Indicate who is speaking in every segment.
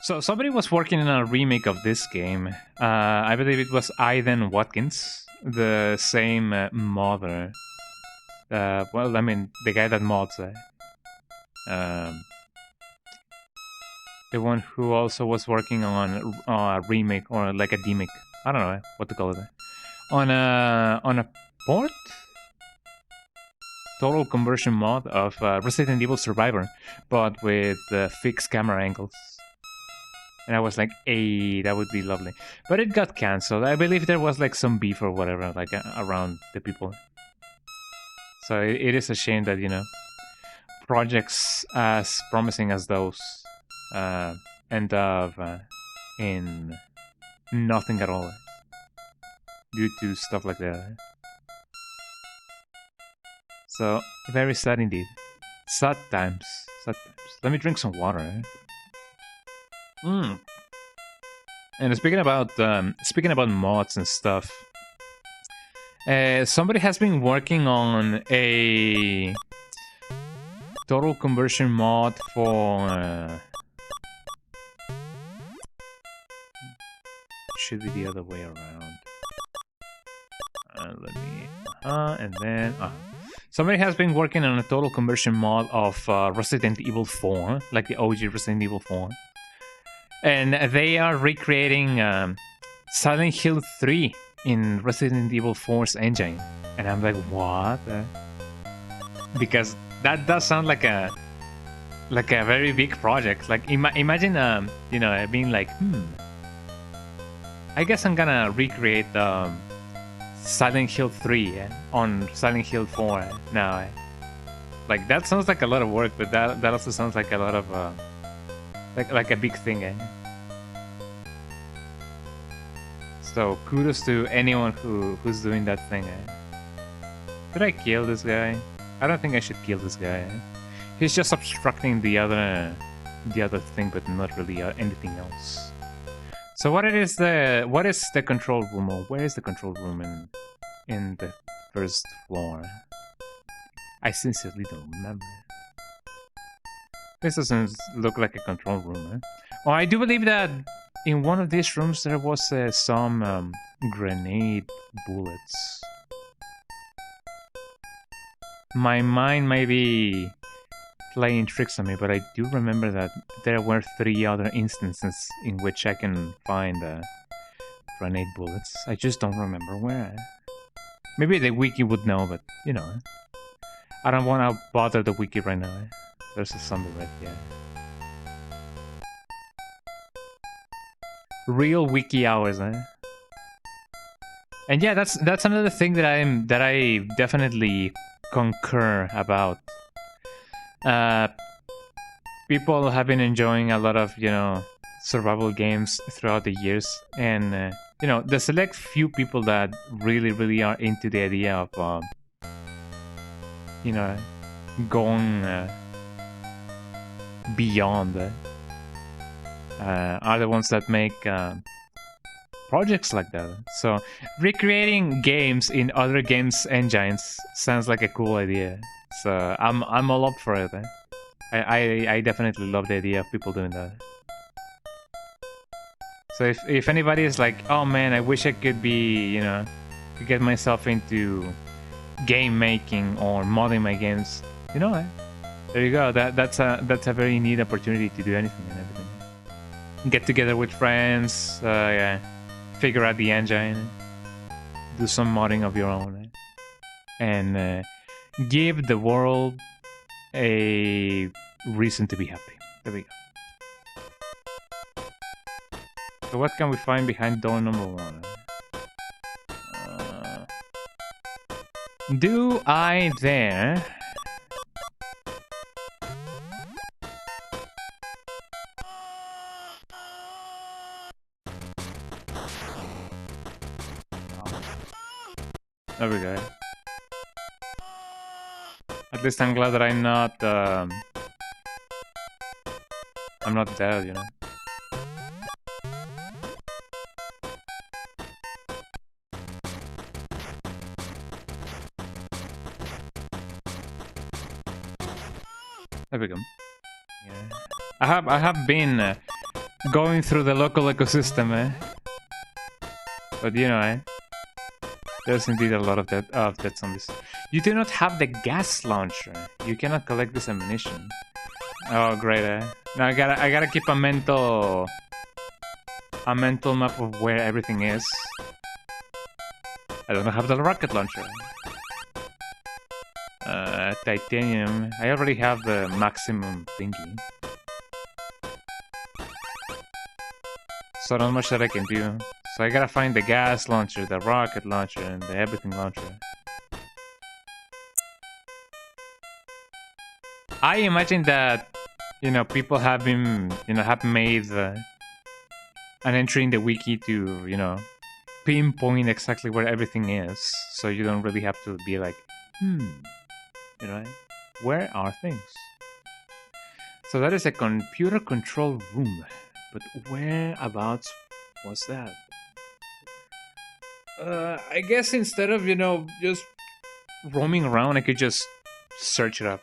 Speaker 1: So somebody was working on a remake of this game. I believe it was Aiden Watkins, the same modder. Well, I mean, the guy that mods it. The one who also was working on a remake or like a demake. I don't know what to call it. On a port, total conversion mod of Resident Evil Survivor, but with fixed camera angles. And I was like, hey, that would be lovely. But it got cancelled. I believe there was like some beef or whatever, like around the people. So it is a shame that, you know, projects as promising as those end up in nothing at all due to stuff like that. So, very sad indeed. Sad times. Sad times. Let me drink some water. And speaking about mods and stuff, somebody has been working on a total conversion mod for should be the other way around. Let me and then somebody has been working on a total conversion mod of Resident Evil 4, like the OG Resident Evil 4. And they are recreating Silent Hill 3 in Resident Evil 4's engine. And I'm like, what? Because that does sound like a very big project. Like, imagine, you know, being like, I guess I'm gonna recreate Silent Hill 3 on Silent Hill 4 now. Like, that sounds like a lot of work, but that also sounds like a lot of like a big thing. So kudos to anyone who's doing that thing. Did I kill this guy? I don't think I should kill this guy. He's just obstructing the other thing, but not really anything else. So what is the control room, or where is the control room in the first floor? I sincerely don't remember. This doesn't look like a control room. Oh, I do believe that in one of these rooms there was some grenade bullets. My mind may be playing tricks on me, but I do remember that there were 3 other instances in which I can find grenade bullets. I just don't remember where. Maybe the wiki would know, but you know, I don't want to bother the wiki right now. There's a zombie right here. Real wiki hours, And yeah, that's another thing that I definitely concur about. People have been enjoying a lot of, you know, survival games throughout the years, and you know, the select few people that really are into the idea of you know, going beyond are the ones that make projects like that. So recreating games in other games engines sounds like a cool idea. So I'm all up for it. I definitely love the idea of people doing that. So if anybody is like, oh man, I wish I could be, you know, to get myself into game making or modding my games, you know, there you go. That's a very neat opportunity to do anything and everything. Get together with friends, yeah, figure out the engine, do some modding of your own, and give the world a reason to be happy. There we go. So what can we find behind door number 1? Do I dare? There we go. At least I'm glad that I'm not dead, you know. There we go. Yeah. I have been going through the local ecosystem, eh? But you know, eh? There's indeed a lot of dead zombies. You do not have the gas launcher. You cannot collect this ammunition. Oh, great, eh? Now I gotta keep a mental map of where everything is. I don't have the rocket launcher. Titanium. I already have the maximum thingy. So not much that I can do. So I gotta find the gas launcher, the rocket launcher, and the everything launcher. I imagine that, you know, people have been, you know, have made an entry in the wiki to, you know, pinpoint exactly where everything is, so you don't really have to be like, you know, where are things? So that is a computer control room, but whereabouts was that? I guess instead of, you know, just roaming around, I could just search it up.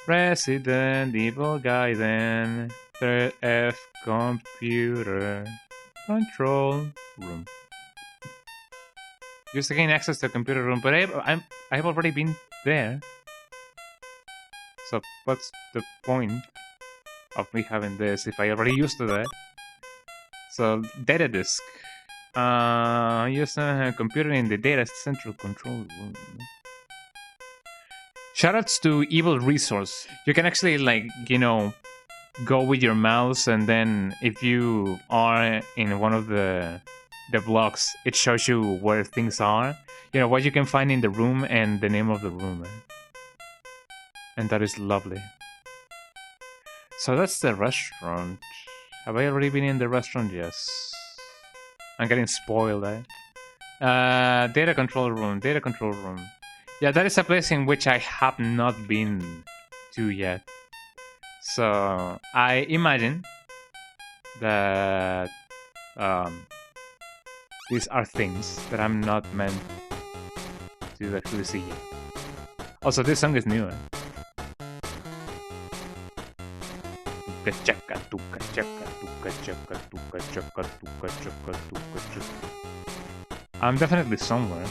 Speaker 1: Resident Evil Gaiden, third F computer control room. Just to gain access to the computer room, but I have already been there. So what's the point of me having this if I already used to that? So data disk. Use a computer in the data central control room. Shoutouts to Evil Resource. You can actually, like, you know, go with your mouse, and then if you are in one of the blocks, it shows you where things are. You know, what you can find in the room and the name of the room. And that is lovely. So that's the restaurant. Have I already been in the restaurant? Yes. I'm getting spoiled, eh? Data control room, data control room. Yeah, that is a place in which I have not been to yet. So I imagine that these are things that I'm not meant to actually see yet. Also, this song is new, eh? I'm definitely somewhere.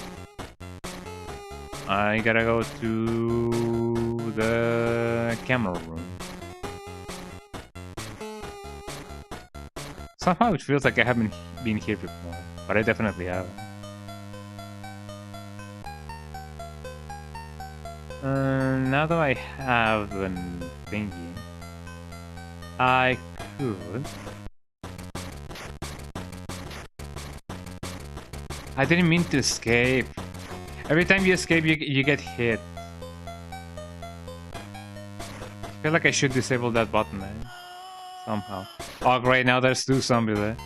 Speaker 1: I gotta go to the camera room. Somehow it feels like I haven't been here before, but I definitely have. Now that I have the thingy, I could... I didn't mean to escape. Every time you escape, you get hit. I feel like I should disable that button, eh? Somehow. Oh great, now there's 2 zombies there.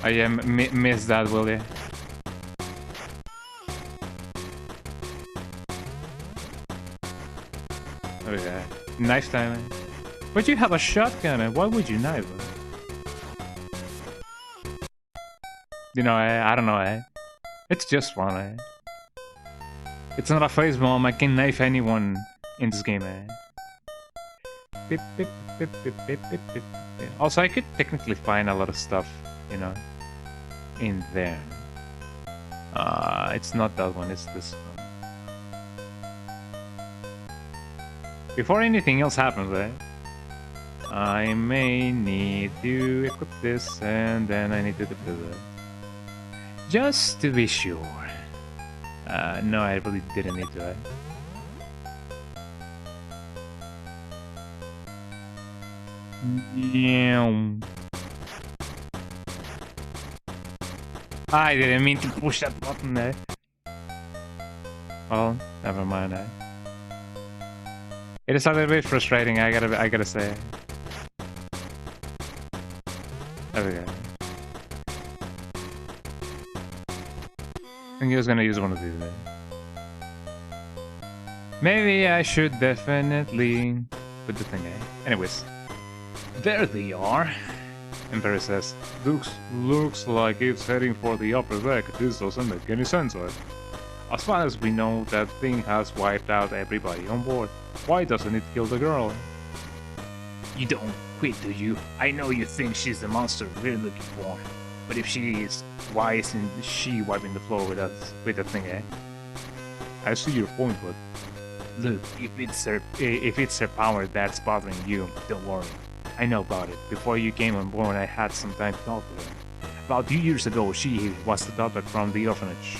Speaker 1: I missed that, will you? Okay. Knife time, eh? But you have a shotgun, eh? Why would you knife? You know, I don't know, eh? It's just fun, eh? It's not a face bomb, I can knife anyone in this game, eh? Beep, beep, beep, beep, beep, beep, beep. Also, I could technically find a lot of stuff, you know, in there. It's not that one, it's this one. Before anything else happens, eh? I may need to equip this, and then I need to equip this. Just to be sure. No, I really didn't need to. I didn't mean to push that button there. Well, never mind. It is a little bit frustrating. I gotta say. There we go. I think he was gonna use one of these. Maybe I should definitely put the thing in. Anyways, there they are. Emperor says, looks like it's heading for the upper deck. This doesn't make any sense, right? As far as we know, that thing has wiped out everybody on board. Why doesn't it kill the girl? You don't quit, do you? I know you think she's the monster we're looking for. But if she is, why isn't she wiping the floor with us, with that thing, eh? I see your point, but... Look, if it's her power that's bothering you, don't worry. I know about it. Before you came on board, I had some time to talk with her. About 2 years ago, she was adopted from the orphanage.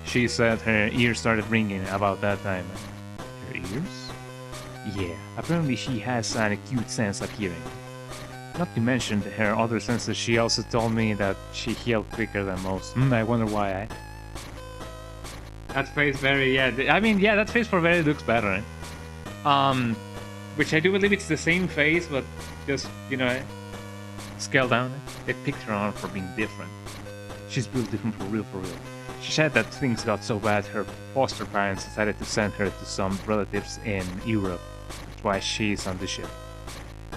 Speaker 1: She said her ears started ringing about that time. Her ears? Yeah, apparently she has an acute sense of hearing. Not to mention her other senses, she also told me that she healed quicker than most. I wonder why, That face very, yeah, I mean, yeah, that face for very looks better, which I do believe it's the same face, but just, you know, scale down. They picked her on for being different. She's built different for real, for real. She said that things got so bad, her foster parents decided to send her to some relatives in Europe. That's why she's on the ship.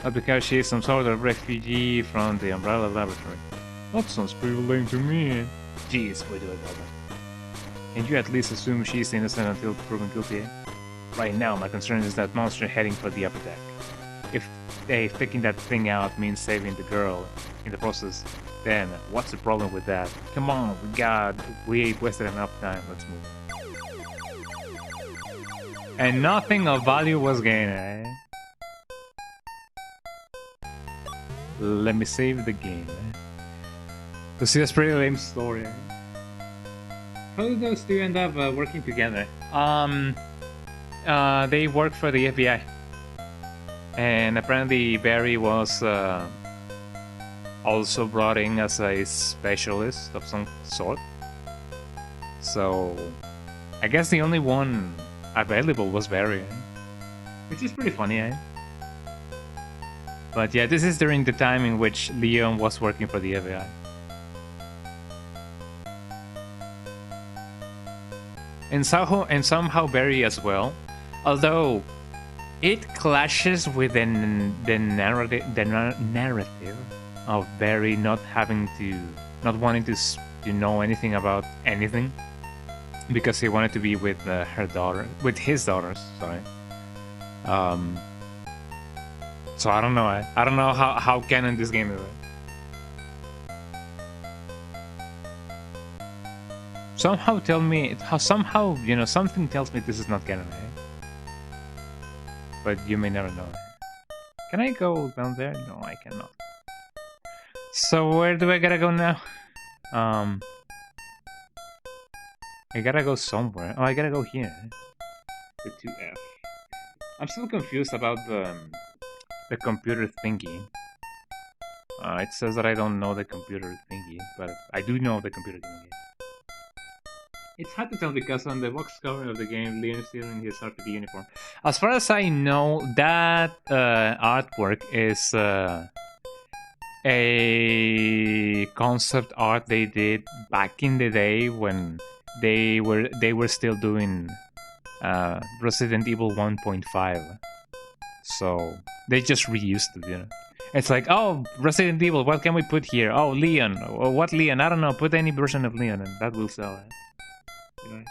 Speaker 1: Not because she's some sort of refugee from the Umbrella Laboratory. That sounds pretty lame to me. Jeez, why do I bother? Can you at least assume she's innocent until proven guilty? Right now, my concern is that monster heading for the upper deck. If picking that thing out means saving the girl in the process, then what's the problem with that? Come on, we wasted enough time, let's move. And nothing of value was gained, eh? Let me save the game, eh? To see this pretty lame story, eh? How did those two end up working together? They worked for the FBI. And apparently Barry was also brought in as a specialist of some sort. So I guess the only one available was Barry, eh? Which is pretty funny, eh? But yeah, this is during the time in which Leon was working for the FBI. And somehow Barry as well, although it clashes with the narrative of Barry not wanting to know anything about anything, because he wanted to be with his daughters. Sorry. So I don't know. I don't know how canon this game is. Somehow you know, something tells me this is not canon, eh? But you may never know. Can I go down there? No, I cannot. So where do I gotta go now? I gotta go somewhere. Oh, I gotta go here. The 2F. I'm still confused about the computer thingy. It says that I don't know the computer thingy, but I do know the computer thingy. It's hard to tell because on the box cover of the game, Leon is still in his RPG uniform. As far as I know, that artwork is a concept art they did back in the day when they were still doing Resident Evil 1.5. So they just reused it, you know. It's like, oh, Resident Evil, what can we put here? Oh, Leon. What Leon? I don't know. Put any version of Leon and that will sell it. You know?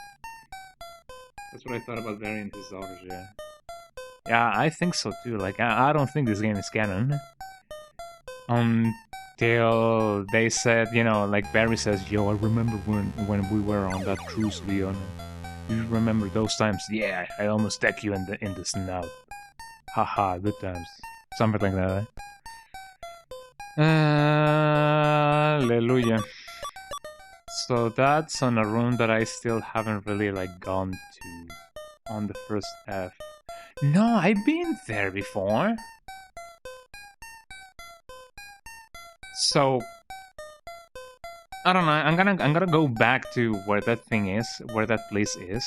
Speaker 1: That's what I thought about Barry and his daughters, yeah. Yeah, I think so too. Like, I don't think this game is canon. Until they said, you know, like Barry says, yo, I remember when we were on that cruise, Leon. You remember those times? Yeah, I almost stuck you in the snout. Haha, good times. Something like that, eh? Hallelujah. So that's on a room that I still haven't really like gone to on the first F. No, I've been there before. So I don't know. I'm gonna go back to where that thing is, where that place is,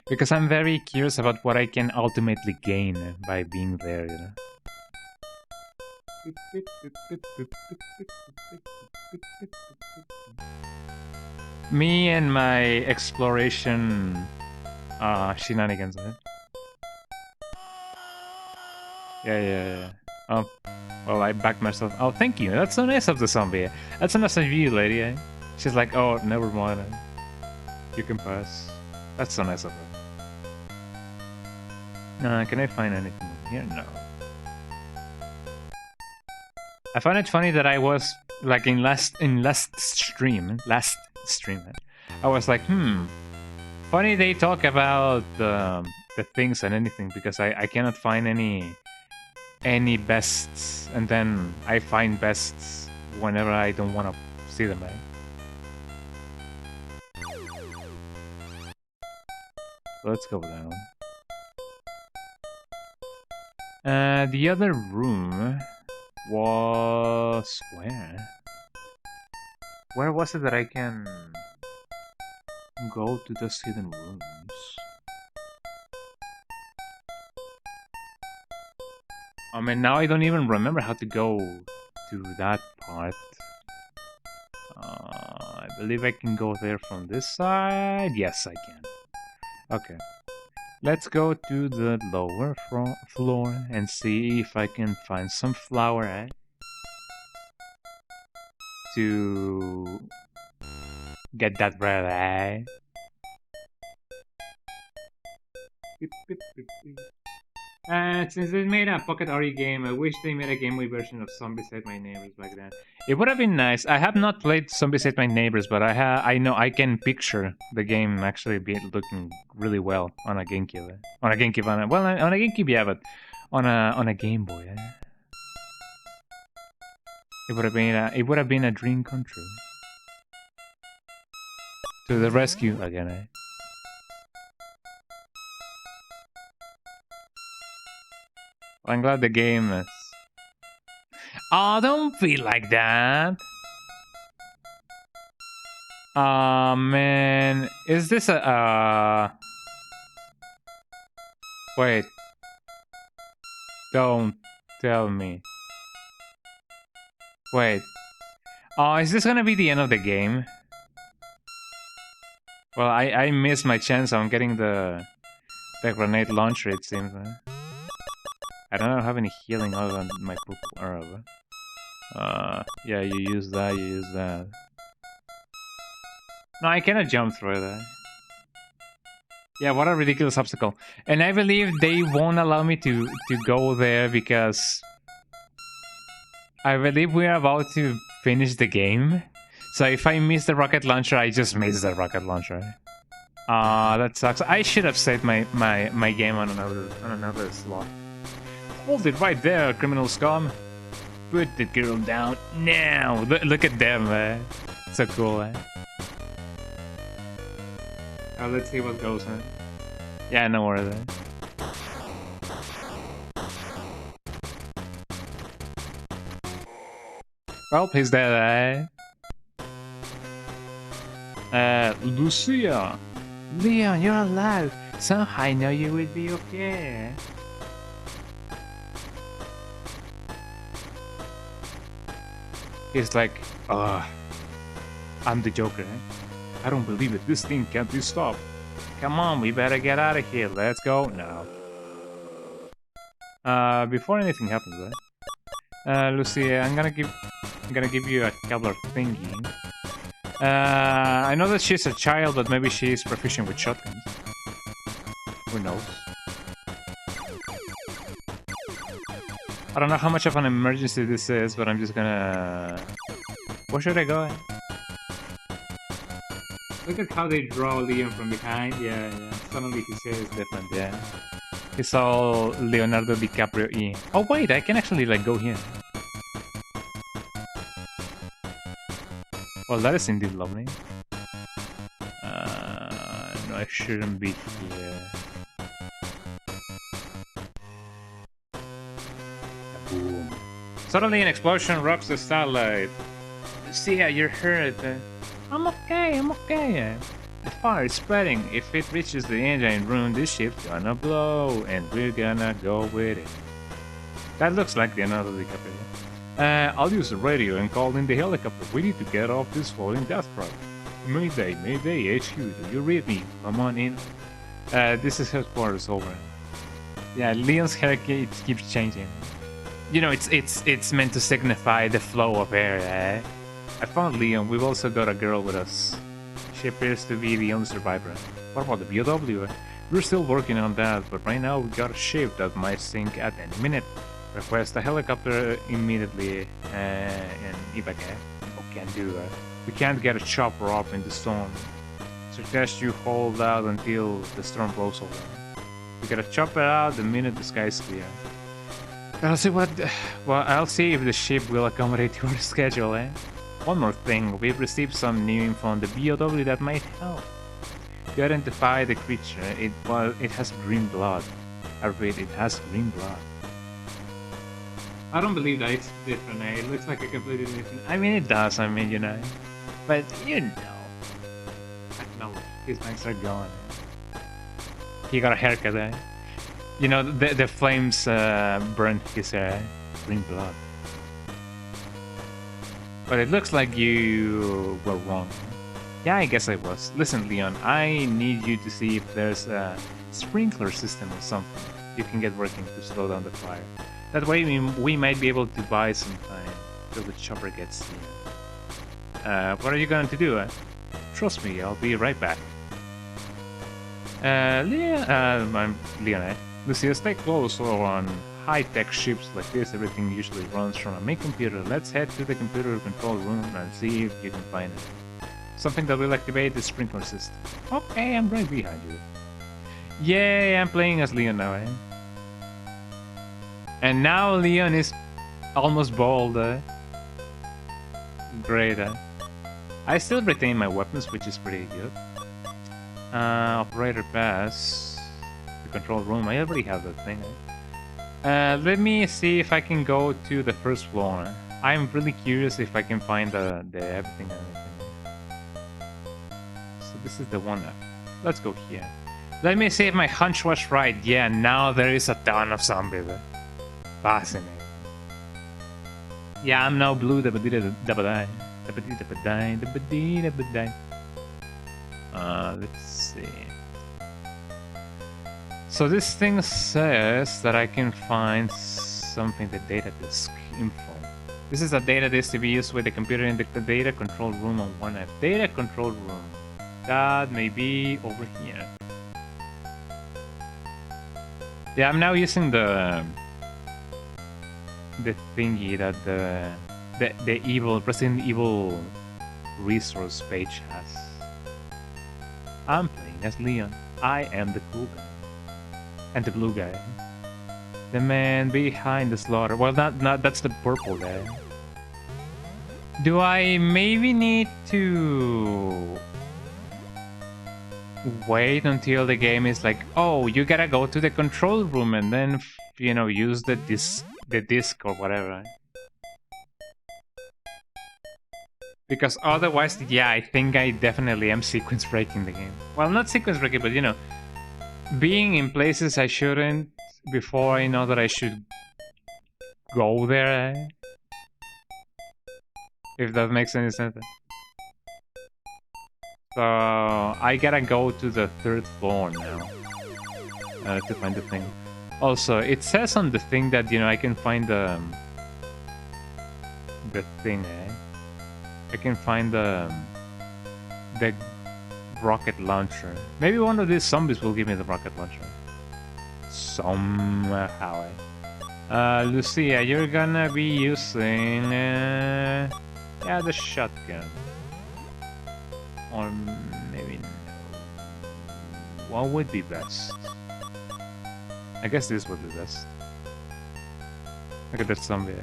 Speaker 1: because I'm very curious about what I can ultimately gain by being there. You know? Me and my exploration shenanigans, right? Yeah. Oh, well, I backed myself. Oh, thank you. That's so nice of the zombie. That's so nice of you, lady. She's like, oh, never mind. You can pass. That's so nice of her. Can I find anything here? No. I find it funny that I was like in last stream, I was like, funny they talk about the things and anything because I cannot find any bests, and then I find bests whenever I don't want to see them. Right? Let's go down. The other room was where? Where was it that I can go to those hidden rooms? I mean, now I don't even remember how to go to that part. I believe I can go there from this side. Yes, I can. Okay. Let's go to the lower floor and see if I can find some flower to get that bread. Since they made a Pocket RE game, I wish they made a Game Boy version of Zombies Ate My Neighbors back then. It would have been nice. I have not played Zombies Ate My Neighbors, but I know I can picture the game actually looking really well on a GameCube. On a GameCube, on a GameCube, yeah, but on a Game Boy. It would have been a dream come true. To the rescue again. I'm glad the game is... Oh, don't feel like that! Man. Is this a... Wait. Don't tell me. Wait. Oh, is this gonna be the end of the game? Well, I missed my chance on getting the grenade launcher, it seems. I don't have any healing other than my purple herb. Yeah, you use that. No, I cannot jump through that. Yeah, what a ridiculous obstacle. And I believe they won't allow me to go there because... I believe we're about to finish the game. So if I miss the rocket launcher, I just miss the rocket launcher. That sucks. I should have saved my game on another slot. Hold it right there, criminal scum. Put the girl down now. Look at them, man. So cool, eh? Let's see what goes, huh? Yeah, no worries. Well, he's dead, Lucia. Leon, you're alive. Somehow I know you will be okay. He's like, I'm the Joker, eh? I don't believe it. This thing can't be stopped. Come on, we better get out of here. Let's go now. Before anything happens, right? Lucy, I'm gonna give you a couple of thingy. I know that she's a child, but maybe she's proficient with shotguns. Who knows? I don't know how much of an emergency this is, but I'm just gonna... Where should I go? Look at how they draw Leon from behind. Yeah. Suddenly his hair is different, yeah. It's all Leonardo DiCaprio-y. Oh wait, I can actually like go here. Well, that is indeed lovely. No, I shouldn't be here. Boom. Suddenly an explosion rocks the Starlight. Lucia, you're hurt. I'm okay. The fire is spreading. If it reaches the engine room, this ship's gonna blow, and we're gonna go with it. That looks like Leonardo DiCaprio. I'll use the radio and call in the helicopter. We need to get off this floating death trap. Mayday, HQ, do you read me? Come on in. This is headquarters, over. Yeah, Leon's hair keeps changing. You know, it's meant to signify the flow of air, eh? I found Leon. We've also got a girl with us. She appears to be the only survivor. What about the BOW? We're still working on that, but right now we got a ship that might sink at any minute. Request a helicopter immediately and evacuate. Oh, can't do that. We can't get a chopper up in the storm. Suggest you hold out until the storm blows over. We gotta chop it out the minute the sky is clear. I'll see what. Well, I'll see if the ship will accommodate your schedule, eh? One more thing, we've received some new info on the BOW that might help. To identify the creature, it has green blood. I repeat, it has green blood. I don't believe that it's different, eh? It looks like a completely different. I mean, it does. I mean, you know, but you know. No, his legs are gone. He got a haircut, eh? You know, the flames burned his hair. Green blood. But it looks like you were wrong. Yeah, I guess I was. Listen, Leon, I need you to see if there's a sprinkler system or something you can get working to slow down the fire. That way we might be able to buy some time till the chopper gets here. What are you going to do? Trust me, I'll be right back. I'm Leon, eh? Lucia, stay close on high-tech ships like this. Everything usually runs from a main computer. Let's head to the computer control room and see if you can find it. Something that will activate the sprinkler system. Okay, I'm right behind you. Yay, I'm playing as Leon now, eh? And now Leon is almost bald, eh? Great, eh? I still retain my weapons, which is pretty good. Operator pass. The control room. I already have that thing, eh? Let me see if I can go to the first floor. I'm really curious if I can find the everything and everything. So this is the one. Let's go here. Let me see if my hunch was right. Yeah, now there is a ton of zombies. Fascinating. Yeah, I'm now blue. Let's see. So this thing says that I can find something, the data disk info. This is a data disk to be used with the computer in the data control room on one end. Data control room. That may be over here. Yeah, I'm now using the thingy that the evil Resident Evil resource page has. I'm playing as Leon. I am the cool guy. And the blue guy. The man behind the slaughter. Well, not that's the purple guy. Do I maybe need to wait until the game is like, oh, you gotta go to the control room and then, you know, use the disc or whatever? Because otherwise, yeah, I think I definitely am sequence breaking the game. Well, not sequence breaking, but you know, being in places I shouldn't before I know that I should go there. If that makes any sense. So I gotta go to the third floor now to find the thing. Also, it says on the thing that, you know, I can find the thing, eh? I can find the rocket launcher. Maybe one of these zombies will give me the rocket launcher. Somehow, eh? Lucia, you're gonna be using yeah, the shotgun. Or maybe no. What would be best? I guess this would be best. Look at that zombie.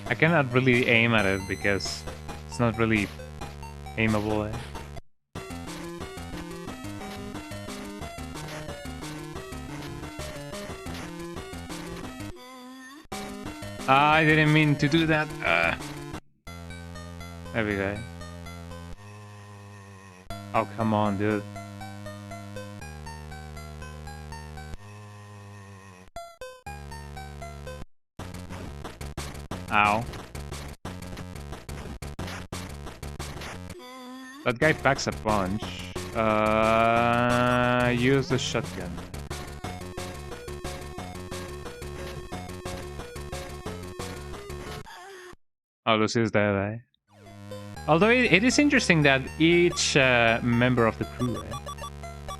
Speaker 1: I cannot really aim at it because it's not really aimable. I didn't mean to do that. There we go. Oh, come on, dude. Ow. That guy packs a punch. Use the shotgun. Oh, Lucy's dead, eh? Although it is interesting that each member of the crew,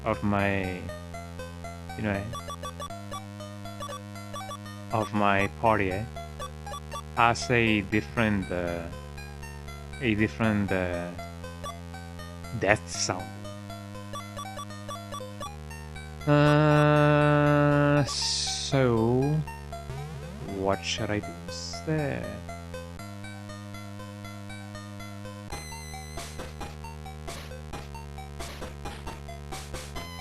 Speaker 1: of my, you know, of my party, has a different death sound. So what should I do instead?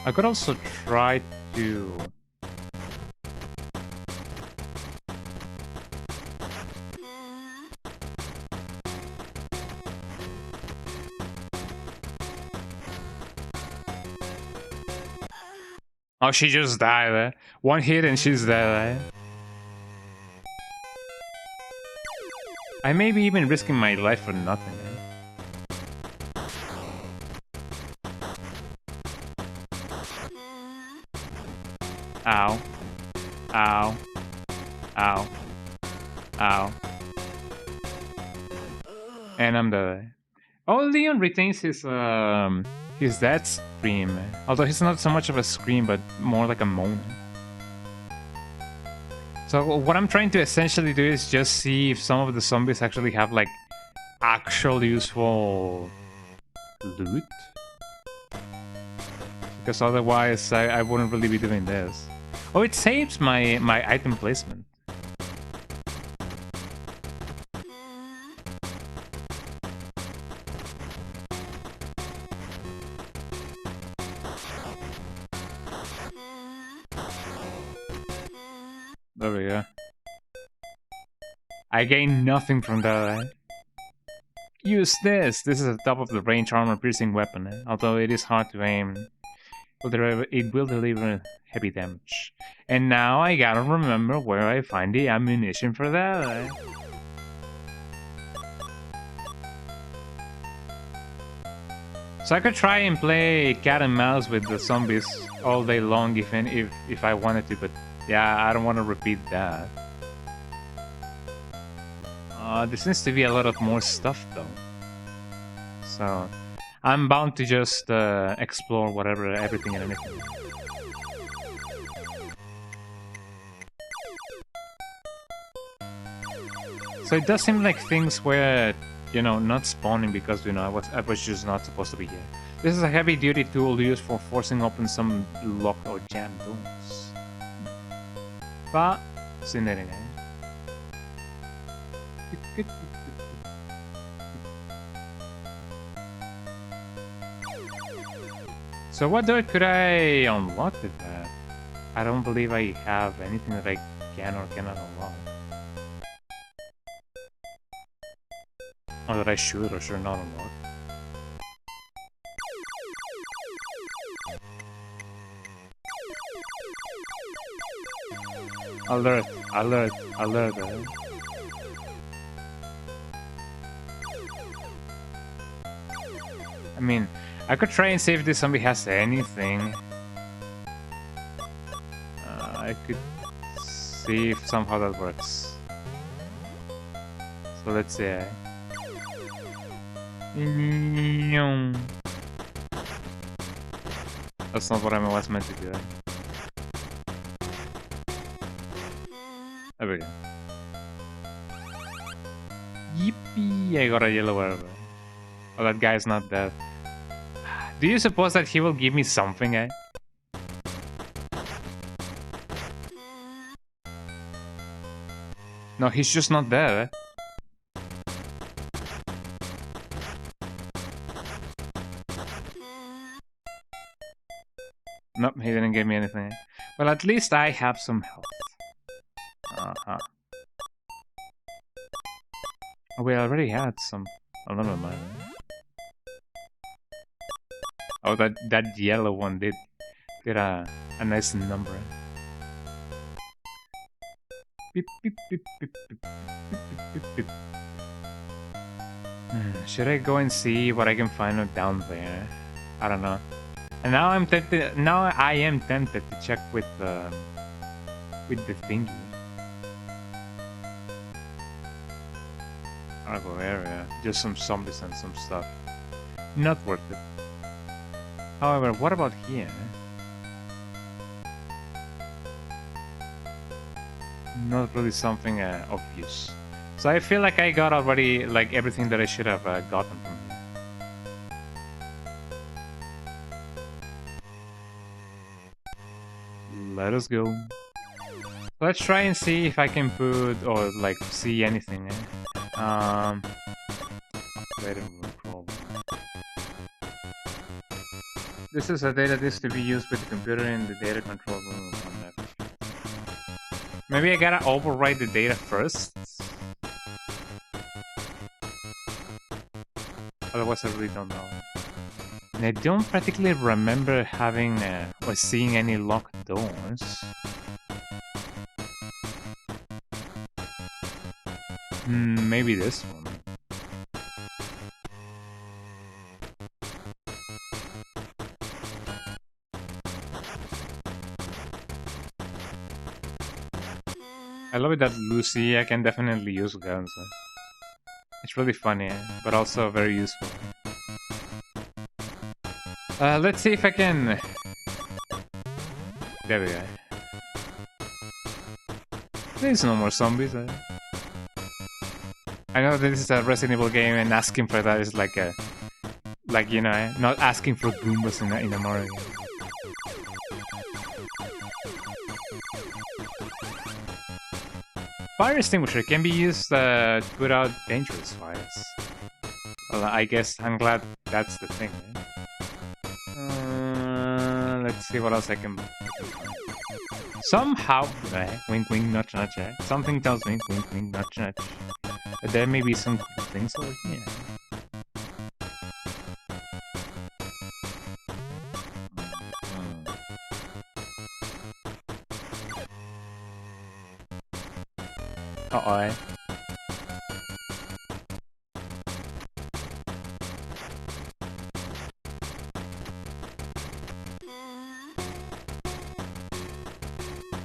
Speaker 1: I could also try to... Oh, she just died, eh? One hit and she's dead, eh? I may be even risking my life for nothing, eh? Ow. Ow. Ow. Ow. And I'm dead. Oh, Leon retains his death scream. Although he's not so much of a scream, but more like a moan. So what I'm trying to essentially do is just see if some of the zombies actually have like actual useful loot. Because otherwise I wouldn't really be doing this. Oh, it saves my item placement. There we go. I gain nothing from that, eh? Use this! This is a top of the range armor piercing weapon, eh? Although it is hard to aim. It will deliver heavy damage. And now I gotta remember where I find the ammunition for that, eh? So I could try and play cat and mouse with the zombies all day long if I wanted to, but yeah, I don't want to repeat that. There seems to be a lot of more stuff though. So I'm bound to just explore everything and anything. So it does seem like things were, you know, not spawning because, you know, I was just not supposed to be here. This is a heavy-duty tool used for forcing open some locked or jammed doors. Fascinating, eh? So what door could I unlock with that? I don't believe I have anything that I can or cannot unlock. Or that I should or should not unlock. Alert, alert, alert, eh? I mean, I could try and see if this zombie has anything. I could see if somehow that works. So let's see. That's not what I was meant to do. There we go. Yippee! I got a yellow herb. Oh, that guy's not dead. Do you suppose that he will give me something, eh? No, he's just not there, eh? Nope, he didn't give me anything. Well, at least I have some health. Uh-huh. Oh, we already had some. Oh, never mind. Oh, that yellow one did a nice number. Beep, beep, beep, beep, beep, beep, beep, beep. Should I go and see what I can find down there? I don't know. And now I'm tempted. Now I am tempted to check with the thingy. cargo area. Just some zombies and some stuff. Not worth it. However, what about here? Not really something of use. So I feel like I got already like everything that I should have gotten from here. Let us go. Let's try and see if I can put or like see anything. This is a data disk to be used with the computer in the data control room. Maybe I gotta overwrite the data first. Otherwise, I really don't know. And I don't particularly remember having or seeing any locked doors. Maybe this one. I love it that Lucia can definitely use guns. It's really funny, but also very useful. Let's see if I can... There we go. There's no more zombies. I know this is a Resident Evil game, and asking for that is like a... Like, you know, not asking for Goombas in a Mario game. Fire extinguisher can be used to put out dangerous fires. Well, I guess I'm glad that's the thing. Let's see what else I can... Somehow... wink wink nudge nudge. Something tells me wink wink nudge nudge. But there may be some cool things over here. Uh-oh.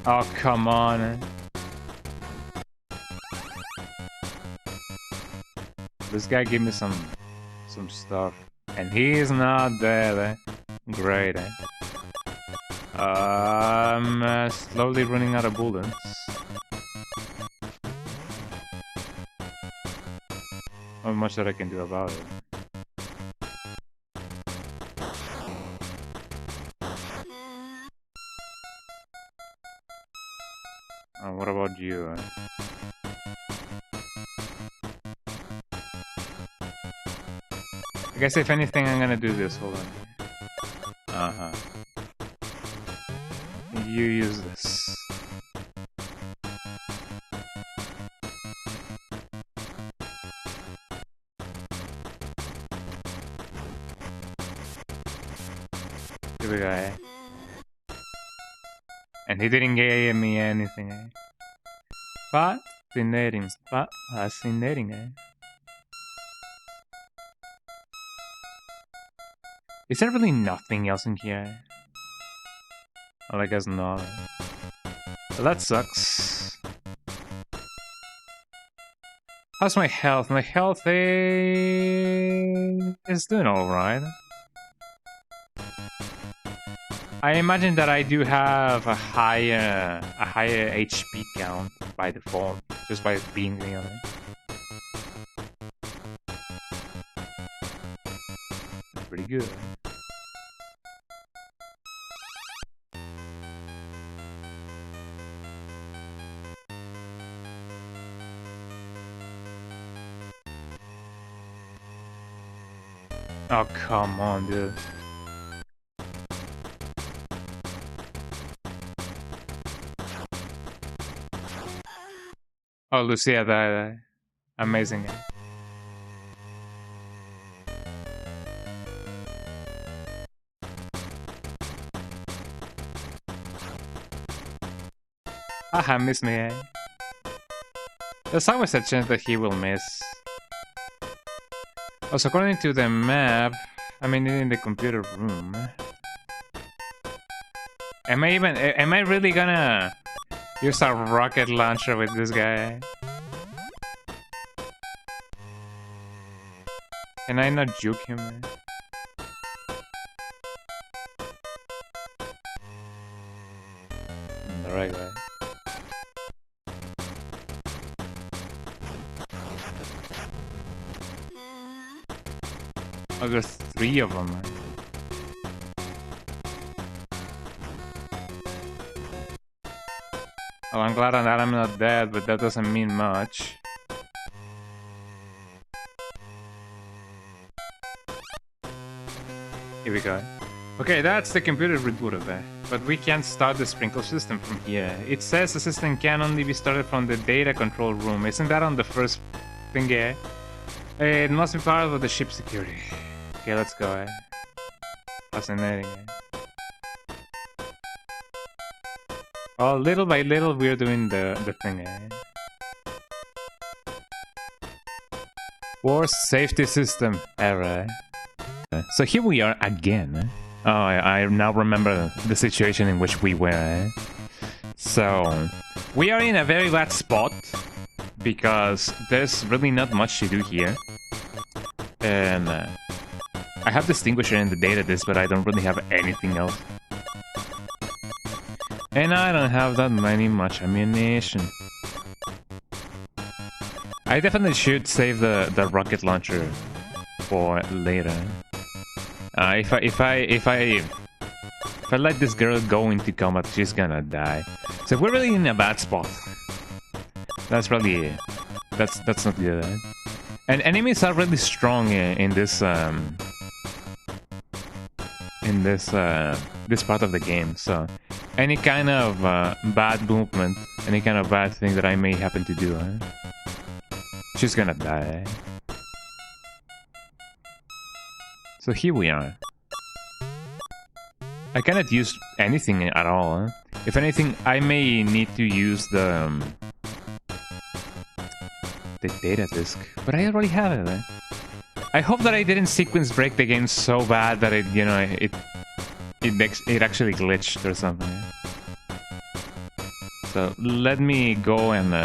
Speaker 1: Oh, come on. This guy gave me some stuff. And he's not there. Great, I'm slowly running out of bullets. Not much that I can do about it. What about you? I guess if anything, I'm gonna do this. Hold on. You use this. Here we go. And he didn't give me anything. Fascinating. Fascinating. Is there really nothing else in here? Well, I guess not. Well, that sucks. How's my health? My health is doing alright. I imagine that I do have a higher HP count by default, just by being Leon. That's pretty good. Oh, come on, dude. Oh, Lucia, that amazing. Haha, miss me. There's always a chance that he will miss. Also, according to the map, I mean in the computer room. Am I really gonna use a rocket launcher with this guy? Can I not juke him, man? The right way. Oh, there's 3 of them, man. Oh, I'm glad that I'm not dead, but that doesn't mean much. Here we go. Okay, that's the computer reboot of that. But we can't start the sprinkler system from here. It says the system can only be started from the data control room. Isn't that on the first thing here? It must be part of the ship security. Okay, let's go. Fascinating. Oh, little by little we're doing the thing. Worst safety system ever. So here we are again. Oh, I now remember the situation in which we were. So, we are in a very bad spot because there's really not much to do here. And I have Distinguisher in the data disk, but I don't really have anything else. And I don't have that much ammunition. I definitely should save the rocket launcher for later. If I let this girl go into combat, she's gonna die. So we're really in a bad spot. That's really that's not good. And enemies are really strong in this this part of the game. So any kind of bad movement, any kind of bad thing that I may happen to do, she's gonna die. So here we are. I cannot use anything at all. If anything, I may need to use the data disk, but I already have it. I hope that I didn't sequence break the game so bad that it, you know, it actually glitched or something. So let me go and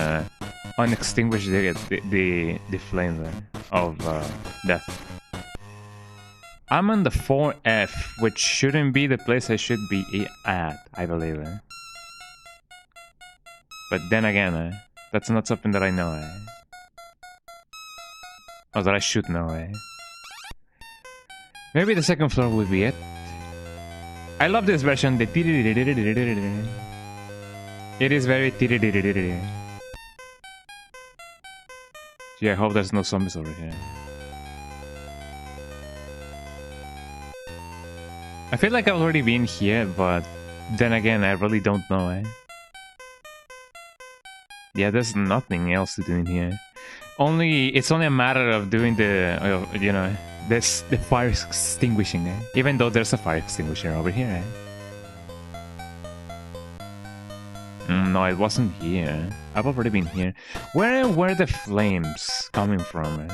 Speaker 1: unextinguish the flame of death. I'm on the 4F, which shouldn't be the place I should be at, I believe. But then again, that's not something that I know. Or that I should know. Maybe the second floor would be it. I love this version. It is very. Gee, I hope there's no zombies over here. I feel like I've already been here, but then again, I really don't know. Yeah, there's nothing else to do in here. It's only a matter of doing the, you know, the fire extinguishing. Even though there's a fire extinguisher over here. No, it wasn't here. I've already been here. Where were the flames coming from?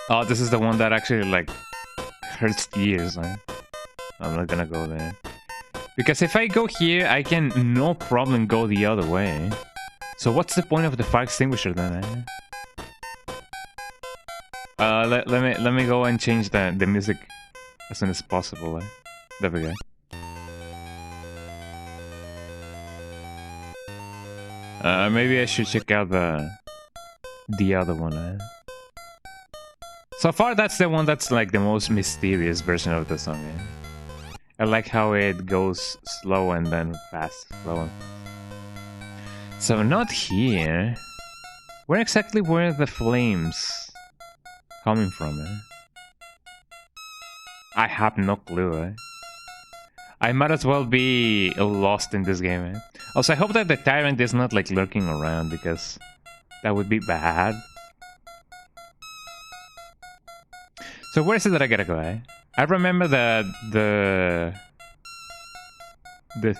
Speaker 1: Oh, this is the one that actually, like, hurts the ears. I'm not gonna go there. Because if I go here, I can no problem go the other way. So what's the point of the fire extinguisher then? Let me go and change the music as soon as possible. There we go. Maybe I should check out the other one. So far, that's the one that's like the most mysterious version of the song. I like how it goes slow and then fast, slow and fast. So not here. Where exactly were the flames coming from? I have no clue. I might as well be lost in this game. Also, I hope that the tyrant is not like lurking around because that would be bad. So where is it that I gotta go? I remember that the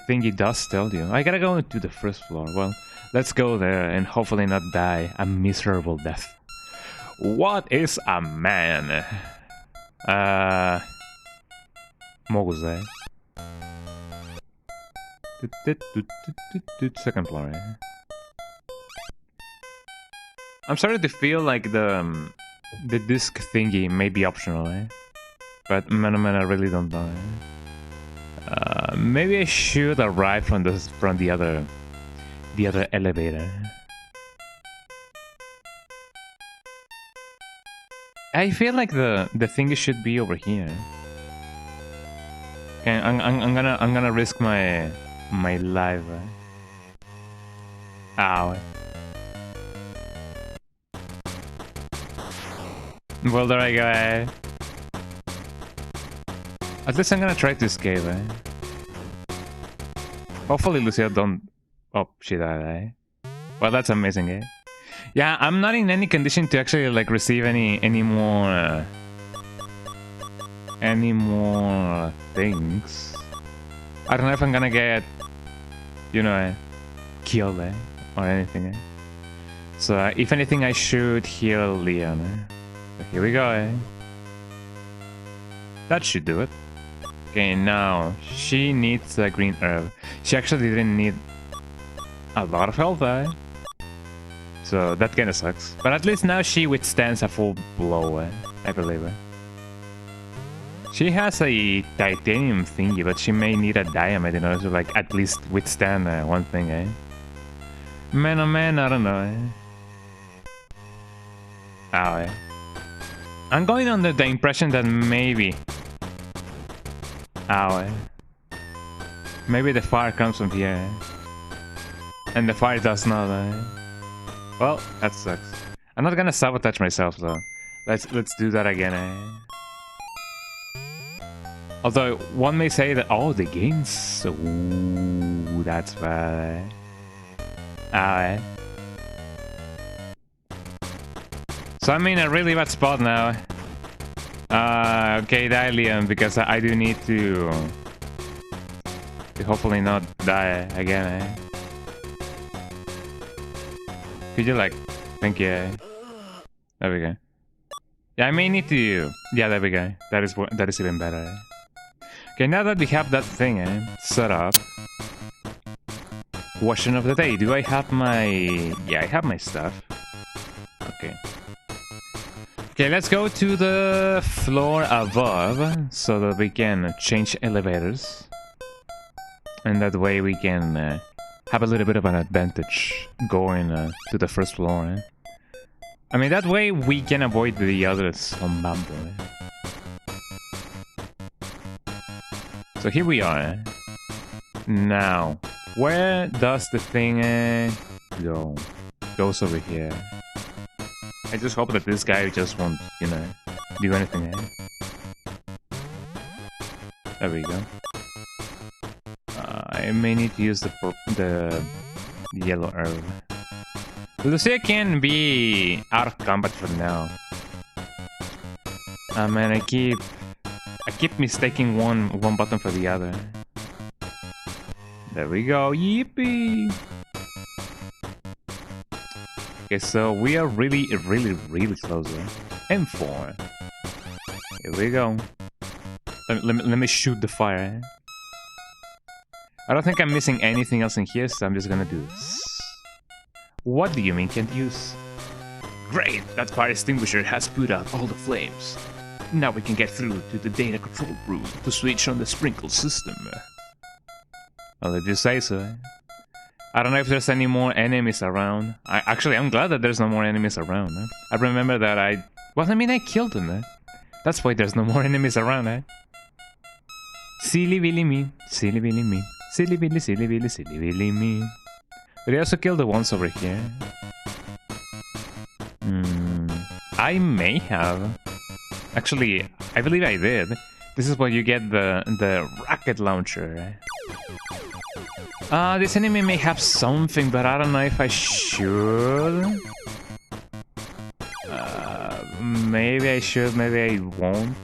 Speaker 1: thingy does tell you. I gotta go to the first floor. Well, let's go there and hopefully not die a miserable death. What is a man? Moguzai. Second floor. I'm starting to feel like the disc thingy may be optional, eh? But man, oh man, I really don't know. Eh? Maybe I should arrive from the other elevator. I feel like the thingy should be over here. Okay, I'm gonna risk my life. Eh? Ow. Well, there I go. Eh? At least I'm gonna try to escape. Eh? Hopefully, Lucia don't. Oh, she died. Eh? Well, that's amazing. Eh? Yeah, I'm not in any condition to actually like receive any more things. I don't know if I'm gonna get, you know, killed or anything. Eh? So if anything, I should heal Leon. Eh? So here we go. Eh? That should do it. Okay, now she needs a green herb. She actually didn't need a lot of health. Eh? So that kinda sucks. But at least now she withstands a full blow, I believe. She has a titanium thingy, but she may need a diamond in order to like at least withstand one thing, eh? Man, oh man, I don't know, eh? Ow, eh? I'm going under the impression that maybe... Ow, eh? Maybe the fire comes from here, eh? And the fire does not, eh? Well, that sucks. I'm not gonna sabotage myself though. Let's do that again, eh? Although one may say that the game's ooh, that's bad. Eh? So I'm in a really bad spot now. Okay, die Leon, because I do need to hopefully not die again, eh? Could you like... Thank you. There we go. Yeah, I may need to... Yeah, there we go. That is even better. Okay, now that we have that thing set up... Question of the day. Do I have my... Yeah, I have my stuff. Okay. Okay, let's go to the floor above so that we can change elevators. And that way we can... have a little bit of an advantage going to the first floor. Eh? I mean, that way we can avoid the others on Bumble. Eh? So here we are. Eh? Now, where does the thing go? Goes over here. I just hope that this guy just won't, you know, do anything. Eh? There we go. I may need to use the yellow herb. Lucia can be out of combat for now. Man, I keep mistaking one button for the other. There we go, yippee! Okay, so we are really close. M4. Here we go. Let me shoot the fire. I don't think I'm missing anything else in here, so I'm just gonna do this. What do you mean can't use? Great! That fire extinguisher has put out all the flames. Now we can get through to the data control room to switch on the sprinkle system. Well, if you say so. I don't know if there's any more enemies around. I'm glad that there's no more enemies around. I remember that well, I mean, I killed them. That's why there's no more enemies around. Silly Billy me. Silly Billy me. Silly Billy, silly Billy, silly Billy me. Did I also kill the ones over here? I may have. Actually, I believe I did. This is where you get the rocket launcher. This enemy may have something, but I don't know if I should. Maybe I should, maybe I won't.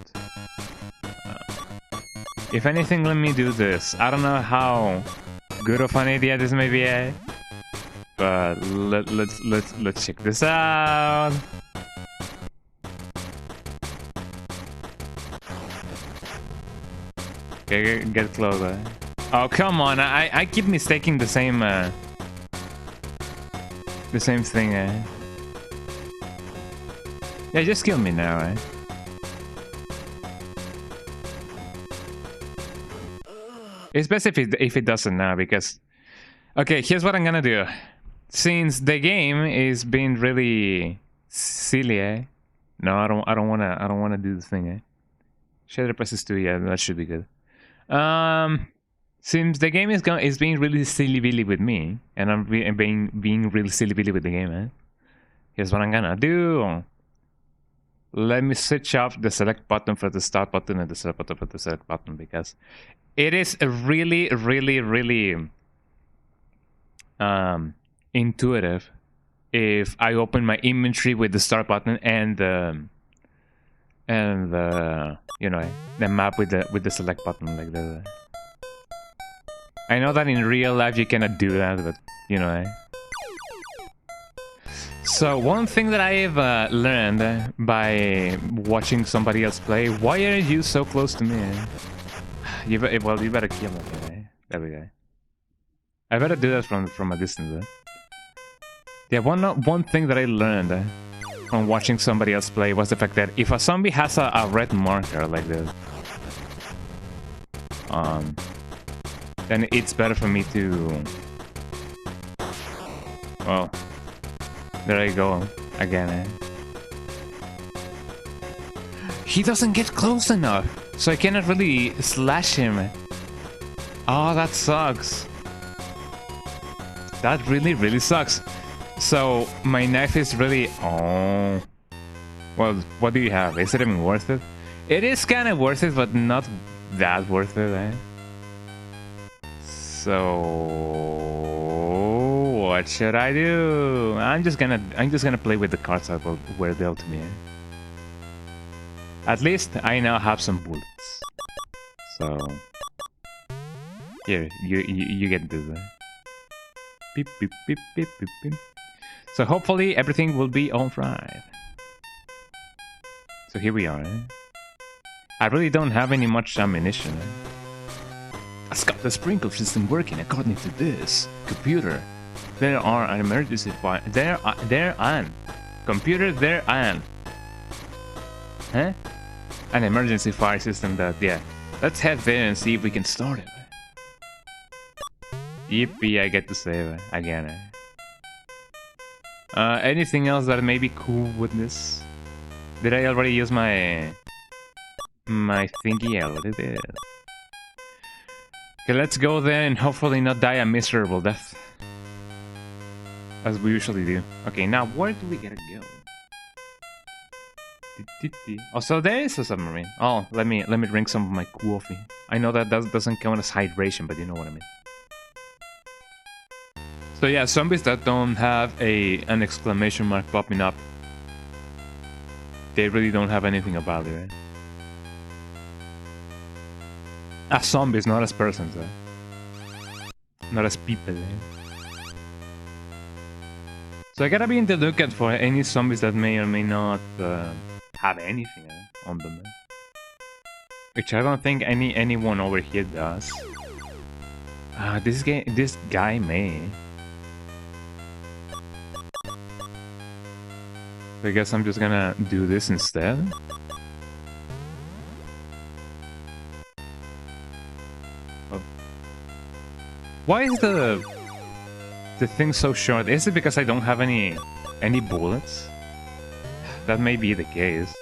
Speaker 1: If anything, let me do this. I don't know how good of an idea this may be, but let's check this out. Okay, get closer. Oh, come on! I keep mistaking the same thing. Yeah, just kill me now, eh? It's best if it doesn't now, because... Okay, here's what I'm gonna do. Since the game is being really silly, eh? No, I don't wanna do the thing, eh? Shader presses 2, yeah, that should be good. Since the game is being really silly-billy with me, and I'm being really silly-billy with the game, eh? Here's what I'm gonna do. Let me switch off the select button for the start button and the select button for the select button, because it is really intuitive if I open my inventory with the start button and the you know, the map with the select button like that. I know that in real life you cannot do that, but you know, eh? So one thing that I've learned by watching somebody else play, why are you so close to me? You better kill me. Eh? There we go. I better do that from a distance. Eh? Yeah, one thing that I learned from watching somebody else play was the fact that if a zombie has a red marker like this, then it's better for me to... Well, there I go again. Eh? He doesn't get close enough, so I cannot really slash him. Oh, that sucks. That really sucks. So my knife is really... Oh. Well, what do you have? Is it even worth it? It is kind of worth it, but not that worth it, eh? So what should I do? I'm just gonna play with the cards that were dealt to me. Eh? At least I now have some bullets. So here, you get this. Eh? Beep, beep, beep, beep, beep, beep. So hopefully everything will be alright. So here we are. Eh? I really don't have any much ammunition. Eh? I've got the sprinkler system working according to this computer. There are an emergency fire. There an computer. There an. Huh? An emergency fire system that, yeah. Let's head there and see if we can start it. Yippee, I get to save again. Anything else that may be cool with this? Did I already use my thingy? Yeah, what it is. Okay, let's go there and hopefully not die a miserable death. As we usually do. Okay, now where do we gotta go? Oh, so there is a submarine. Oh, let me drink some of my coffee. I know that doesn't count as hydration, but you know what I mean. So yeah, zombies that don't have an exclamation mark popping up, they really don't have anything of value, right? As zombies, not as persons, right? Not as people, eh? So I gotta be in the lookout for any zombies that may or may not have anything on them. Which I don't think anyone over here does. This guy may. So I guess I'm just gonna do this instead. Oh. Why is the thing so short? Is it because I don't have any bullets? That may be the case.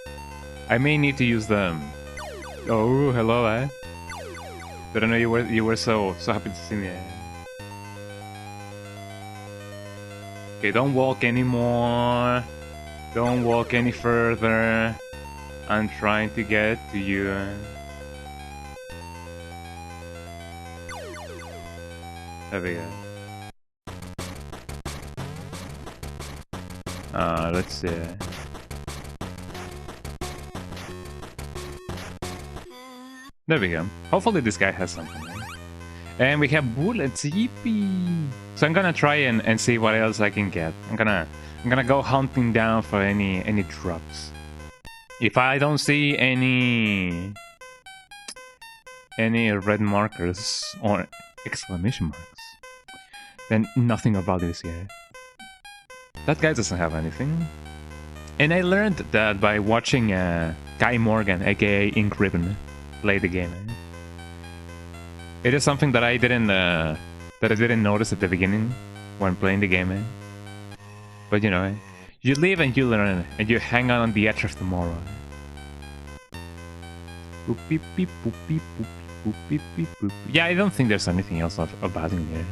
Speaker 1: I may need to use them. Oh, hello, eh? But I know you were so happy to see me. Okay, don't walk anymore. Don't walk any further. I'm trying to get to you. There we go. Let's see. There we go. Hopefully this guy has something. And we have bullets, yippee! So I'm gonna try and see what else I can get. I'm gonna go hunting down for any drops. If I don't see any red markers or exclamation marks, then nothing of value is here. That guy doesn't have anything. And I learned that by watching Kai Morgan, aka Ink Ribbon, play the game. It is something that I didn't notice at the beginning when playing the game. But you know, you live and you learn, and you hang on the edge of tomorrow. Boop, beep, beep, boop, beep, boop, boop, beep, beep, boop. Yeah, I don't think there's anything else about in here.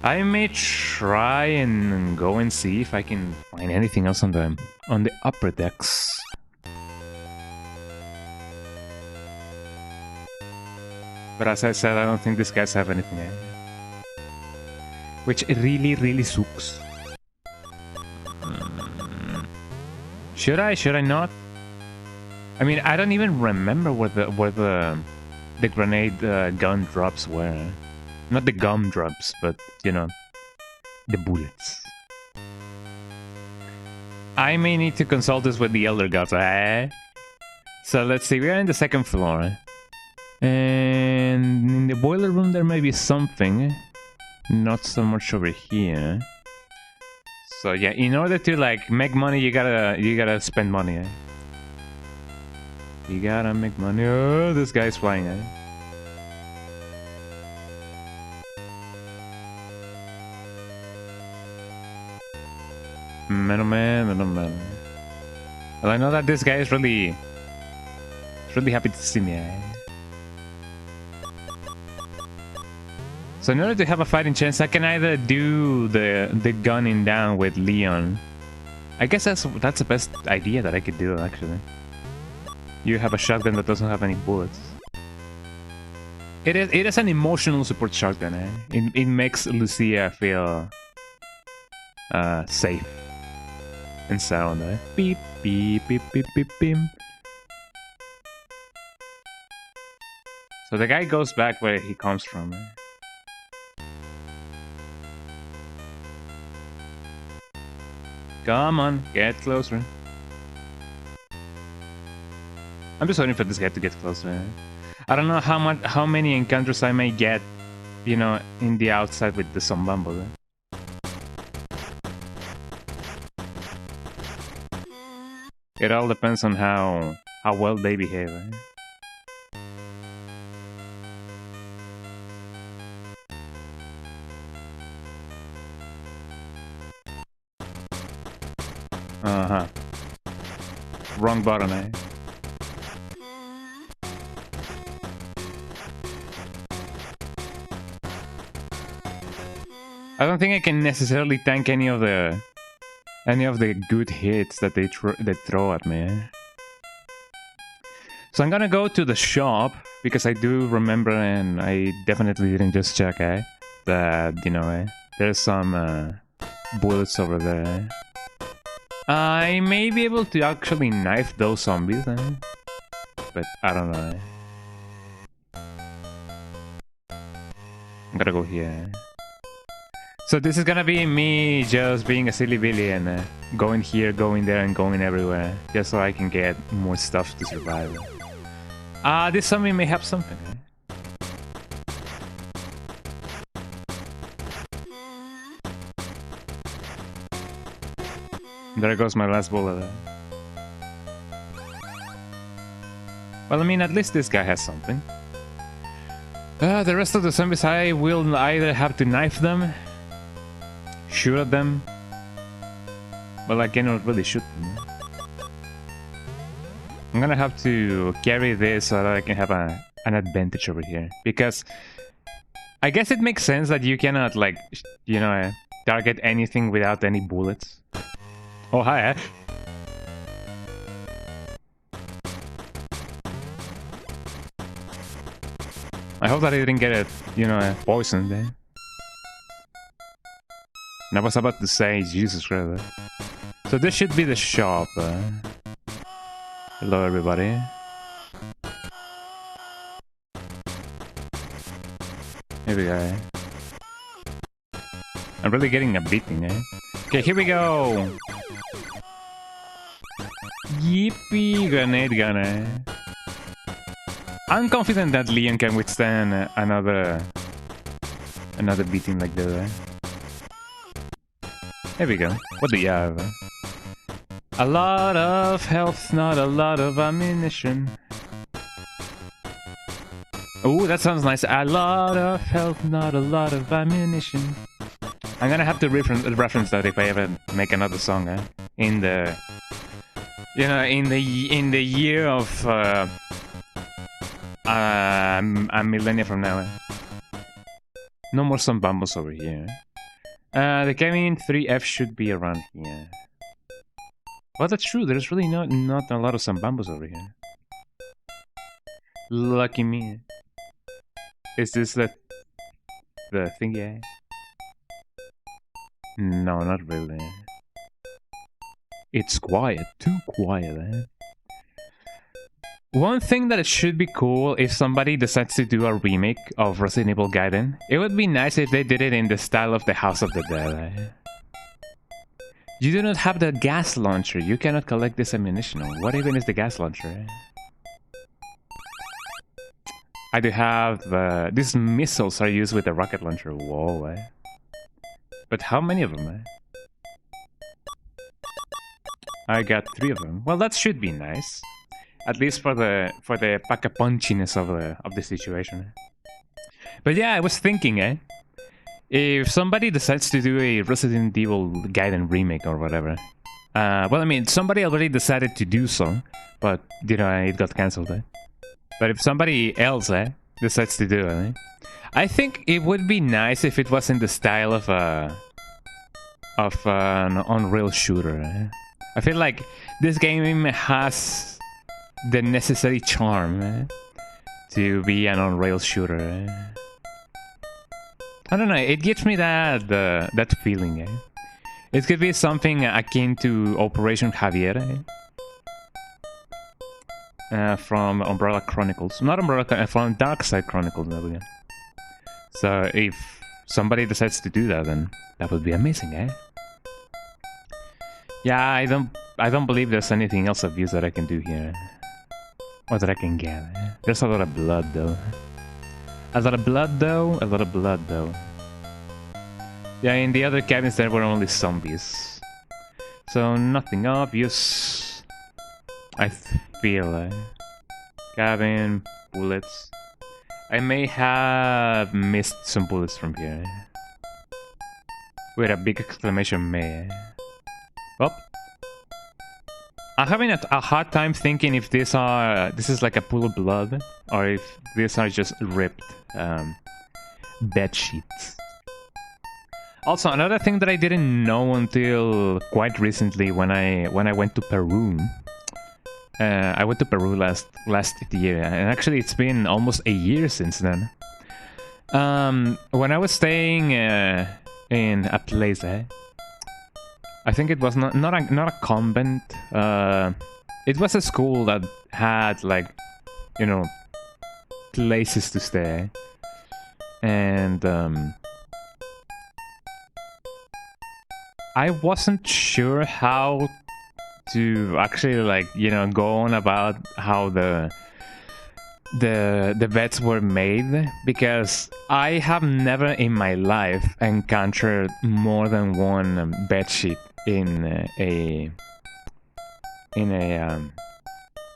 Speaker 1: I may try and go and see if I can find anything else on the upper decks. But as I said, I don't think these guys have anything. Which really sucks. Should I not? I mean, I don't even remember where the grenade gun drops were. Not the gum drops, but you know, the bullets. I may need to consult this with the Elder Gods. So let's see, we are in the second floor. And in the boiler room there may be something. Not so much over here. So yeah, in order to like make money, you gotta spend money. You gotta make money. Oh, this guy's flying. Middleman. Well, I know that this guy is really happy to see me. So in order to have a fighting chance, I can either do the gunning down with Leon. I guess that's the best idea that I could do, actually. You have a shotgun that doesn't have any bullets. It is an emotional support shotgun. It makes Lucia feel safe and sound. Beep beep beep beep beep beep. So the guy goes back where he comes from. Come on, get closer. I'm just waiting for this guy to get closer. I don't know how many encounters I may get, you know, in the outside with the Zombumble. It all depends on how well they behave. Wrong button, I don't think I can necessarily tank any of the good hits that they throw at me. So I'm gonna go to the shop because I do remember, and I definitely didn't just check, that you know, there's some bullets over there. I may be able to actually knife those zombies, but I don't know. I'm gonna go here. So this is gonna be me just being a silly Billy and going here, going there, and going everywhere, just so I can get more stuff to survive. This zombie may have something. There goes my last bullet. Well, I mean, at least this guy has something. The rest of the zombies, I will either have to knife them, shoot at them. Well, I cannot really shoot them. I'm gonna have to carry this so that I can have an advantage over here. Because I guess it makes sense that you cannot, like, you know, target anything without any bullets. Oh, hi. I hope that I didn't get it, you know, poisoned. And I was about to say, Jesus Christ. So this should be the shop. Hello, everybody. Here we go. I'm really getting a beating, Okay, here we go. Yippee, grenade gunner. I'm confident that Leon can withstand another beating like that. There we go. What do you have? A lot of health, not a lot of ammunition. Oh, that sounds nice. A lot of health, not a lot of ammunition. I'm gonna have to reference that if I ever make another song, in the, you know, in the year of a millennia from now. No more some bambos over here. The gaming 3F should be around here. Well, that's true. There's really not a lot of some bambos over here. Lucky me. Is this the thing? Yeah. No, not really. It's quiet. Too quiet, One thing that it should be cool if somebody decides to do a remake of Resident Evil Gaiden. It would be nice if they did it in the style of the House of the Dead. You do not have the gas launcher. You cannot collect this ammunition. What even is the gas launcher? I do have these missiles are used with the rocket launcher. Whoa, But how many of them? I got 3 of them. Well, that should be nice. At least for the pack-a-punchiness of the situation. But yeah, I was thinking, if somebody decides to do a Resident Evil Gaiden remake or whatever. Well, I mean, somebody already decided to do so, but you know, it got cancelled. But if somebody else decides to do it, I think it would be nice if it was in the style of an Unreal shooter. I feel like this game has the necessary charm to be an Unreal shooter. I don't know, it gives me that feeling. It could be something akin to Operation Javier. From Umbrella Chronicles. Not Umbrella, from Dark Side Chronicles. So if somebody decides to do that, then that would be amazing, Yeah, I don't believe there's anything else obvious that I can do here. Or that I can get. There's a lot of blood, though. A lot of blood, though. A lot of blood, though. Yeah, in the other cabins there were only zombies. So nothing obvious. I feel. Cabin, bullets. I may have missed some bullets from here. With a big exclamation may. Oh. I'm having a hard time thinking if this is like a pool of blood, or if these are just ripped bed sheets. Also, another thing that I didn't know until quite recently when I went to Peru. I went to Peru last year, and actually it's been almost a year since then. When I was staying in a place, I think it was not a convent. It was a school that had, like, you know, places to stay, and I wasn't sure how to actually, like, you know, go on about how the beds were made, because I have never in my life encountered more than one bed sheet in a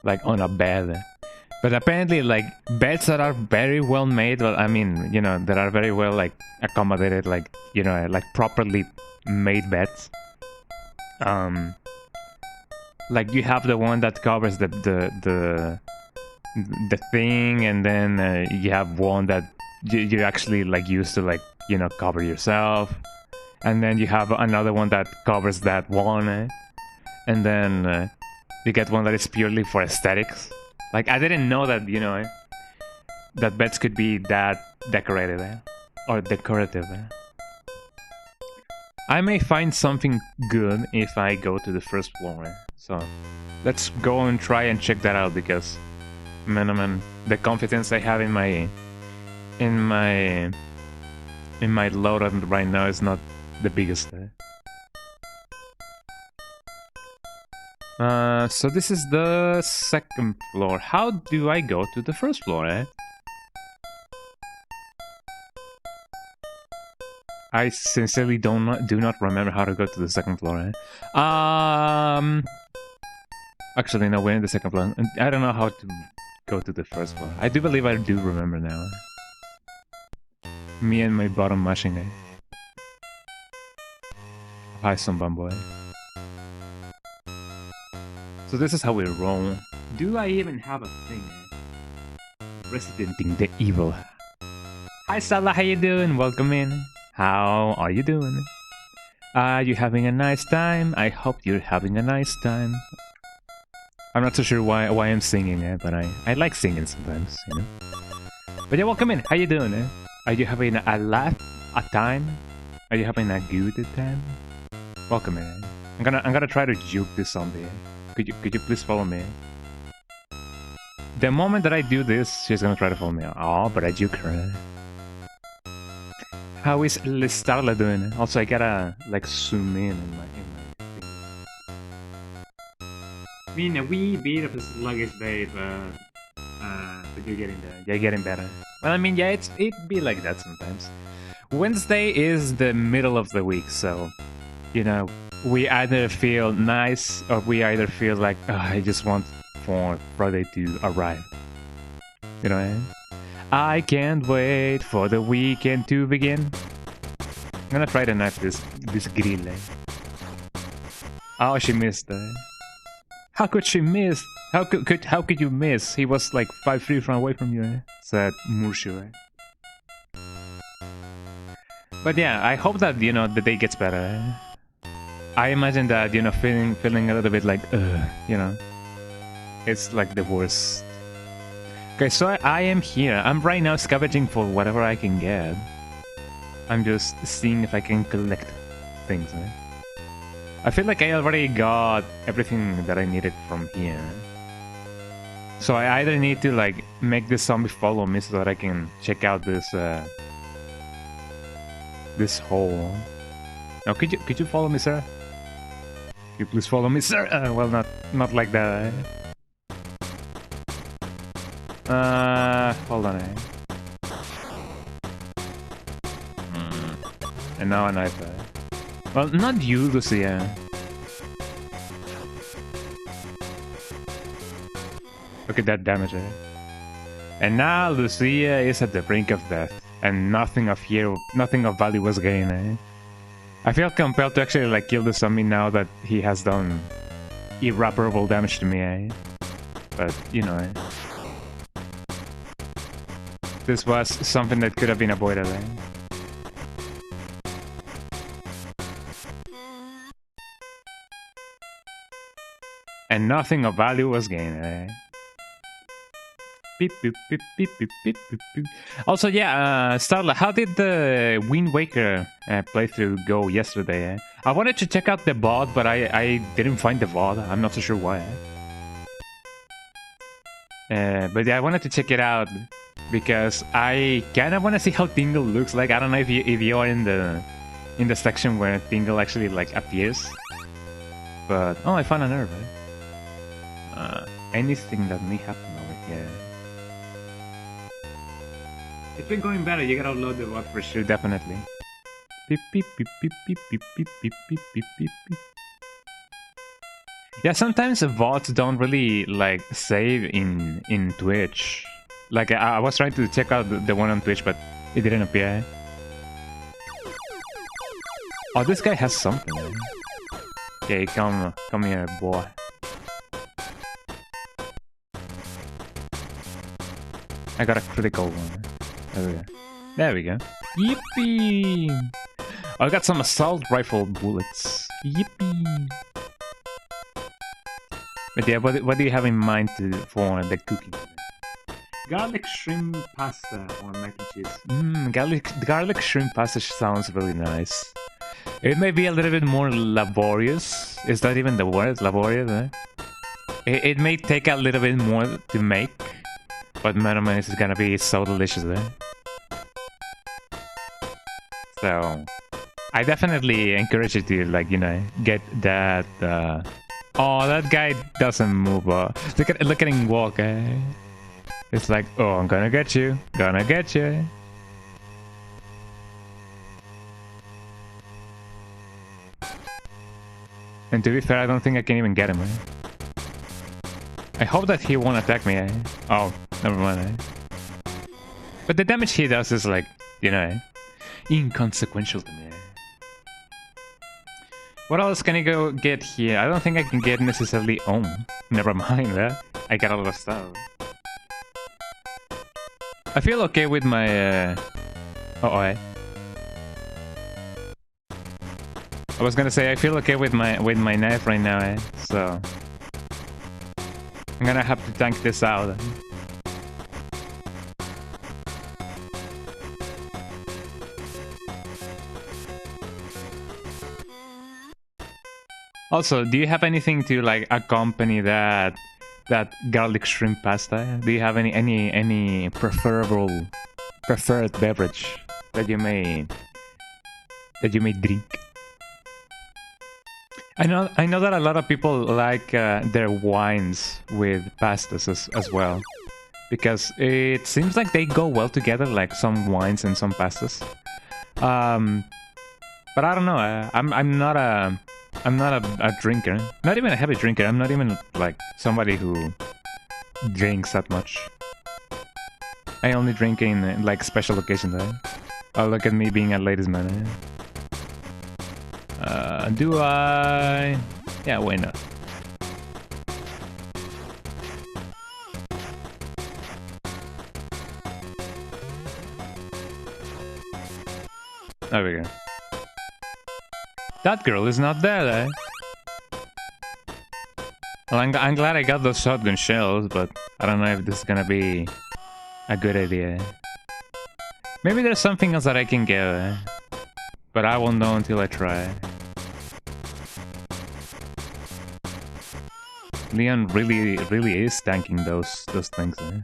Speaker 1: like on a bed. But apparently, like, beds that are very well made, well, I mean, you know, that are very well, like, accommodated, like, you know, like properly made beds. Like, you have the one that covers the thing, and then you have one that you actually, like, use to, like, you know, cover yourself, and then you have another one that covers that one, and then you get one that is purely for aesthetics. Like, I didn't know that, you know, that beds could be that decorated, or decorative. I may find something good if I go to the first floor, so let's go and try and check that out, because man, the confidence I have in my loadout right now is not the biggest. So this is the second floor. How do I go to the first floor, I sincerely do not remember how to go to the second floor, Actually, no, we're in the second floor. And I don't know how to go to the first floor. I do believe I do remember now. Me and my bottom mashing guy. Hi, some bumboy. So this is how we roll. Do I even have a thing? Resident Evil. Hi, Starlight, how you doing? Welcome in. How are you doing? Are you having a nice time? I hope you're having a nice time. I'm not so sure why I'm singing it, but I like singing sometimes, you know. But yeah, welcome in. How you doing? Are you having a laugh, a time? Are you having a good time? Welcome in. I'm gonna try to juke this zombie. Could you please follow me? The moment that I do this, she's gonna try to follow me. Oh, but I juke her. How is Starlight doing? Also, I gotta like zoom in my thing. I mean, a wee bit of a sluggish day, but you're getting there. You're getting better. Well, I mean, yeah, it be like that sometimes. Wednesday is the middle of the week, so you know, we either feel nice or we either feel like I just want for Friday to arrive. You know what I mean? I can't wait for the weekend to begin. I'm gonna try to knife this grill. Oh, she missed. How could she miss? How could you miss? He was like 5 feet from away from you. Said Murshu. But yeah, I hope that you know the day gets better. I imagine that you know feeling a little bit like you know, it's like the worst. Okay, so I am here. I'm right now scavenging for whatever I can get. I'm just seeing if I can collect things. I feel like I already got everything that I needed from here. So I either need to like make this zombie follow me so that I can check out this this hole. Now could you follow me, sir? Could you please follow me, sir? Well, not like that. Hold on. And now a knife. Well, not you, Lucia. Look at that damage. And now Lucia is at the brink of death, and nothing of value was gained. I feel compelled to actually like kill the zombie now that he has done irreparable damage to me. But you know. This was something that could have been avoided. And nothing of value was gained. Beep, beep, beep, beep, beep, beep, beep, beep. Also, yeah, Starlight, how did the Wind Waker playthrough go yesterday? I wanted to check out the VOD, but I didn't find the VOD. I'm not so sure why. But yeah, I wanted to check it out. Because I kind of want to see how Tingle looks like. I don't know if you are in the section where Tingle actually like appears. But oh, I found a nerve. Anything that may happen over here. It's been going better. You gotta upload the VOD for sure, definitely. Beep beep beep beep beep beep beep beep beep beep beep beep. Yeah, sometimes the VODs don't really like save in Twitch. Like, I was trying to check out the one on Twitch, but it didn't appear. Oh, this guy has something. Okay, come here, boy. I got a critical one. There we go. Yippee! Oh, I got some assault rifle bullets. Yippee! But yeah, what do you have in mind for the cooking? Garlic shrimp pasta or mac and cheese. Garlic shrimp pasta sounds really nice. It may be a little bit more laborious. Is that even the word? Laborious, eh? It may take a little bit more to make, but man, is gonna be so delicious, eh? So, I definitely encourage you to, like, you know, get that. Oh, that guy doesn't move. Look at him walk, eh? It's like, oh, I'm gonna get you. Gonna get you. And to be fair, I don't think I can even get him. Eh? I hope that he won't attack me. Oh, never mind. But the damage he does is like, you know, inconsequential to me. What else can I go get here? I don't think I can get necessarily... Oh, never mind that. I got a lot of stuff. I feel okay with my... I was gonna say I feel okay with my knife right now, so... I'm gonna have to tank this out. Also, do you have anything to like accompany that garlic shrimp pasta? Do you have any preferred beverage that you may drink? I know that a lot of people like their wines with pastas as well, because it seems like they go well together, like some wines and some pastas. But I don't know. I'm not a drinker. Not even a heavy drinker. I'm not even like somebody who drinks that much. I only drink in like special occasions. Oh, look at me being a ladies' man. Do I? Yeah, why not? There we go. That girl is not there, eh? Well, I'm glad I got those shotgun shells, but I don't know if this is gonna be a good idea. Maybe there's something else that I can get, eh? But I won't know until I try. Leon really is tanking those things, eh?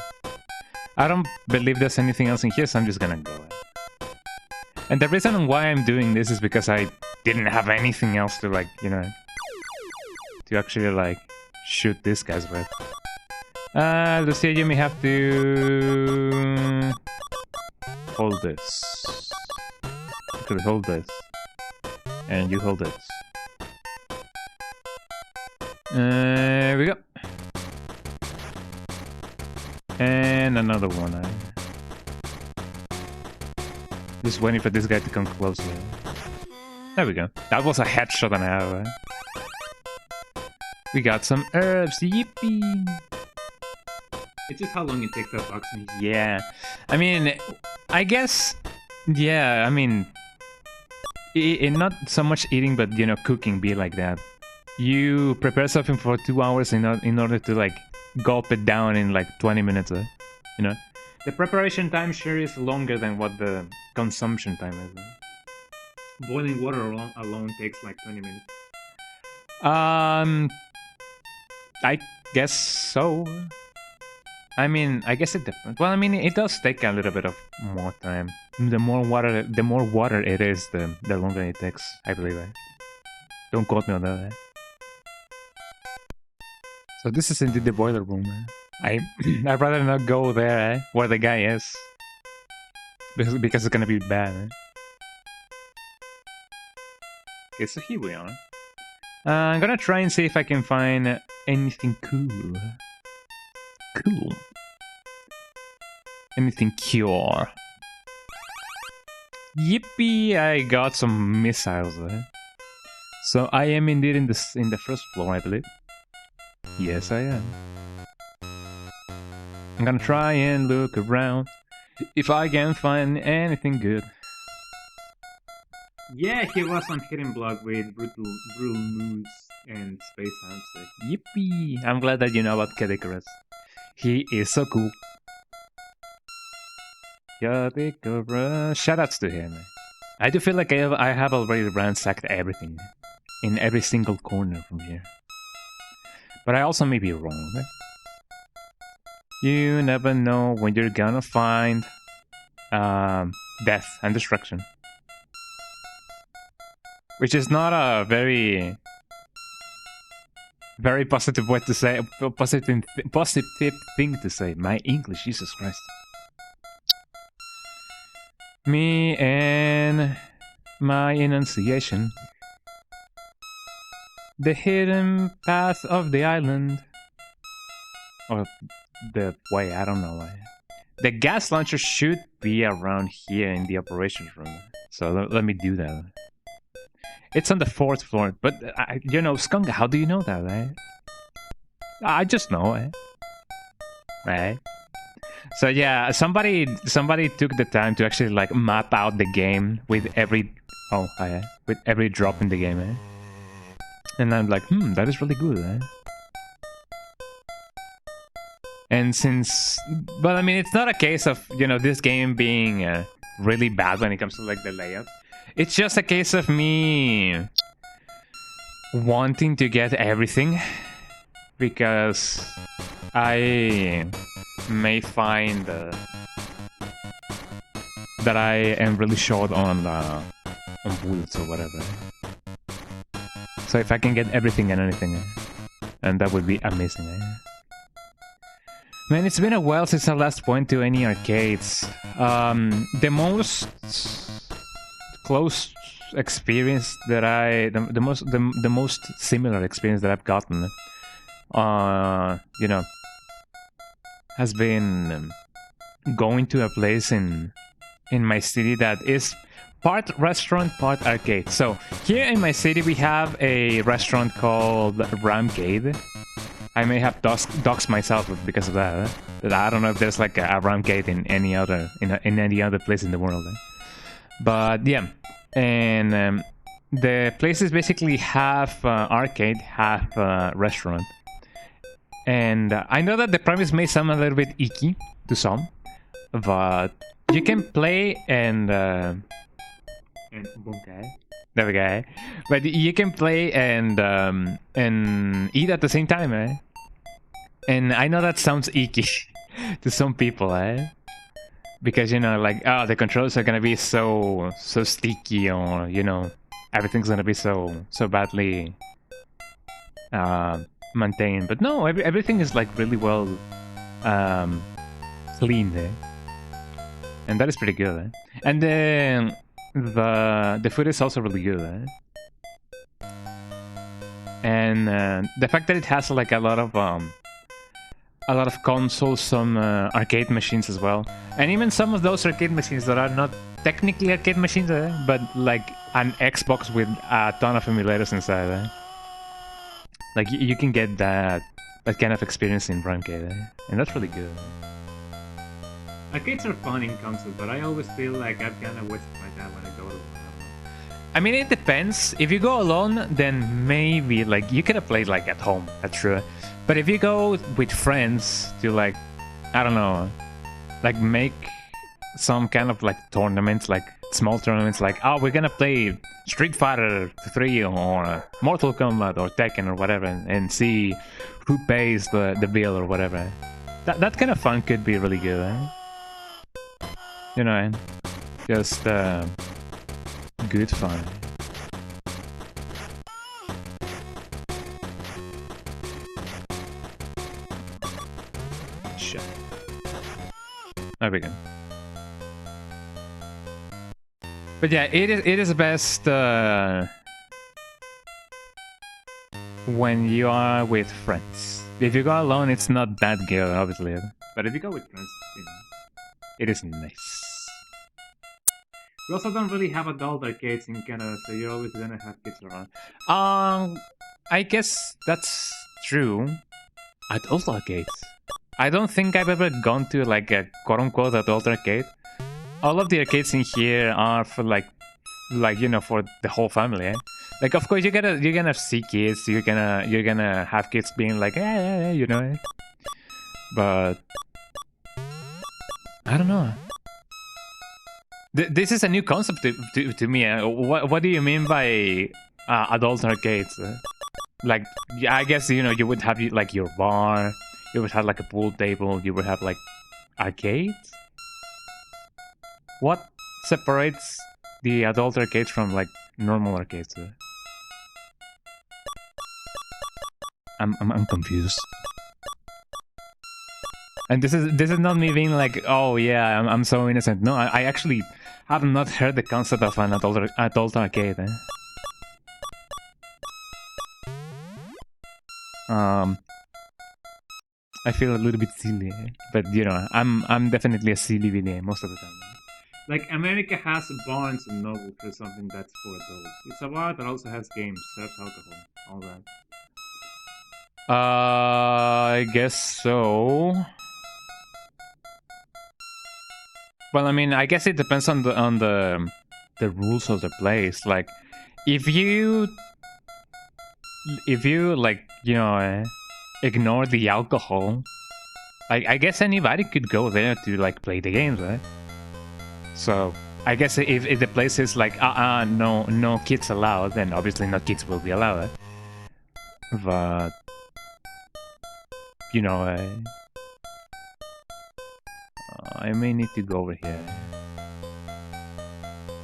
Speaker 1: I don't believe there's anything else in here, so I'm just gonna go. Eh? And the reason why I'm doing this is because I didn't have anything else to, like, you know, to actually, like, shoot these guys with. Lucia, you may have to hold this. Actually, hold this. And you hold this. There we go. And another one. Just waiting for this guy to come closer. There we go. That was a headshot and a half. We got some herbs. Yippee! It's just how long it takes to box me. Yeah. I mean, I guess... Yeah, I mean... not so much eating, but, you know, cooking be like that. You prepare something for 2 hours in order to, like, gulp it down in, like, 20 minutes, you know? The preparation time sure is longer than what the consumption time is. Boiling water alone takes, like, 20 minutes. I guess so. I mean, I guess it depends. Well, I mean, it does take a little bit of more time. The more water it is, the longer it takes, I believe. Don't quote me on that. So this is indeed the boiler room. I'd rather not go there, where the guy is, because it's gonna be bad. Okay, so here we are. I'm gonna try and see if I can find anything cool. Anything cure. Yippee! I got some missiles. So I am indeed in the first floor, I believe. Yes, I am. I'm gonna try and look around if I can find anything good. Yeah, he was on Hidden Block with brutal moves and space sounds. Yippee! I'm glad that you know about Kedikarus. He is so cool. Kedikarus. Shoutouts to him. I do feel like I have already ransacked everything in every single corner from here. But I also may be wrong. You never know when you're gonna find death and destruction. Which is not a very positive way to say, positive thing to say. My English, Jesus Christ. Me and my enunciation. The hidden path of the island. or the way, I don't know. The gas launcher should be around here in the operations room. So let me do that. It's on the 4th floor, but you know, Skunga, how do you know that, right? I just know, right? So yeah, somebody took the time to actually like map out the game with every with every drop in the game, and I'm like, that is really good, And since, but I mean, it's not a case of, you know, this game being really bad when it comes to like the layout. It's just a case of me wanting to get everything, because I may find that I am really short on bullets or whatever. So if I can get everything and anything, and that would be amazing. Man, it's been a while since I last went to any arcades. The most close experience that the most similar experience that I've gotten, you know, has been going to a place in my city that is part restaurant, part arcade. So here in my city we have a restaurant called Ramcade. I may have doxed myself because of that. I don't know if there's like a Ramcade in any other in any other place in the world. But yeah, and the place is basically half arcade, half restaurant. And I know that the premise may sound a little bit icky to some, but you can play and okay, there we go. But you can play and eat at the same time, And I know that sounds icky to some people, because, you know, like, oh, the controls are gonna be so sticky, or, you know, everything's gonna be so badly maintained. But no, everything is like really well clean, and that is pretty good. And then the food is also really good, and the fact that it has like a lot of consoles, some arcade machines as well, and even some of those arcade machines that are not technically arcade machines, but like an Xbox with a ton of emulators inside. Like you can get that kind of experience in Ramcade, and that's really good. Arcades are fun in concept, but I always feel like I've kind of wasted my time when I go alone. I mean, it depends. If you go alone, then maybe like you could have played like at home. That's true. But if you go with friends to like, I don't know, like make some kind of like tournaments, like small tournaments, like, oh, we're gonna play Street Fighter 3 or Mortal Kombat or Tekken or whatever, and see who pays the bill or whatever. That kind of fun could be really good, You know, just good fun. Shit. There we go. But yeah, it is best when you are with friends. If you go alone, it's not that good, obviously. But if you go with friends, you know, it is nice. We also don't really have adult arcades in Canada, so you're always gonna have kids around. I guess that's true. Adult arcades. I don't think I've ever gone to like a quote-unquote adult arcade. All of the arcades in here are for like you know, for the whole family. Like, of course, you're gonna see kids. You're gonna have kids being like, you know. But I don't know. This is a new concept to me. What do you mean by adult arcades? Like, I guess, you know, you would have like your bar, you would have like a pool table, you would have like arcades. What separates the adult arcades from like normal arcades? I'm confused. And this is not me being like, oh yeah, I'm so innocent. No, I actually have not heard the concept of an adult arcade. I feel a little bit silly, but you know, I'm definitely a silly video most of the time. Like America has Barnes and Noble for something that's for adults. It's a bar that also has games, serves alcohol, all that. I guess so. Well, I mean, I guess it depends on the rules of the place. Like, if you like, you know, ignore the alcohol, I guess anybody could go there to like play the games, right? So I guess if the place is like no kids allowed, then obviously no kids will be allowed. But you know, I may need to go over here.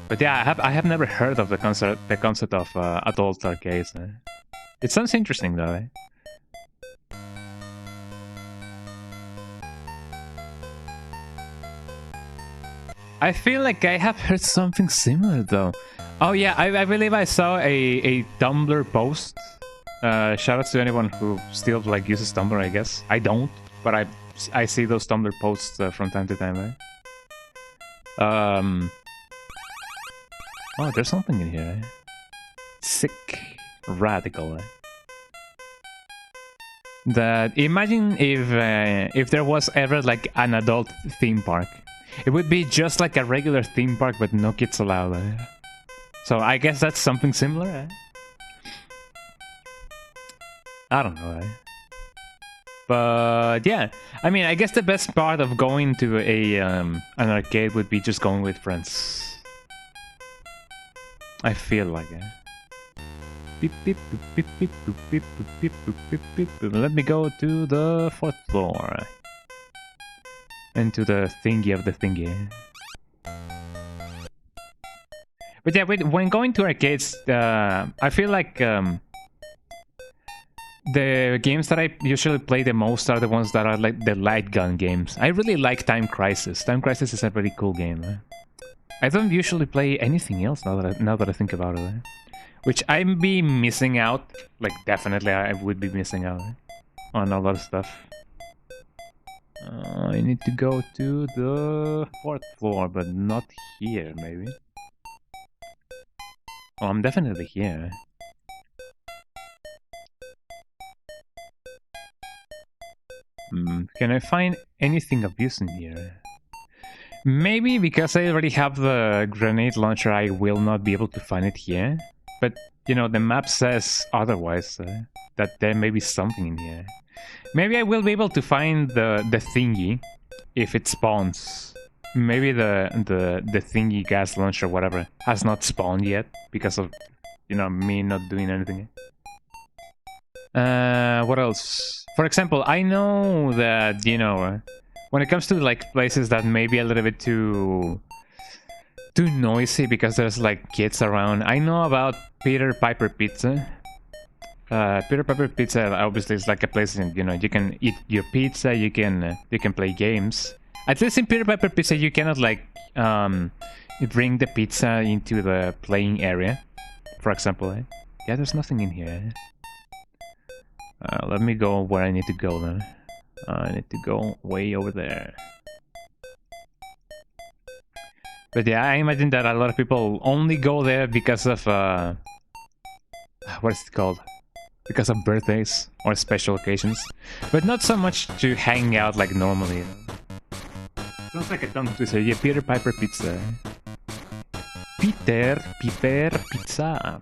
Speaker 1: But yeah, I have never heard of the concept of adult arcades. It sounds interesting though. I feel like I have heard something similar though. Oh yeah, I believe I saw a Tumblr post. Shoutouts to anyone who still like uses Tumblr, I guess. I don't, but I see those Tumblr posts from time to time, right? Oh, there's something in here, eh? Sick. Radical, eh? That imagine if there was ever like an adult theme park. It would be just like a regular theme park, but no kids allowed. Eh? So I guess that's something similar, eh? I don't know, eh? But yeah, I mean, I guess the best part of going to an arcade would be just going with friends. I feel like it. Beep, beep, beep, beep, beep, beep, beep, beep, beep, beep, beep. Let me go to the 4th floor. And to the thingy of the thingy. But yeah, when going to arcades, I feel like the games that I usually play the most are the ones that are like the light gun games. I really like Time Crisis. Time Crisis is a pretty cool game. I don't usually play anything else now that I think about it. Which I'm be missing out. Like, definitely I would be missing out on a lot of stuff. I need to go to the 4th floor, but not here, maybe. Oh, I'm definitely here. Can I find anything of use in here? Maybe because I already have the grenade launcher, I will not be able to find it here. But, you know, the map says otherwise, that there may be something in here. Maybe I will be able to find the thingy if it spawns. Maybe the thingy gas launcher, whatever, has not spawned yet because of, you know, me not doing anything. What else? For example, I know that, you know, when it comes to like places that may be a little bit too noisy because there's like kids around, I know about Peter Piper Pizza. Peter Piper Pizza obviously is like a place, you know, you can eat your pizza, you can play games. At least in Peter Piper Pizza, you cannot like bring the pizza into the playing area, for example. Yeah, there's nothing in here. Let me go where I need to go then. I need to go way over there. But yeah, I imagine that a lot of people only go there because of what is it called? Because of birthdays or special occasions, but not so much to hang out like normally. You know? Sounds like a tongue twister. Yeah, Peter Piper Pizza. Peter Piper Pizza.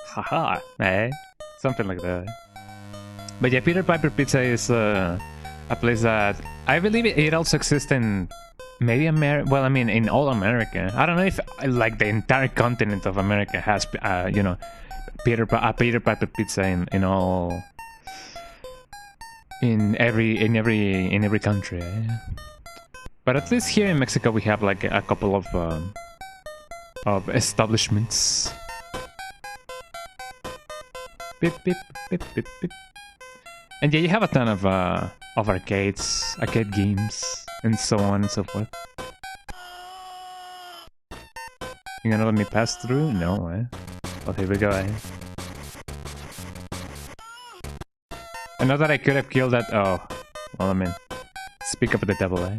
Speaker 1: Haha, eh? Something like that. But yeah, Peter Piper Pizza is a place that I believe it also exists in maybe America. Well, I mean, in all America. I don't know if like the entire continent of America has, you know, Peter Piper Pizza in all in every country. But at least here in Mexico, we have like a couple of establishments. Beep, beep, beep, beep, beep. And yeah, you have a ton of arcades, arcade games, and so on and so forth. You gonna let me pass through? No, eh? Oh, here we go, eh? I know that I could have killed that. Oh, well, I mean, speak of the devil, eh?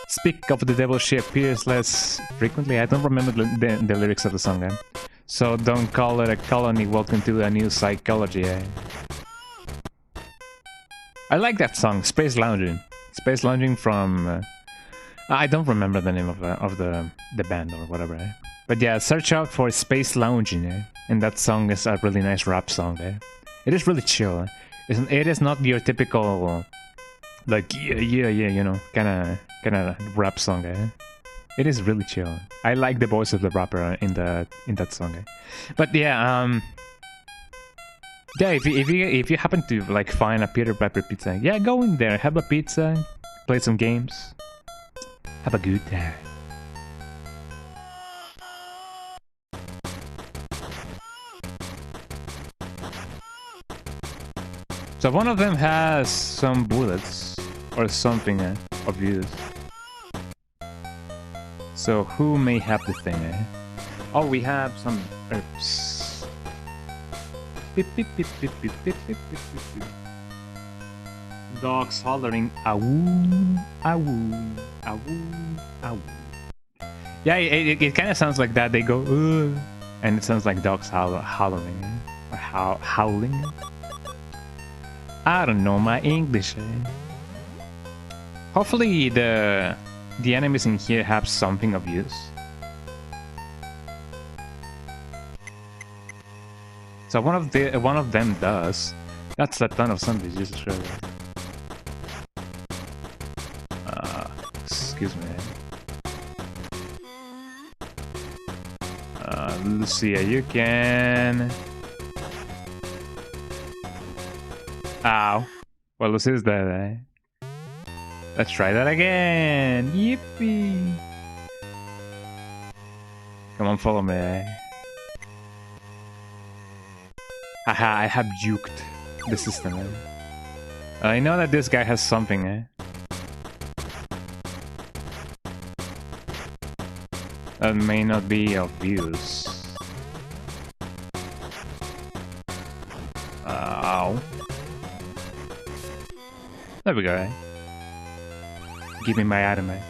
Speaker 1: Speak of the devil, she appears less frequently. I don't remember the lyrics of the song, eh? So don't call it a colony. Welcome to a new psychology, eh? I like that song, Space Lounging. Space Lounging from... I don't remember the name of the band or whatever, eh? But yeah, search out for Space Lounging, eh? And that song is a really nice rap song, eh? It is really chill, eh? It is not your typical, like, yeah, you know, kind of rap song, eh? It is really chill. I like the voice of the rapper in that song, eh? But yeah, yeah, if you happen to like find a Peter Pepper pizza, yeah, go in there, have a pizza, play some games, have a good time. So one of them has some bullets or something of use. So who may have the thing, eh? Oh, we have some herbs. Beep, beep, beep, beep, beep, beep, beep, beep, beep. Dogs hollering, awoo, awoo, awoo, awoo. Yeah, it kind of sounds like that. They go, and it sounds like dogs hollering, eh? Or howling. I don't know my English, eh? Hopefully the enemies in here have something of use. So one of them does. That's a ton of zombies, Jesus Christ. Excuse me. Lucia, you can. Ow. Well, Lucia's dead, eh? Let's try that again. Yippee! Come on, follow me. Haha, I have juked the system, eh? I know that this guy has something, eh? That may not be of use. Ow. There we go, eh? Give me my item, eh?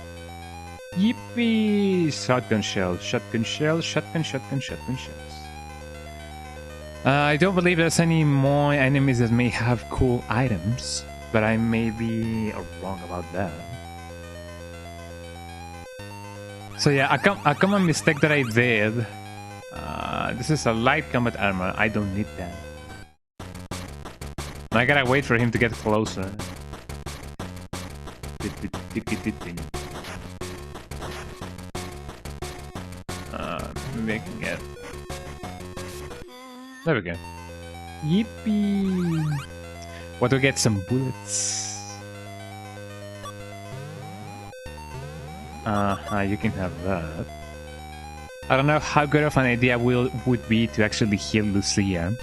Speaker 1: Yippee! Shotgun shell, shotgun shell, shotgun shells. I don't believe there's any more enemies that may have cool items, but I may be wrong about that. So yeah, a common mistake that I did. This is a light combat armor. I don't need that. I gotta wait for him to get closer. Maybe I can get. There we go. Yippee! What do we get? Some bullets. You can have that. I don't know how good of an idea would be to actually heal Lucia.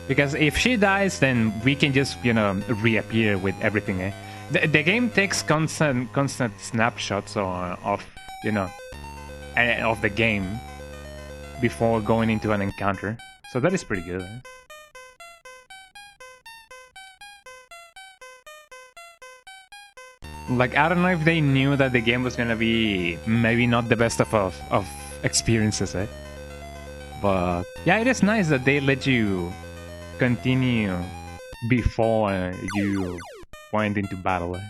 Speaker 1: Because if she dies, then we can just, you know, reappear with everything, eh? The game takes constant snapshots of, you know, of the game before going into an encounter. So that is pretty good, eh? Like, I don't know if they knew that the game was gonna be maybe not the best of experiences, eh? But yeah, it is nice that they let you continue before you went into battle, eh?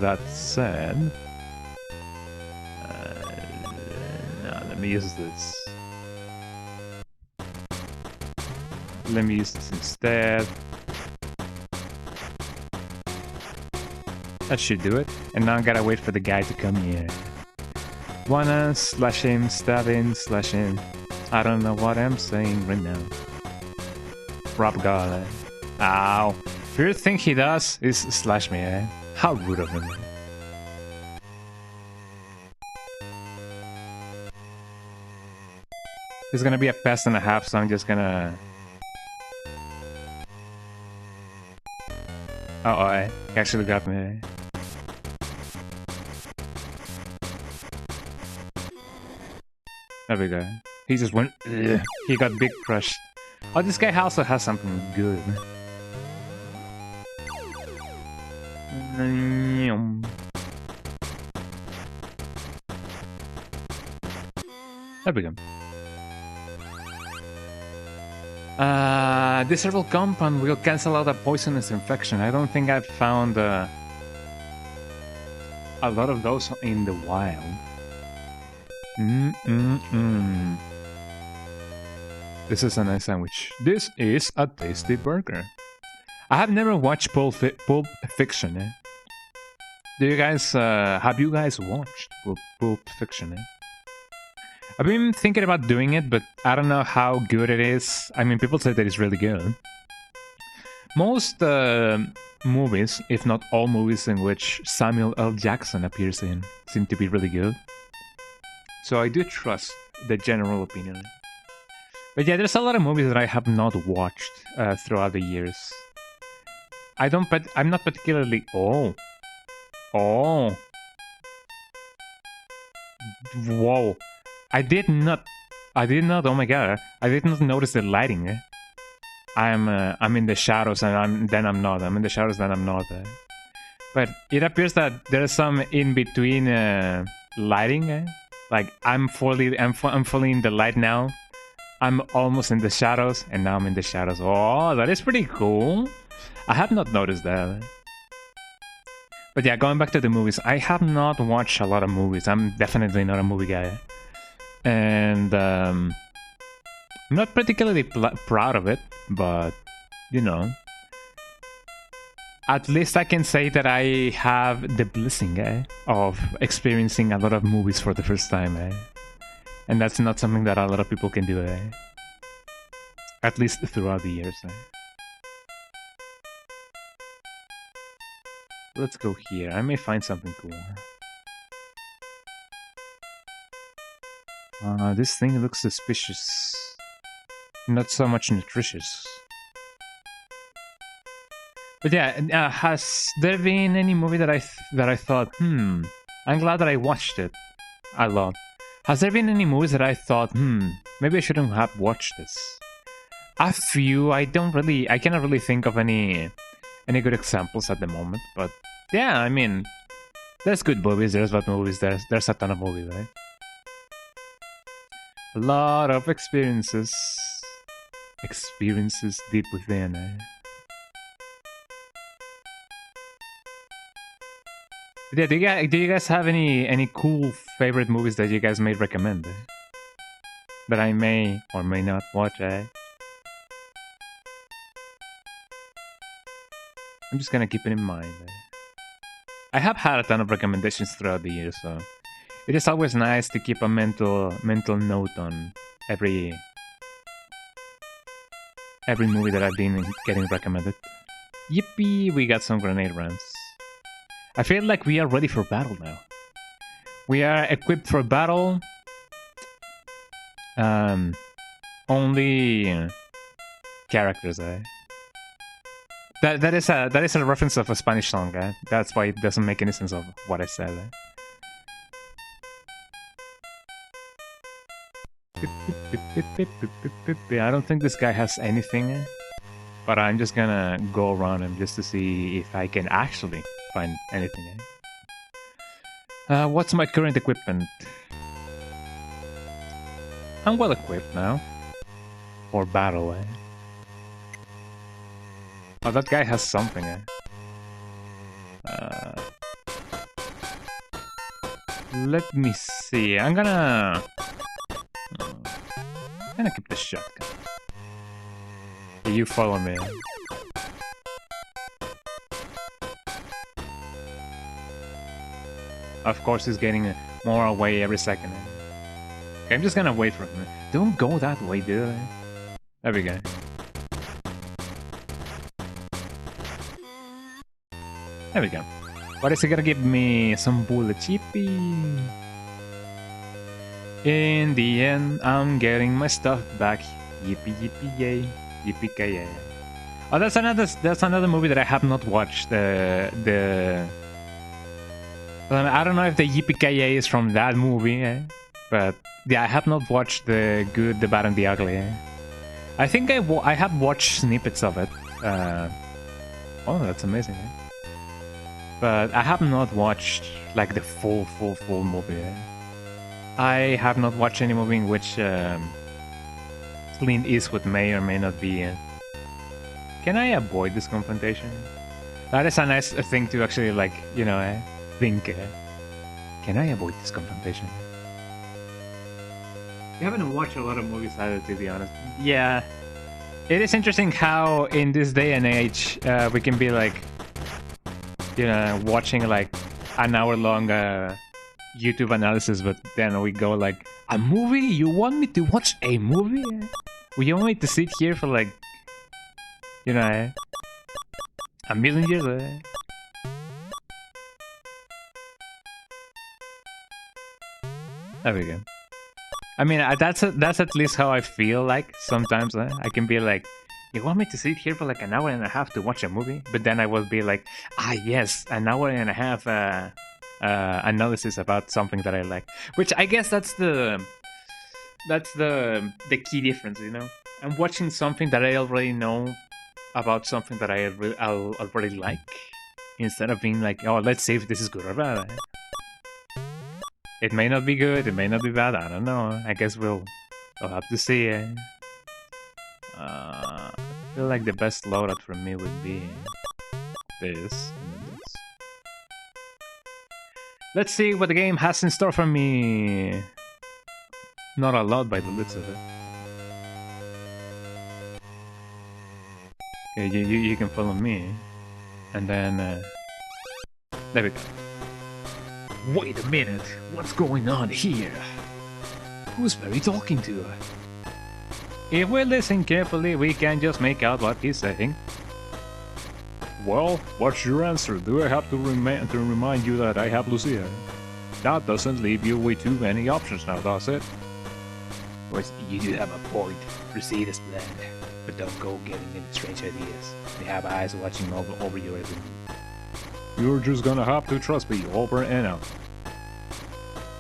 Speaker 1: That said, no, let me use this. Let me use this instead. That should do it. And now I gotta wait for the guy to come here. Wanna slash him, stab him, slash him. I don't know what I'm saying right now. Rob God, eh? Ow. First thing he does is slash me, eh? How rude of him. He's gonna be a pest and a half, so I'm just gonna... Uh-oh, eh? He actually got me, eh? There we go. He just went... Ugh. He got big crushed. Oh, this guy also has something good. There we go. This herbal compound will cancel out a poisonous infection. I don't think I've found a lot of those in the wild. This is a nice sandwich. This is a tasty burger. I have never watched Pulp Fiction. Do you guys, have you guys watched Pulp Fiction? I've been thinking about doing it, but I don't know how good it is. I mean, people say that it's really good. Most movies, if not all movies in which Samuel L. Jackson appears in, seem to be really good. So I do trust the general opinion. But yeah, there's a lot of movies that I have not watched throughout the years. I'm not particularly... Oh. Whoa. I did not, oh my god, I did not notice the lighting. I'm in the shadows and I'm not. I'm in the shadows, then I'm not. But it appears that there's some in-between lighting. Like, I'm fully in the light now. I'm almost in the shadows, and now I'm in the shadows. Oh, that is pretty cool. I have not noticed that. But yeah, going back to the movies, I have not watched a lot of movies. I'm definitely not a movie guy. And I'm not particularly proud of it, but, you know, at least I can say that I have the blessing of experiencing a lot of movies for the first time. And that's not something that a lot of people can do, at least throughout the years. Let's go here. I may find something cool. This thing looks suspicious. Not so much nutritious. But yeah, has there been any movie that I thought, I'm glad that I watched it a lot. Has there been any movies that I thought, maybe I shouldn't have watched this? A few. I cannot really think of any good examples at the moment. But yeah, I mean, there's good movies, there's bad movies, there's a ton of movies, right? A lot of experiences deep within. But yeah, do you guys have any cool favorite movies that you guys may recommend? That I may or may not watch? I'm just gonna keep it in mind. I have had a ton of recommendations throughout the years, so it is always nice to keep a mental note on every movie that I've been getting recommended. Yippee! We got some grenade rounds. I feel like we are ready for battle now. We are equipped for battle. Only characters, That is a reference of a Spanish song, That's why it doesn't make any sense of what I said, I don't think this guy has anything, but I'm just gonna go around him just to see if I can actually find anything. What's my current equipment? I'm well equipped now for battle. Oh, that guy has something. Let me see. I'm gonna keep the shotgun. You follow me. Of course, he's getting more away every second. Okay, I'm just gonna wait for him. Don't go that way, dude. There we go. There we go. What is he gonna give me? Some bullets. Yippee! In the end, I'm getting my stuff back. Yippee yippee yay. Yippee ki yay. Oh, that's another movie that I have not watched. I don't know if the Yippee ki yay is from that movie, but yeah, I have not watched The Good, the Bad, and the Ugly. I think I have watched snippets of it. Oh, that's amazing. Eh? But I have not watched like the full movie. Eh? I have not watched any movie in which Clint Eastwood may or may not be in. Can I avoid this confrontation? That is a nice thing to actually, like, you know, think. Can I avoid this confrontation? You haven't watched a lot of movies either, to be honest. Yeah. It is interesting how in this day and age we can be like, you know, watching like an hour-long YouTube analysis, but then we go like, a movie? You want me to watch a movie? You want me to sit here for like, you know, a million years? There we go. I mean, that's at least how I feel like sometimes. I can be like, you want me to sit here for like an hour and a half to watch a movie? But then I will be like, ah yes, an hour and a half analysis about something that I like. Which I guess that's the key difference, you know? I'm watching something that I already know about something that I'll already like, instead of being like, oh, let's see if this is good or bad. It may not be good, it may not be bad, I don't know. I guess we'll have to see. I feel like the best loadout for me would be this and this. Let's see what the game has in store for me. Not a lot by the looks of it. Okay, you can follow me. And then... there we go. Wait a minute, what's going on here? Who's Barry talking to? If we listen carefully, we can just make out what he's saying. Well, what's your answer? Do I have to remind you that I have Lucia? That doesn't leave you with too many options now, does it? Well, you do have a point. Proceed as planned. But don't go getting any strange ideas. They have eyes watching over your every move. You're just gonna have to trust me over and out.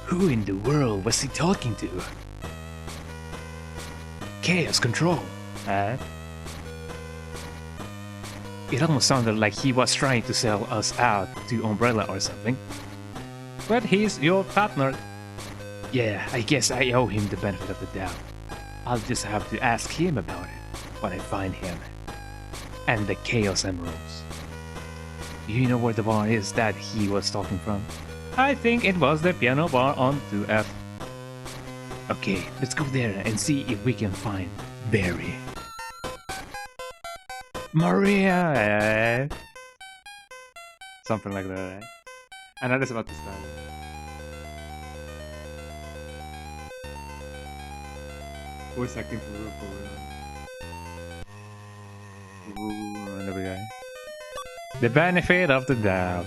Speaker 1: Who in the world was he talking to? Chaos Control. It almost sounded like he was trying to sell us out to Umbrella or something. But he's your partner. Yeah, I guess I owe him the benefit of the doubt. I'll just have to ask him about it when I find him. And the Chaos Emeralds. Do you know where the bar is that he was talking from? I think it was the piano bar on 2F. Okay, let's go there and see if we can find Barry. Maria! Something like that, right? I know that's about to start. Voice acting for real. There we go. The benefit of the doubt.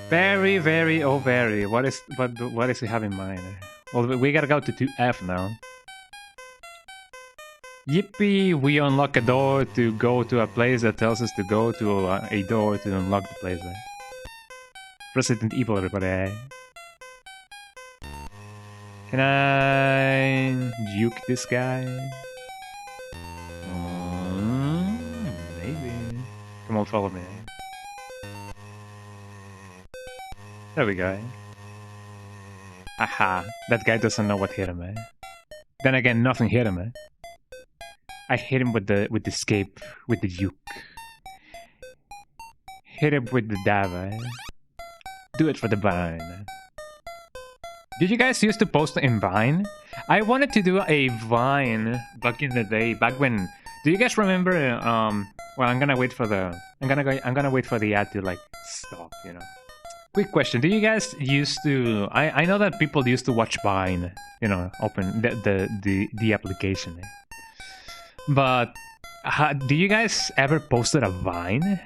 Speaker 1: Very, very, oh very. What is he have in mind? Well, we gotta go to 2F now. Yippee! We unlock a door to go to a place that tells us to go to a door to unlock the place. Resident Evil, everybody. Can I juke this guy? Maybe. Come on, follow me. There we go. Aha, that guy doesn't know what hit him, Then again, nothing hit him, I hit him with the escape, with the juke. Hit him with the dab, Do it for the Vine. Did you guys used to post in Vine? I wanted to do a Vine back in the day, back when. Do you guys remember? Well, I'm gonna wait for the. I'm gonna wait for the ad to like stop. You know. Quick question: do you guys used to? I know that people used to watch Vine. You know, open the application. But do you guys ever posted a Vine?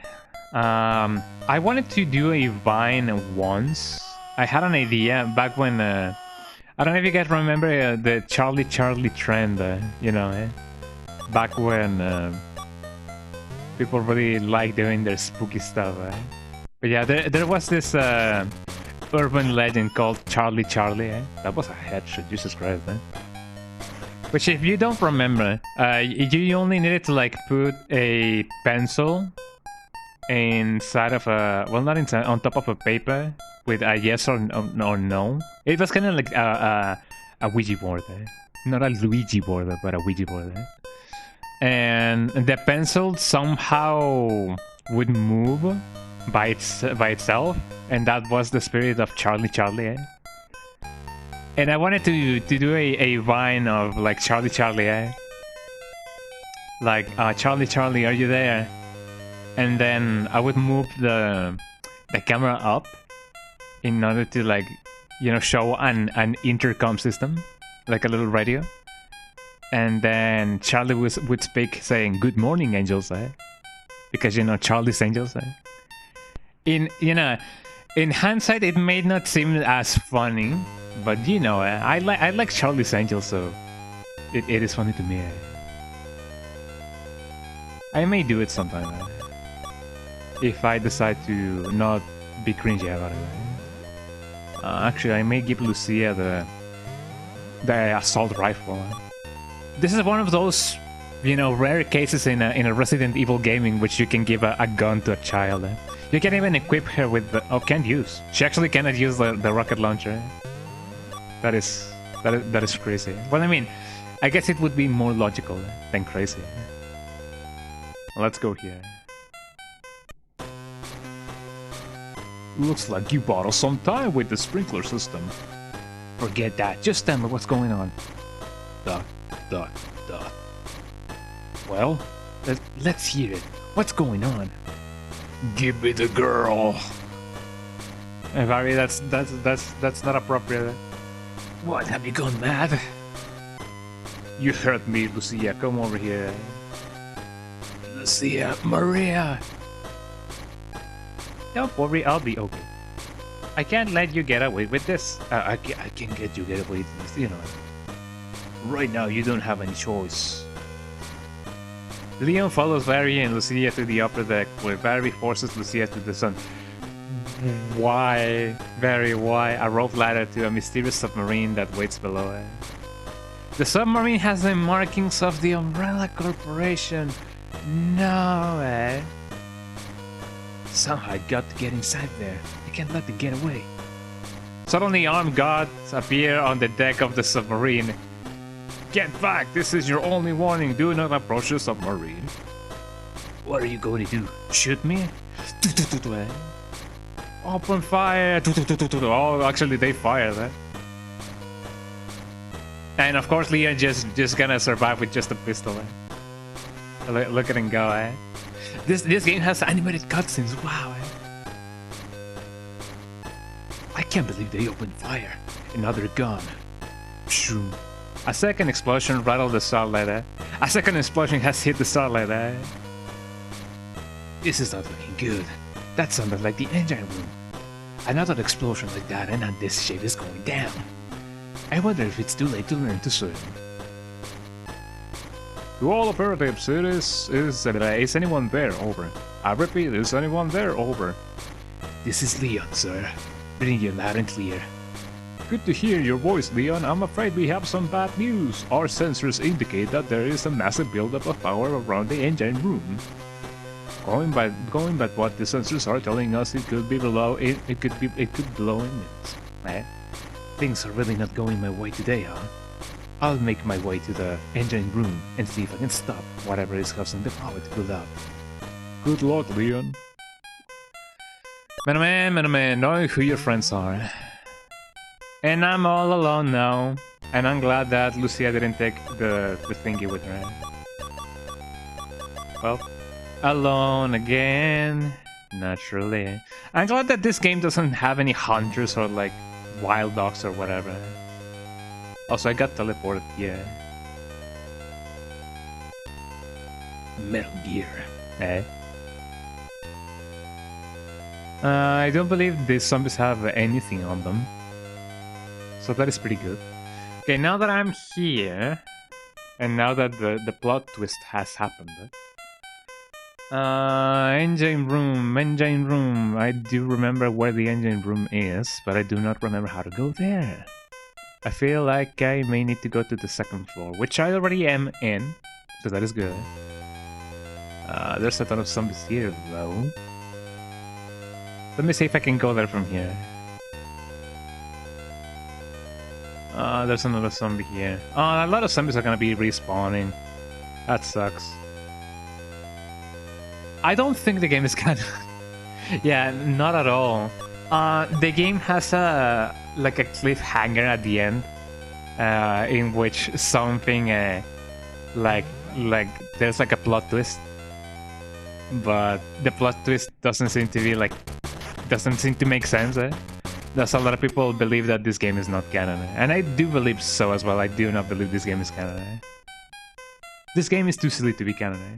Speaker 1: I wanted to do a Vine once. I had an idea back when, I don't know if you guys remember the Charlie trend, you know, back when people really liked doing their spooky stuff. But yeah, there was this urban legend called Charlie. That was a headshot, Jesus Christ, Which, if you don't remember, you only needed to like put a pencil inside of a, well, not inside, on top of a paper with a yes or no. It was kind of like a Ouija board, not a Luigi board, but a Ouija board. And the pencil somehow would move by itself, and that was the spirit of Charlie. And I wanted to do a vine of like Charlie, like Charlie, are you there? And then I would move the camera up in order to, like, you know, show an intercom system, like a little radio. And then Charlie would speak saying, "Good morning, angels," because, you know, Charlie's Angels. In hindsight, it may not seem as funny, but, you know, I like Charlie's Angels, so it is funny to me. I may do it sometime if I decide to not be cringy about it. Actually, I may give Lucia the assault rifle. This is one of those, you know, rare cases in a Resident Evil gaming which you can give a gun to a child. You can even equip her with the... Oh, can't use. She actually cannot use the rocket launcher. That is crazy. Well, I mean, I guess it would be more logical than crazy. Let's go here. Looks like you bought us some time with the sprinkler system. Forget that. Just tell me what's going on. Duh. Well, let's hear it. What's going on? Give me the girl. Hey, Barry, that's not appropriate. What, have you gone mad? You hurt me, Lucia. Come over here. Lucia, Maria. Don't worry, I'll be okay. I can't let you get away with this. I can get you get away with this, you know. Right now, you don't have any choice. Leon follows Barry and Lucia to the upper deck, where Barry forces Lucia to the sun. Why? Barry, why? A rope ladder to a mysterious submarine that waits below it. The submarine has the markings of the Umbrella Corporation. No, Somehow I got to get inside there. I can't let them get away. Suddenly, armed guards appear on the deck of the submarine. Get back! This is your only warning. Do not approach the submarine. What are you going to do? Shoot me? Open fire! Oh, actually, they fired. And of course, Leon just gonna survive with just a pistol. Look at him go. This game has animated cutscenes. Wow. I can't believe they opened fire. Another gun. Pshoo. A second explosion rattled the Starlight. A second explosion has hit the Starlight. This is not looking good. That sounded like the engine room. Another explosion like that and this ship is going down. I wonder if it's too late to learn to swim. To all operatives, is anyone there? Over. I repeat, is anyone there? Over. This is Leon, sir. Reading you loud and clear. Good to hear your voice, Leon. I'm afraid we have some bad news. Our sensors indicate that there is a massive buildup of power around the engine room. Going by what the sensors are telling us, it could blow in minutes. Things are really not going my way today, huh? I'll make my way to the engine room and see if I can stop whatever is causing the power to build up. Good luck, Leon. Man, knowing who your friends are. And I'm all alone now. And I'm glad that Lucia didn't take the thingy with her. Well, alone again. Naturally. I'm glad that this game doesn't have any hunters or like wild dogs or whatever. Also, I got teleported here. Metal Gear. I don't believe these zombies have anything on them. So that is pretty good. Okay, now that I'm here, and now that the plot twist has happened. Engine room. I do remember where the engine room is, but I do not remember how to go there. I feel like I may need to go to the second floor, which I already am in, so that is good. There's a ton of zombies here, though. Let me see if I can go there from here. There's another zombie here. A lot of zombies are gonna be respawning. That sucks. I don't think the game is gonna... Yeah, not at all. The game has a cliffhanger at the end, in which something like there's like a plot twist, but the plot twist doesn't seem to make sense. There's a lot of people believe that this game is not canon, and I do believe so as well. I do not believe this game is canon. This game is too silly to be canon.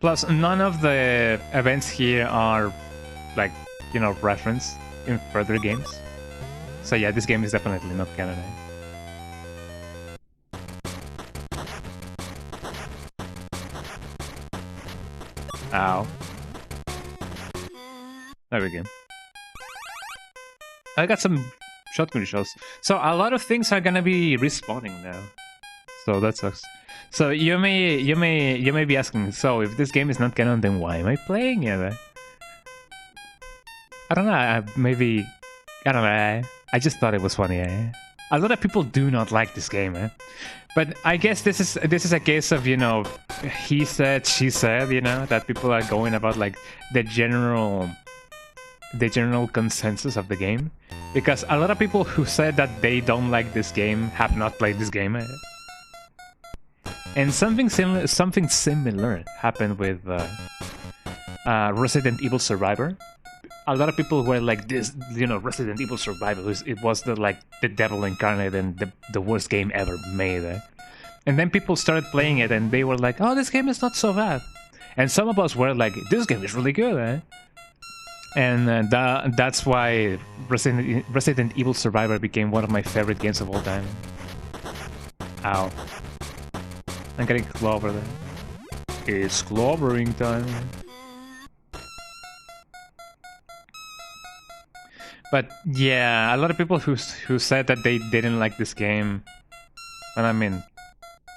Speaker 1: Plus, none of the events here are like, you know, referenced in further games. So yeah, this game is definitely not canon. Ow. There we go. I got some shotgun shells. So a lot of things are gonna be respawning now. So that sucks. So you may be asking, so if this game is not canon, then why am I playing it? I don't know, I don't know. I just thought it was funny. A lot of people do not like this game, but I guess this is a case of, you know, he said, she said, you know, that people are going about like the general consensus of the game, because a lot of people who said that they don't like this game have not played this game. And something similar happened with Resident Evil Survivor. A lot of people were like, this, you know, Resident Evil Survivor, it was the devil incarnate and the worst game ever made. And then people started playing it and they were like, oh, this game is not so bad. And some of us were like, this game is really good. And that's why Resident Evil Survivor became one of my favorite games of all time. Ow. I'm getting clobbered. It's clobbering time. But yeah, a lot of people who said that they didn't like this game, and I mean,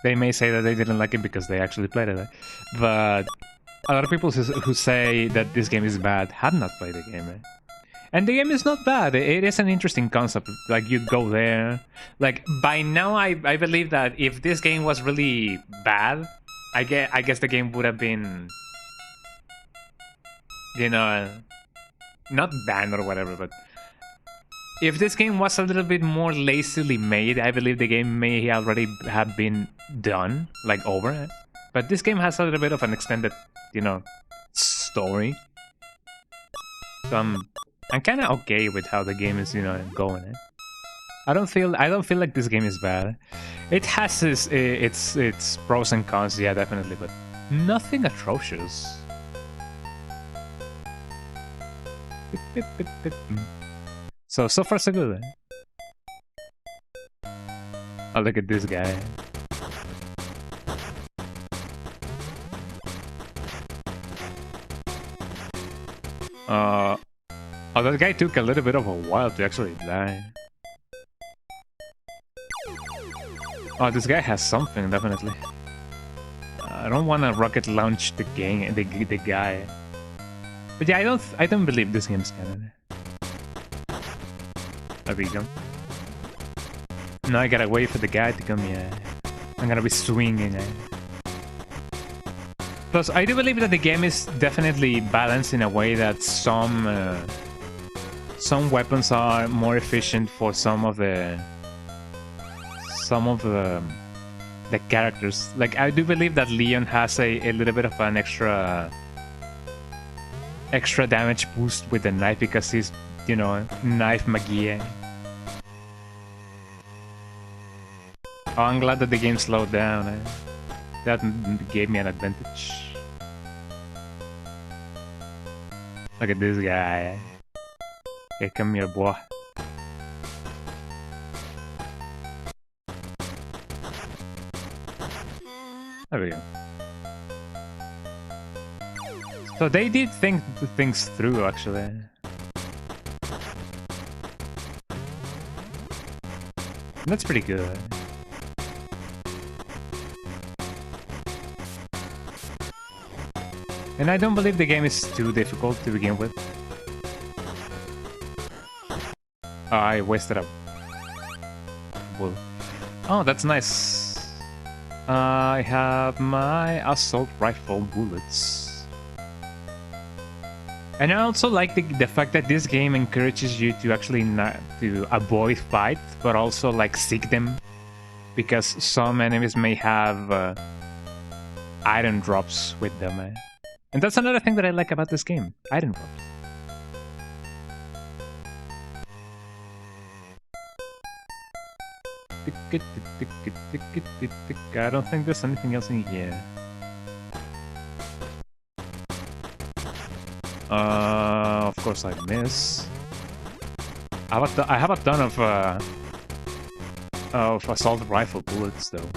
Speaker 1: they may say that they didn't like it because they actually played it, but a lot of people who say that this game is bad have not played the game. And the game is not bad. It is an interesting concept. Like, you go there. Like, by now, I believe that if this game was really bad, I guess the game would have been, you know, not banned or whatever, but if this game was a little bit more lazily made, I believe the game may already have been done, like over. But this game has a little bit of an extended, you know, story. So I'm kind of okay with how the game is, you know, going. I don't feel like this game is bad. It has its pros and cons, yeah, definitely, but nothing atrocious. So far so good. Oh, look at this guy. Oh, that guy took a little bit of a while to actually die. Oh, this guy has something, definitely. I don't want to rocket launch the guy. But yeah, I don't believe this game's canon. There we go. Now I gotta wait for the guy to come here. I'm gonna be swinging. Plus, I do believe that the game is definitely balanced in a way that some weapons are more efficient for some of the characters. Like, I do believe that Leon has a little bit of an extra damage boost with the knife because he's, you know, knife magie. Oh, I'm glad that the game slowed down. That gave me an advantage. Look at this guy. Okay, come here, boy. There we go. So they did think things through, actually. That's pretty good. And I don't believe the game is too difficult to begin with. Oh, I wasted a bullet. Oh, that's nice. I have my assault rifle bullets. And I also like the fact that this game encourages you to actually not to avoid fights, but also like seek them, because some enemies may have iron drops with them. And that's another thing that I like about this game: iron drops. I don't think there's anything else in here. Of course I miss. I have a ton of assault rifle bullets though.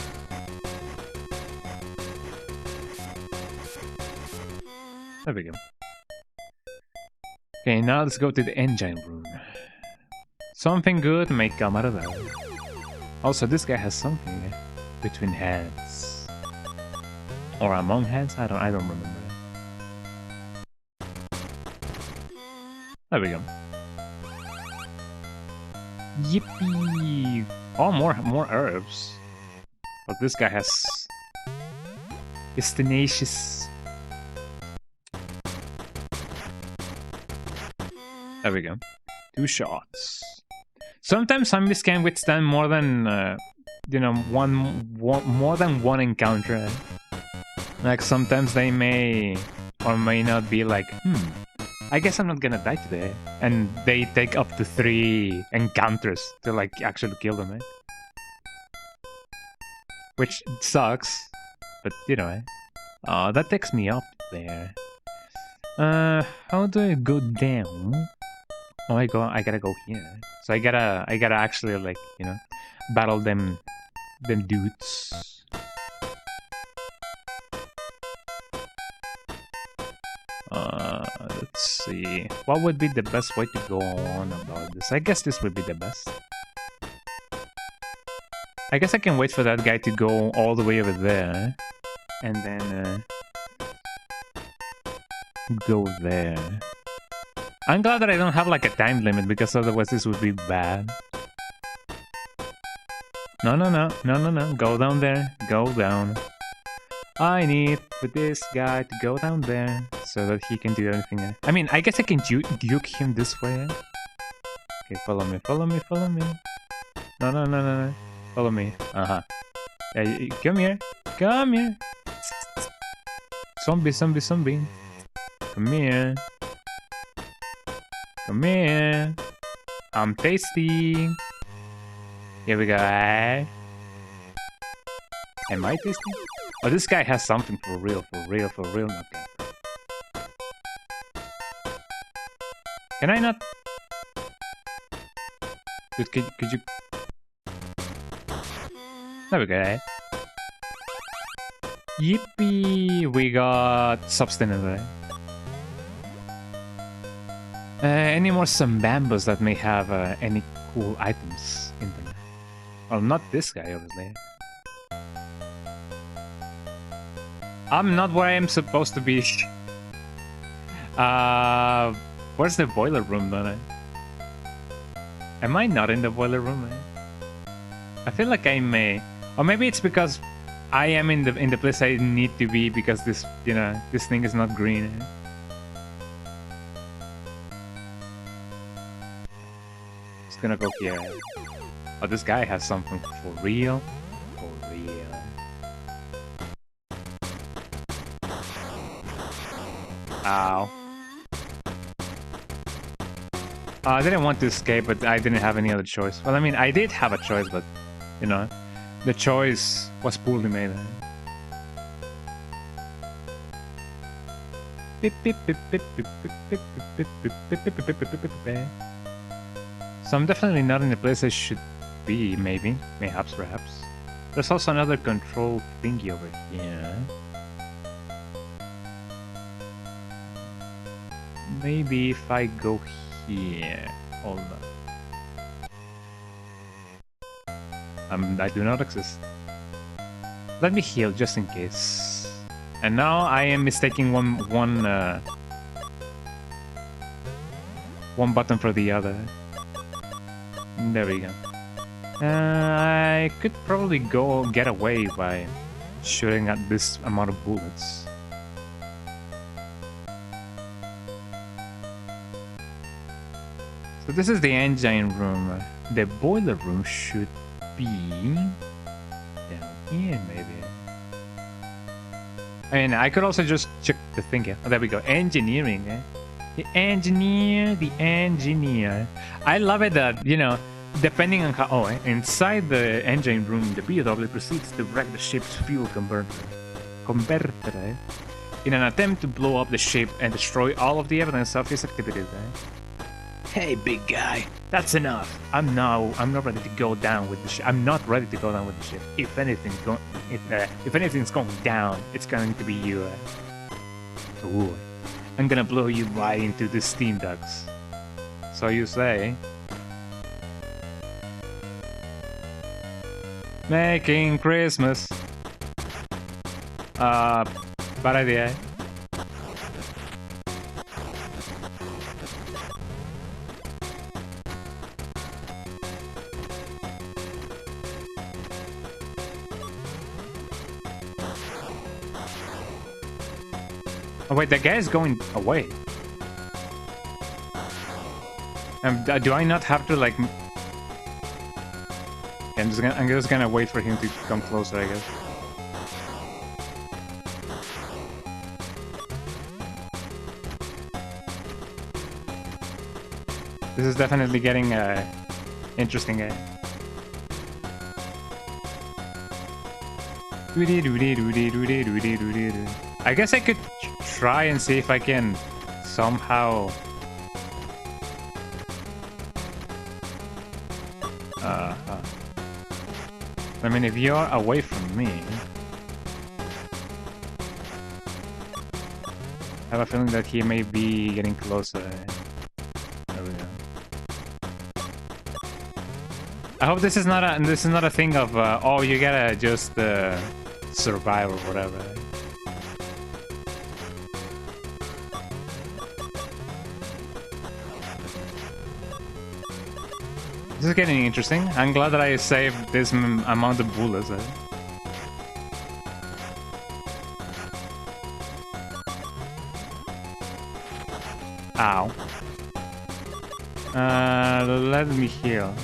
Speaker 1: There we go. Okay, now let's go to the engine room. Something good may come out of that. Also, this guy has something between hands, or among hands. I don't remember. There we go. Yippee! Oh, more herbs. But this guy has. It's tenacious. There we go. 2 shots. Sometimes zombies can withstand more than, you know, more than one encounter. Like sometimes they may or may not be like, I guess I'm not gonna die today, and they take up to 3 encounters to like actually kill them, which sucks, but you know, Oh, that takes me up there. How do I go down? Oh, I gotta go here. So I gotta actually, like, you know, battle them dudes. Let's see. What would be the best way to go on about this? I guess this would be the best. I guess I can wait for that guy to go all the way over there. And then, go there. I'm glad that I don't have, like, a time limit, because otherwise this would be bad. No. Go down there. Go down. I need for this guy to go down there so that he can do everything. I mean, I guess I can juke him this way. Okay, follow me. No. Follow me. Hey, come here. Zombie. Come here. I'm tasty. Here we go. Am I tasty? Oh, this guy has something for real. Okay. Can I not? Dude, could you? There we go. Yippee! We got substance. Any more Sambambos that may have any cool items in them? Well, not this guy, obviously. I'm not where I am supposed to be. Where's the boiler room, then? Am I not in the boiler room? I feel like I may, or maybe it's because I am in the place I need to be, because this, you know, this thing is not green. Just gonna go here. Oh, this guy has something for real. Ow. I didn't want to escape, but I didn't have any other choice. Well, I mean, I did have a choice, but, you know, the choice was poorly made. So I'm definitely not in the place I should be, maybe. Perhaps. There's also another control thingy over here. Maybe if I go here. Hold on. I do not exist. Let me heal just in case. And now I am mistaking one button for the other. There we go. I could probably get away by shooting at this amount of bullets. So this is the engine room. The boiler room should be down here, maybe. I mean, I could also just check the thing here. Oh, there we go. Engineering, eh? The engineer. I love it that, you know, depending on how... Oh, inside the engine room, the BOW proceeds to wreck the ship's fuel converter, eh? In an attempt to blow up the ship and destroy all of the evidence of his activities, eh? Hey, big guy, that's enough. I'm not ready to go down with the ship. I'm not ready to go down with the ship. If anything's going down, it's going to be you, eh? Ooh. I'm gonna blow you right into the steam ducts. So you say. Making Christmas. Bad idea. Oh wait, that guy is going away. Do I not have to like? I'm just gonna wait for him to come closer, I guess. This is definitely getting interesting. I guess I could try and see if I can somehow I mean, if you're away from me, I have a feeling that he may be getting closer. There we go. I hope this is not a thing of oh, you gotta just survive or whatever. This is getting interesting. I'm glad that I saved this amount of bullets. Ow. Let me heal.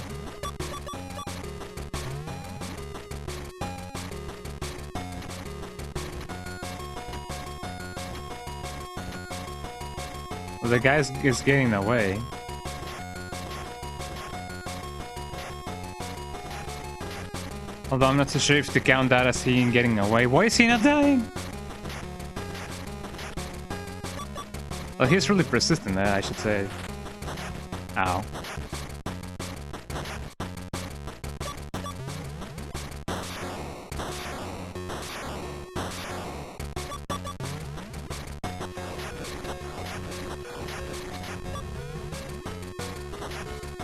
Speaker 1: Well, the guy is getting away. Although I'm not so sure if to count that as he getting away. Why is he not dying? Well, he's really persistent, I should say. Ow.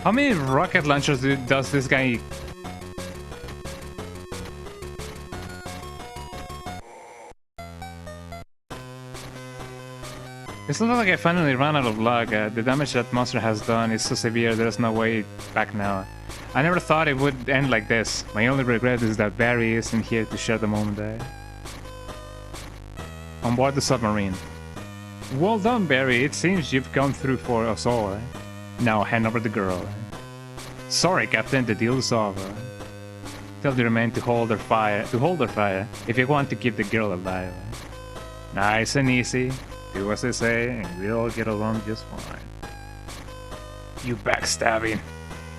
Speaker 1: How many rocket launchers does this guy... It's not like I finally ran out of luck. The damage that monster has done is so severe there's no way back now. I never thought it would end like this. My only regret is that Barry isn't here to share the moment. On board the submarine. Well done, Barry. It seems you've come through for us all. Now hand over the girl. Sorry, Captain. The deal is over. Tell the men to hold their fire. If you want to keep the girl alive. Nice and easy. Do as I say, and we'll get along just fine. You backstabbing.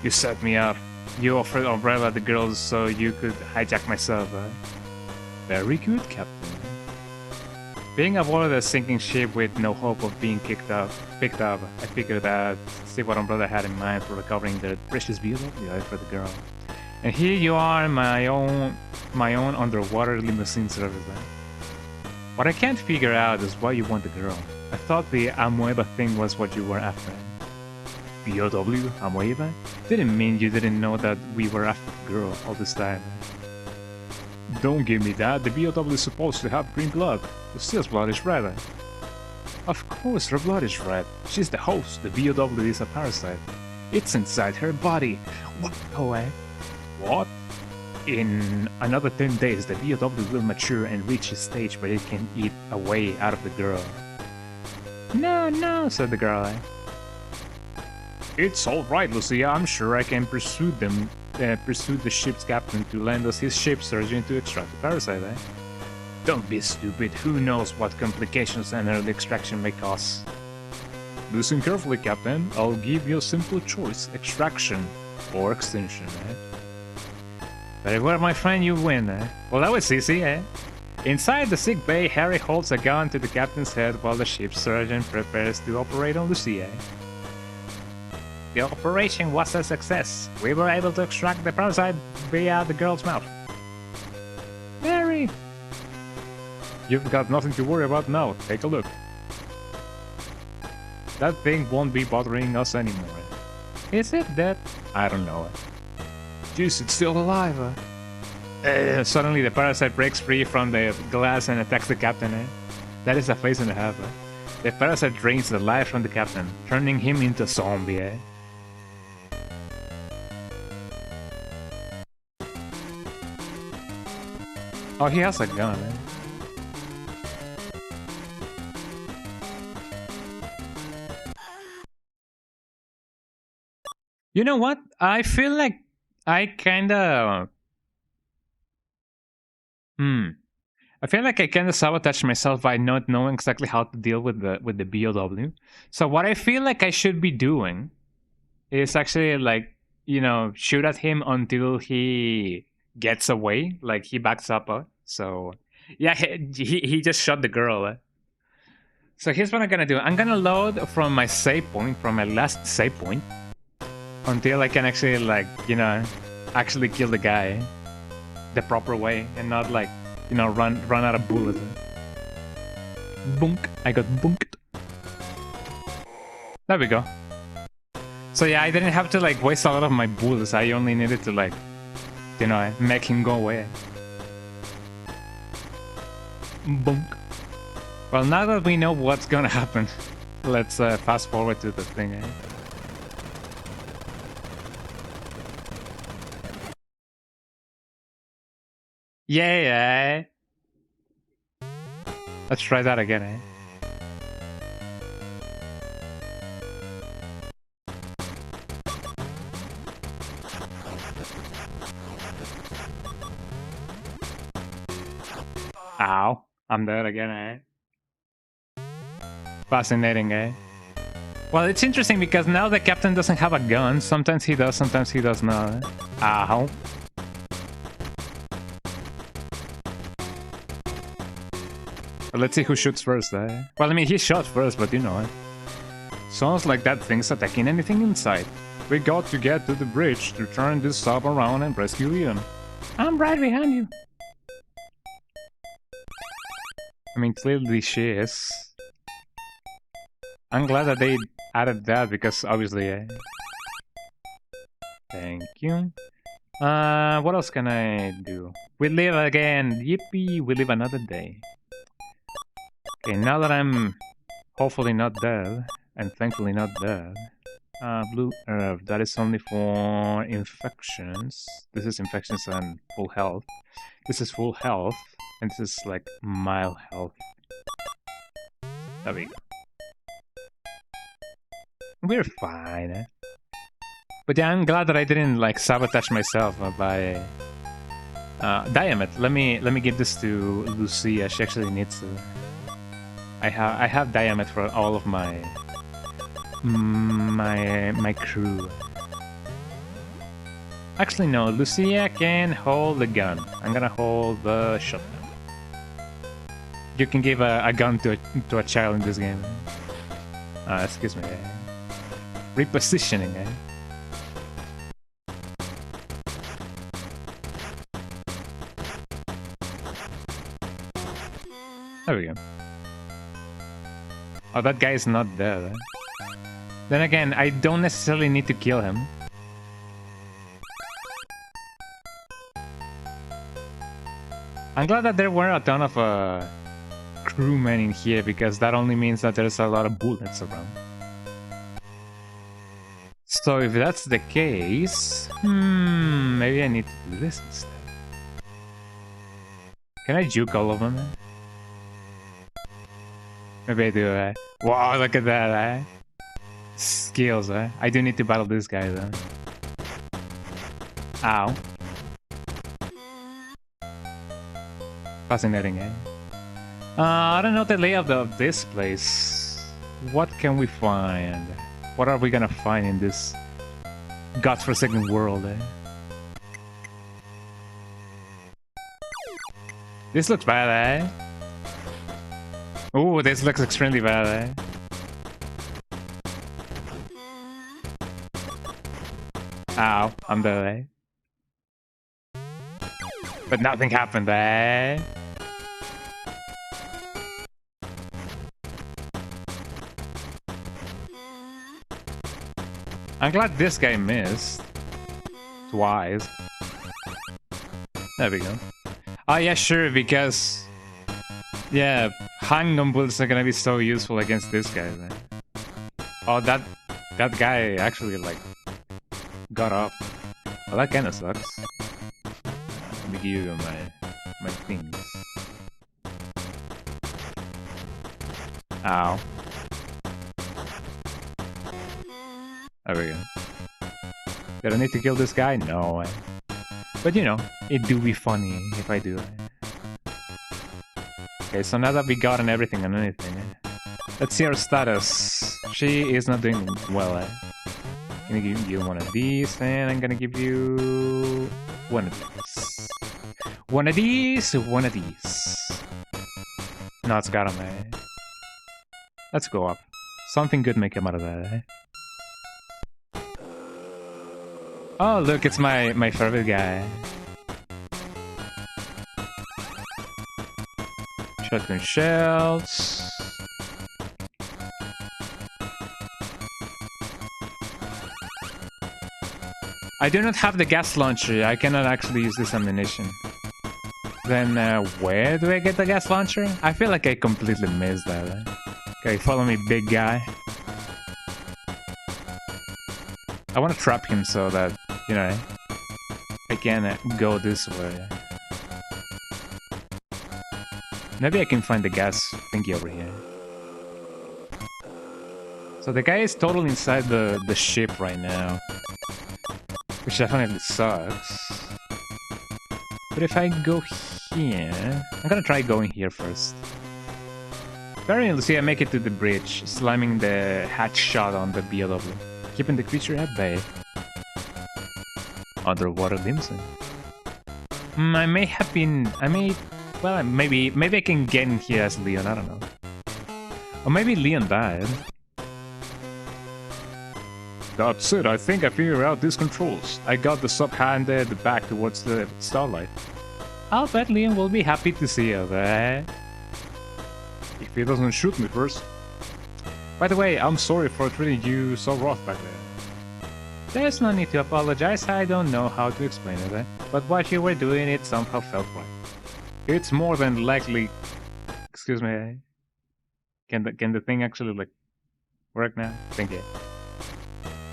Speaker 1: You set me up. You offered Umbrella the girls so you could hijack myself. Very good, Captain. Being aboard a sinking ship with no hope of being picked up, I figured I'd see what Umbrella had in mind for recovering their precious BOW for the girl. And here you are in my own underwater limousine service. What I can't figure out is why you want the girl. I thought the Amoeba thing was what you were after. BOW, Amoeba? Didn't mean you didn't know that we were after the girl all this time. Don't give me that. The BOW is supposed to have green blood. Lucia's blood is red. Of course her blood is red. She's the host. The BOW is a parasite. It's inside her body. What? Oh, eh? What? In another 10 days, the BOW will mature and reach a stage where it can eat a way out of the girl. No, no, said the girl. It's alright, Lucia. I'm sure I can pursue the ship's captain to lend us his ship surgeon to extract the parasite, eh? Don't be stupid. Who knows what complications an early extraction may cause? Listen carefully, Captain. I'll give you a simple choice. Extraction or extinction, eh? Very well, my friend, you win, eh? Well, that was easy, eh? Inside the sick bay, Harry holds a gun to the captain's head while the ship's surgeon prepares to operate on Lucia. The operation was a success. We were able to extract the parasite via the girl's mouth. Harry! You've got nothing to worry about now. Take a look. That thing won't be bothering us anymore. Is it dead? I don't know. Jeez, it's still alive. Suddenly the parasite breaks free from the glass and attacks the captain. That is a phase and a half. The parasite drains the life from the captain, turning him into a zombie. Oh, he has a gun. You know what? I feel like I kinda... I feel like I kinda sabotaged myself by not knowing exactly how to deal with the BOW. So what I feel like I should be doing is actually, like, you know, shoot at him until he gets away, like he backs up. So yeah, he just shot the girl. So here's what I'm gonna do. I'm gonna load from my save point, from my last save point, until I can actually, like, you know, actually kill the guy the proper way and not, like, you know, run out of bullets. Bunk. I got bunked. There we go. So yeah, I didn't have to, like, waste a lot of my bullets. I only needed to, like, you know, make him go away. Bunk. Well, now that we know what's gonna happen, let's fast forward to the thing. Yeah. Let's try that again, Ow. I'm dead again, Fascinating, Well, it's interesting because now the captain doesn't have a gun. Sometimes he does, sometimes he does not. Ow. Let's see who shoots first, Well, I mean, he shot first, but you know, Sounds like that thing's attacking anything inside. We got to get to the bridge to turn this sub around and rescue Leon. I'm right behind you. I mean, clearly she is. I'm glad that they added that because obviously... Thank you. What else can I do? We live again. Yippee, we live another day. Okay, now that I'm hopefully not dead, and thankfully not dead. Blue herb, that is only for infections. This is infections and full health. This is full health, and this is like mild health. There we go. We're fine, But yeah, I'm glad that I didn't like sabotage myself by Diamet. Let me give this to Lucia. She actually needs to. I have Diamet for all of my crew. Actually, no. Lucia can hold the gun. I'm gonna hold the shotgun. You can give a gun to a child in this game. Excuse me. Repositioning, There we go. Oh, that guy is not dead, Then again, I don't necessarily need to kill him. I'm glad that there weren't a ton of crewmen in here, because that only means that there's a lot of bullets around. So if that's the case, maybe I need to do this instead. Can I juke all of them? Maybe I do. Wow, look at that. Skills. I do need to battle this guy though. Ow. Fascinating, I don't know the layout of this place. What can we find? What are we gonna find in this godforsaken world, This looks bad, Ooh, this looks extremely bad, Ow, I'm dead, But nothing happened, I'm glad this guy missed. Twice. There we go. Oh yeah, sure, because... Yeah, hang-on bullets are gonna be so useful against this guy, man. Oh, that guy actually, like, got up. Well, that kinda sucks. Let me give you my things. Ow. There we go. Did I need to kill this guy? No. But you know, it do be funny if I do. Okay, so now that we gotten everything and anything, let's see her status. She is not doing well. I'm gonna give you one of these, and I'm gonna give you one of these. One of these, one of these. No, it's got him. Let's go up. Something good may come out of that. Oh, look, it's my favorite guy. Shotgun shells. I do not have the gas launcher. I cannot actually use this ammunition. Then where do I get the gas launcher? I feel like I completely missed that. Okay, follow me, big guy. I want to trap him so that, you know, I can go this way. Maybe I can find the gas thingy over here. So the guy is totally inside the ship right now. Which definitely sucks. But if I go here... I'm gonna try going here first. Very see I make it to the bridge, slamming the hatch shot on the BOW. Keeping the creature at bay. Underwater limson. I may have been... Well, maybe I can get in here as Leon, I don't know. Or maybe Leon died. That's it, I think I figured out these controls. I got the sub handed back towards the Starlight. I'll bet Leon will be happy to see you there. If he doesn't shoot me first. By the way, I'm sorry for treating you so rough back there. There's no need to apologize, I don't know how to explain it, but what you were doing, it somehow felt right. It's more than likely... Excuse me, Can the thing actually, like, work now? Thank you.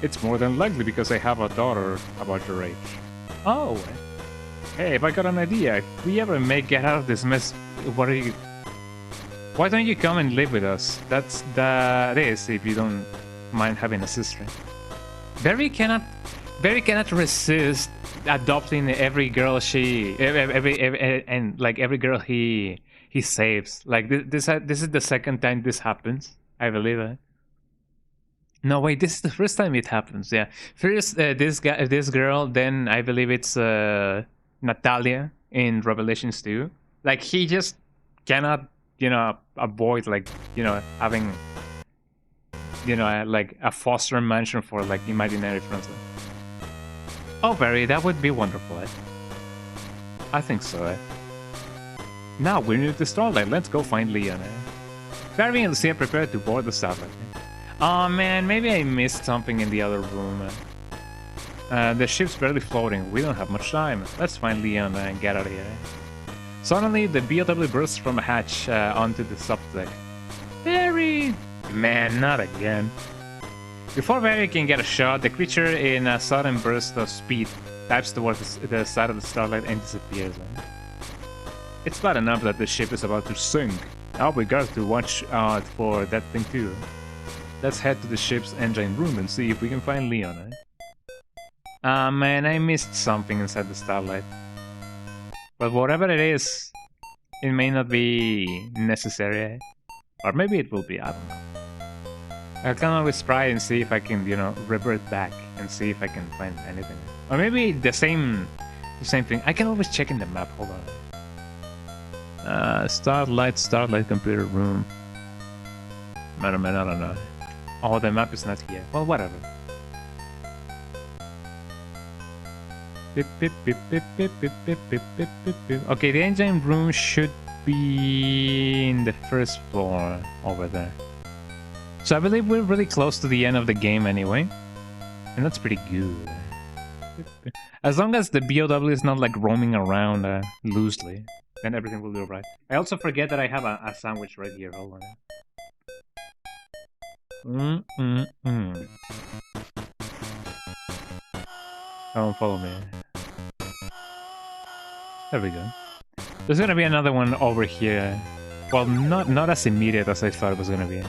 Speaker 1: It's more than likely because I have a daughter about your age. Oh! Hey, if I got an idea, if we ever make it out of this mess, what are you... Why don't you come and live with us? That is, if you don't mind having a sister. Barry cannot resist adopting every girl every girl he saves. Like this is the second time this happens, I believe. No wait, this is the first time it happens. Yeah, first this girl, then I believe it's Natalia in Revelations 2. Like he just cannot, avoid having, like a foster mansion for like imaginary friends. Oh, Barry, that would be wonderful. I think so. Now we're near the Starlight. Let's go find Leon. Barry and Lucia prepare to board the Starlight. Oh man, maybe I missed something in the other room. The ship's barely floating. We don't have much time. Let's find Leon and get out of here. Suddenly, the BOW bursts from a hatch onto the subdeck. Barry! Man, not again. Before Barry can get a shot, the creature, in a sudden burst of speed, dives towards the side of the Starlight and disappears. It's bad enough that the ship is about to sink. Now we got to watch out for that thing too. Let's head to the ship's engine room and see if we can find Leon. Ah man, I missed something inside the Starlight. But whatever it is, it may not be necessary. Or maybe it will be, I don't know. I can always try and see if I can, you know, revert back and see if I can find anything. Or maybe the same thing. I can always check in the map, hold on. Starlight computer room. Man, I don't know. Oh, the map is not here. Well, whatever. Okay, the engine room should be in the first floor over there. So I believe we're really close to the end of the game anyway. And that's pretty good. As long as the BOW is not like roaming around loosely, then everything will be alright. I also forget that I have a sandwich right here. Hold on. Come follow me. There we go. There's gonna be another one over here. Well, not as immediate as I thought it was gonna be.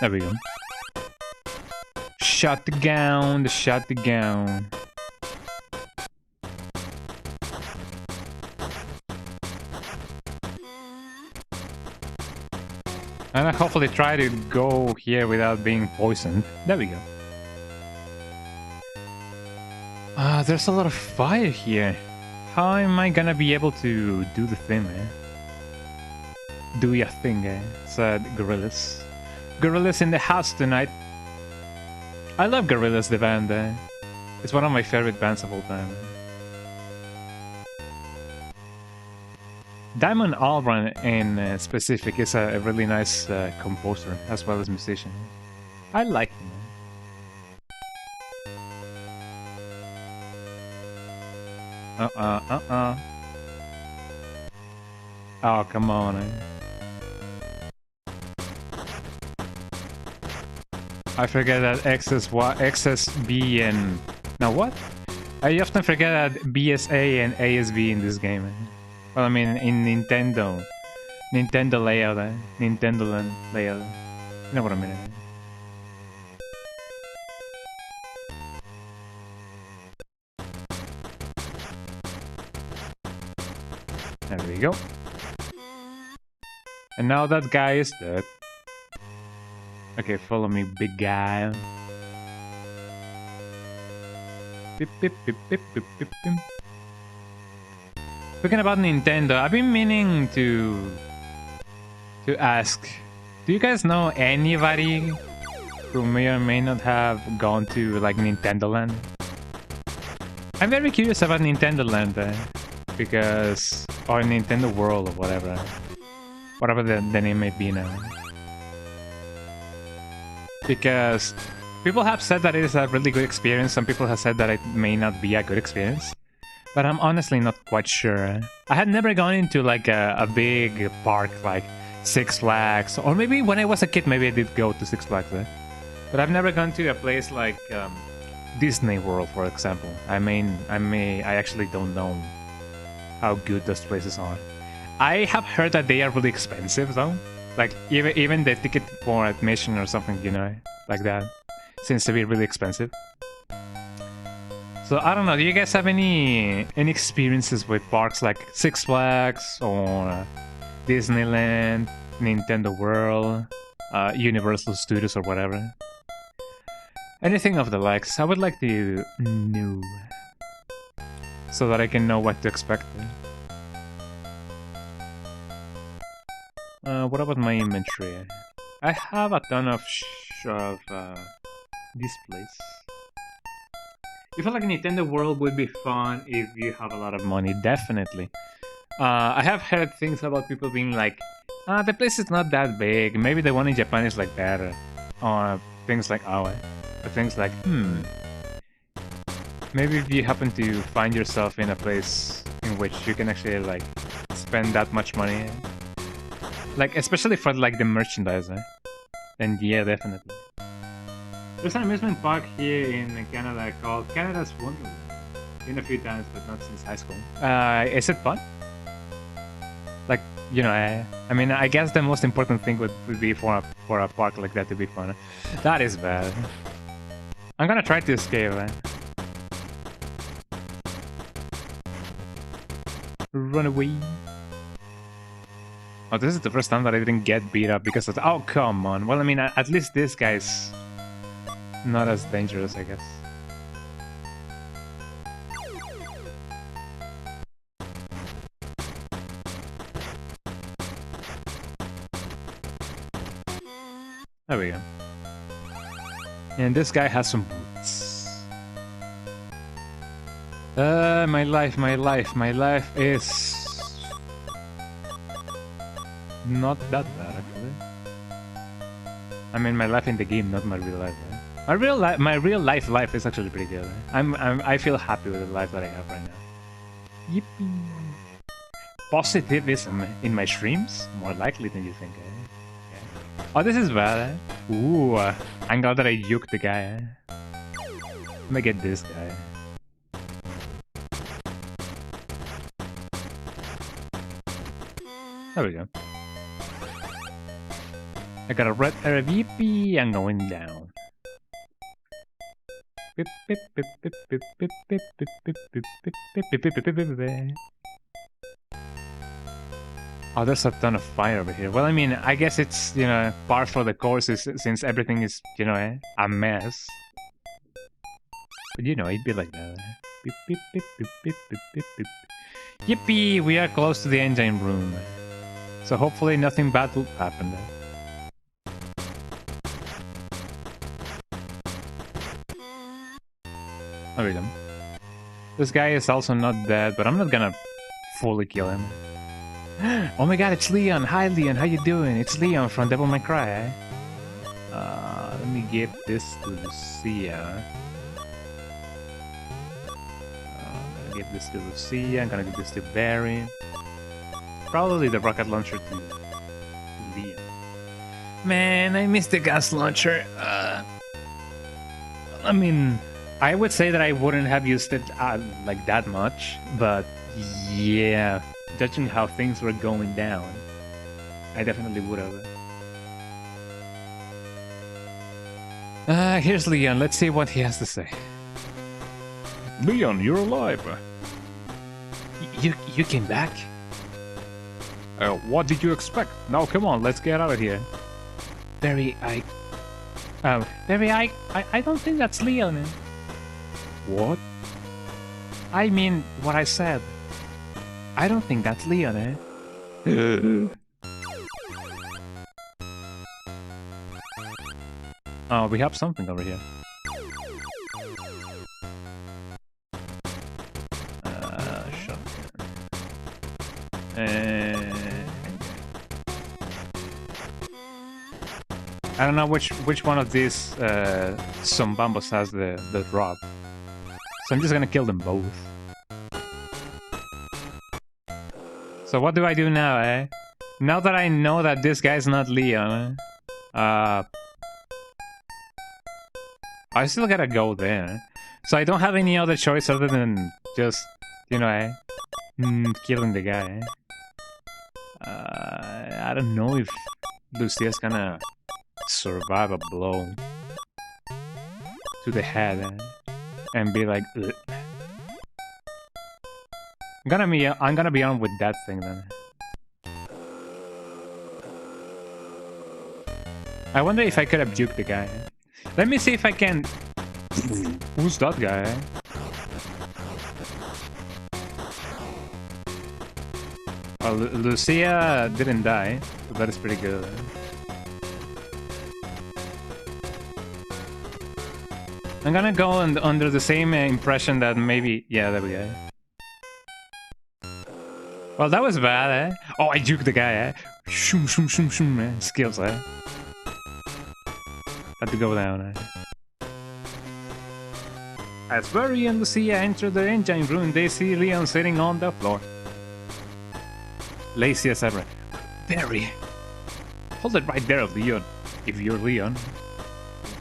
Speaker 1: There we go. Shut the gown, shut the gown. And I hopefully try to go here without being poisoned. There we go. There's a lot of fire here. How am I gonna be able to do the thing, eh? Do your thing, eh? Said Gorillaz. Gorillaz in the house tonight. I love Gorillaz, the band. It's one of my favorite bands of all time. Damon Albarn in specific is a really nice composer as well as musician. I like him. Oh, come on. I forget that XSB and... Now what? I often forget that BSA and ASB in this game. Well, I mean, in Nintendo layout, Nintendo Land layout. You know what I mean? There we go. And now that guy is dead. Okay, follow me, big guy. Beep, beep, beep, beep, beep, beep, beep. Speaking about Nintendo, I've been meaning to ask, do you guys know anybody who may or may not have gone to like Nintendo Land? I'm very curious about Nintendo Land because, or Nintendo World or whatever the name may be now. Because people have said that it is a really good experience. Some people have said that it may not be a good experience. But I'm honestly not quite sure. I had never gone into like a big park like Six Flags. Or maybe when I was a kid, maybe I did go to Six Flags. But I've never gone to a place like Disney World, for example. I actually don't know how good those places are. I have heard that they are really expensive though. Like even the ticket for admission or something, you know, like that seems to be really expensive. So I don't know, do you guys have any experiences with parks like Six Flags or Disneyland, Nintendo World, Universal Studios or whatever? Anything of the likes, I would like to know so that I can know what to expect. What about my inventory? I have a ton of displays. You feel like Nintendo World would be fun if you have a lot of money, definitely. I have heard things about people being like, the place is not that big. Maybe the one in Japan is like better. Or things like, oh, or things like, maybe if you happen to find yourself in a place in which you can actually like spend that much money, like especially for like the merchandise, then yeah, definitely. There's an amusement park here in Canada called Canada's Wonderland. Been a few times, but not since high school. Is it fun? Like, you know, I mean, I guess the most important thing would be for a park like that to be fun. That is bad. I'm gonna try to escape, Run away. Oh, this is the first time that I didn't get beat up because of... Oh, come on. Well, I mean, at least this guy's not as dangerous, I guess. There we go. And this guy has some boots. My life is... not that bad, actually. I mean, my life in the game, not my real life. My real life is actually pretty good. I feel happy with the life that I have right now. Yippee! Positivism in my streams? More likely than you think, Yeah. Oh, this is bad, Ooh, I'm glad that I juked the guy, Let me get this guy. There we go. I got a red RVP, I'm going down. Oh, there's a ton of fire over here. Well, I mean, I guess it's, you know, par for the course since everything is, you know, a mess. But, you know, it'd be like that. Yippee! We are close to the engine room. So hopefully nothing bad will happen there. There we go. This guy is also not dead, but I'm not gonna fully kill him. Oh my god, it's Leon! Hi Leon, how you doing? It's Leon from Devil May Cry, Let me give this to Lucia. I'm gonna give this to Lucia, I'm gonna give this to Barry. Probably the rocket launcher to Leon. Man, I missed the gas launcher. I mean... I would say that I wouldn't have used it like that much, but yeah, judging how things were going down, I definitely would have. Here's Leon. Let's see what he has to say. Leon, you're alive. You came back? What did you expect? Now come on, let's get out of here. Barry, I don't think that's Leon. What? I mean what I said. I don't think that's Leon, Oh, we have something over here. Shotgun. I don't know which one of these Zombambos has the drop. So I'm just gonna kill them both. So what do I do now, Now that I know that this guy's not Leon, I still gotta go there. So I don't have any other choice other than just, you know, killing the guy. I don't know if Lucia's gonna survive a blow to the head, and be like, ugh. I'm gonna be on with that thing then. I wonder if I could have juked the guy. Let me see if I can. Who's that guy? Well, Lucia didn't die, so that is pretty good. I'm gonna go under the same impression that maybe... Yeah, there we go. Well, that was bad, eh? Oh, I juked the guy, eh? Shoom, shoom, shoom, shoom, eh? Skills, eh? Had to go down, eh? As Barry and Lucia enter the engine room, they see Leon sitting on the floor. Lazy as ever. Barry! Hold it right there, Leon. If you're Leon.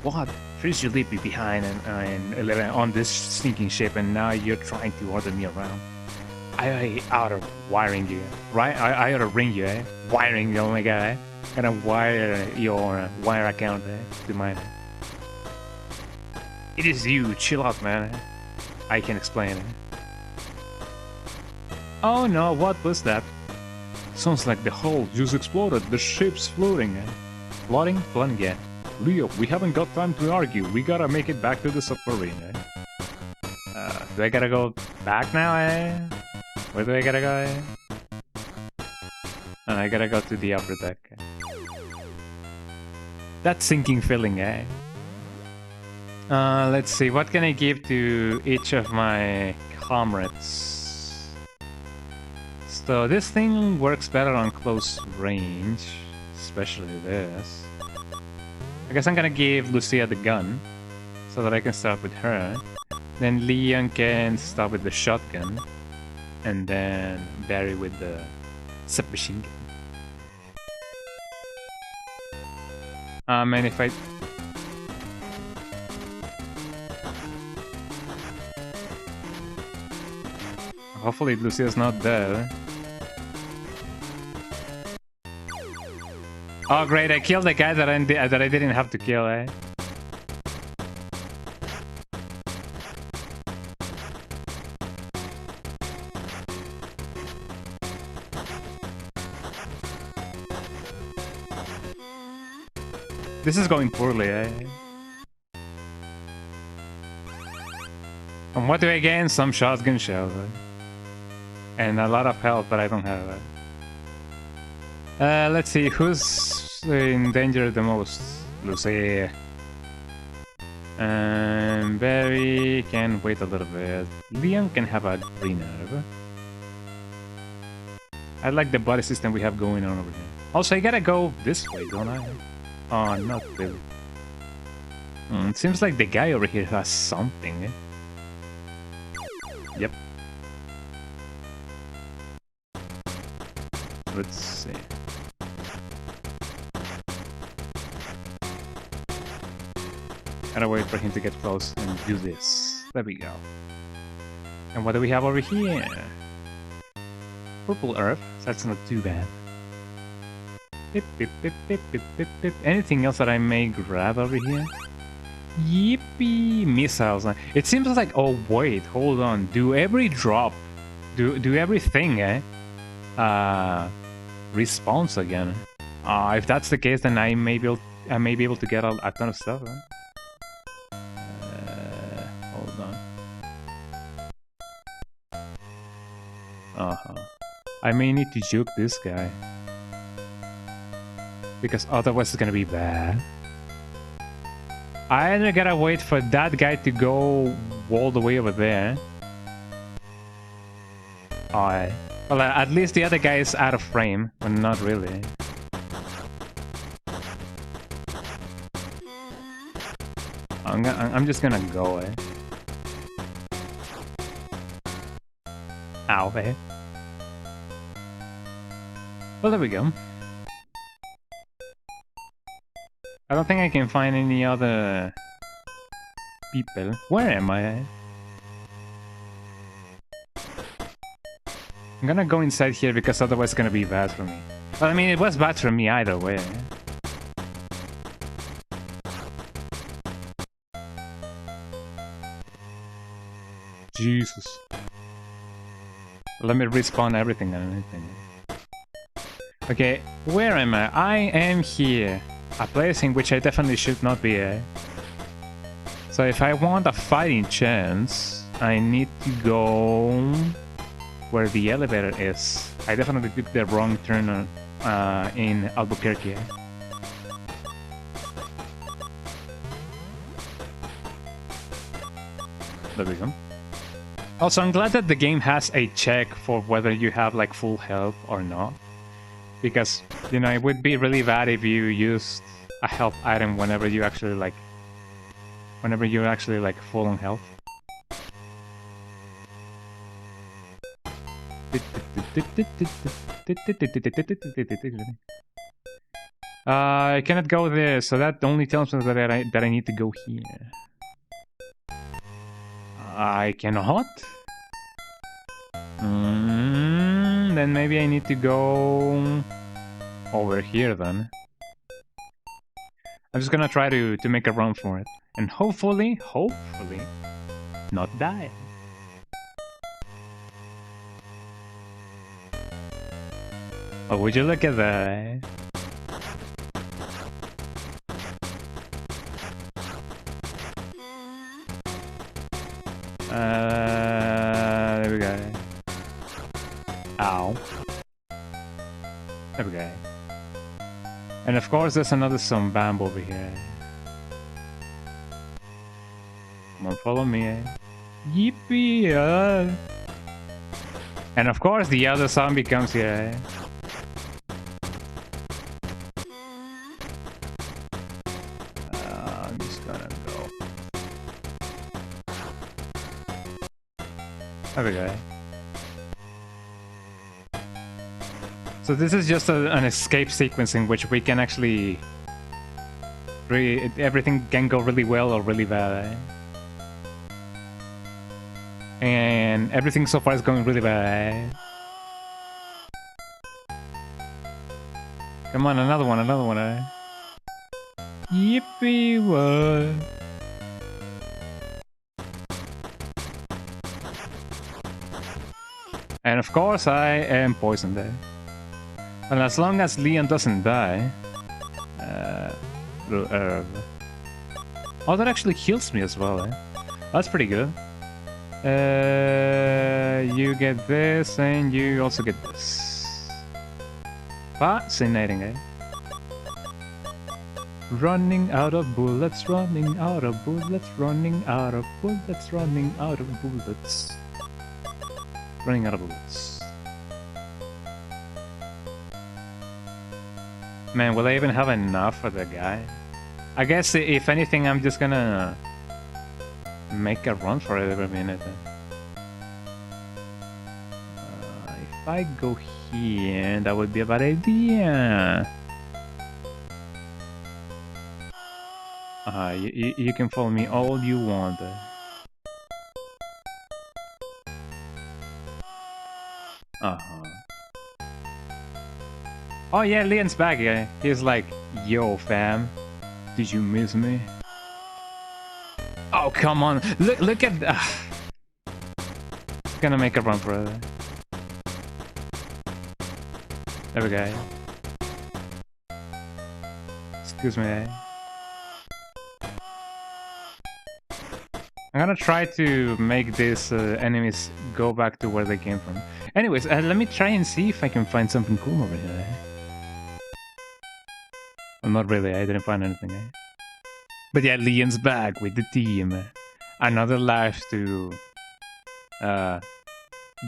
Speaker 1: What? First you leave me behind and on this sinking ship, and now you're trying to order me around. I ought to wiring you, right? I ought to ring you, eh? Wiring you, oh my god, eh? Gonna wire your wire account, eh? To mine. It is you, chill out, man. I can explain, eh? Oh no, what was that? Sounds like the hull just exploded, the ship's floating, eh? Floating? Floating, yeah. Leo, we haven't got time to argue, we gotta make it back to the submarine, eh? Do I gotta go back now, eh? Where do I gotta go, eh? Oh, I gotta go to the upper deck. That sinking feeling, eh? Let's see, what can I give to each of my comrades? So this thing works better on close range, especially this. I guess I'm gonna give Lucia the gun, so that I can start with her. Then Leon can start with the shotgun, and then Barry with the submachine gun. And if I... Hopefully Lucia's not dead. Oh great, I killed the guy that I didn't have to kill, eh? This is going poorly, eh? And what do I gain? Some shotgun shells, eh? And a lot of health, but I don't have it. Let's see, who's in danger the most? Lucia. Barry can wait a little bit. Leon can have a renerve. I like the body system we have going on over here. Also, I gotta go this way, don't I? Oh, not really. It seems like the guy over here has something, eh? Yep. Let's see. Gotta wait for him to get close and do this. There we go. And what do we have over here? Purple earth. That's not too bad. Pip, pip, pip, pip, pip, pip, pip. Anything else that I may grab over here? Yippee! Missiles. It seems like... Oh, wait. Hold on. Do every drop... Do everything, eh? Respawns again. If that's the case, then I may be able to get a ton of stuff, right? Hold on. I may need to juke this guy. Because otherwise it's gonna be bad. I either gotta wait for that guy to go all the way over there. Alright. Well, at least the other guy is out of frame, but not really. I'm just gonna go, eh? Ow, eh? Well, there we go. I don't think I can find any other people. Where am I? I'm gonna go inside here because otherwise it's gonna be bad for me. Well, I mean, it was bad for me either way. Jesus. Let me respawn everything and anything. Okay, where am I? I am here. A place in which I definitely should not be, eh? So if I want a fighting chance, I need to go where the elevator is. I definitely took the wrong turn in Albuquerque. There we go. Also, I'm glad that the game has a check for whether you have like full health or not. Because, you know, it would be really bad if you used a health item whenever you actually like... Whenever you're actually like full on health. I cannot go there, so that only tells me that I need to go here. I cannot? Then maybe I need to go over here then. I'm just gonna try to make a run for it. And hopefully, not die. Oh, would you look at that? There we go. Ow. There we go. And of course there's another zombie over here. Come on, follow me. Yippee! And of course the other zombie comes here. I'm just gonna go. There we go. So this is just an escape sequence in which we can actually... everything can go really well or really bad. And everything so far is going really bad. Come on, another one. Yippee, what? And of course I am poisoned there. And as long as Leon doesn't die... through herb. Oh, that actually heals me as well, eh? That's pretty good. You get this, and you also get this. Fascinating, eh? Running out of bullets, running out of bullets, running out of bullets, running out of bullets. Running out of bullets. Man, will I even have enough for the guy? I guess if anything, I'm just gonna make a run for it every minute. If I go here, that would be a bad idea. You can follow me all you want. Oh yeah, Leon's back. Yeah. He's like, yo fam, did you miss me? Oh come on, look at that. Gonna make a run for it. There we go. Excuse me. I'm gonna try to make these enemies go back to where they came from. Anyways, let me try and see if I can find something cool over here. Well, not really, I didn't find anything. But yeah, Leon's back with the team. Another life to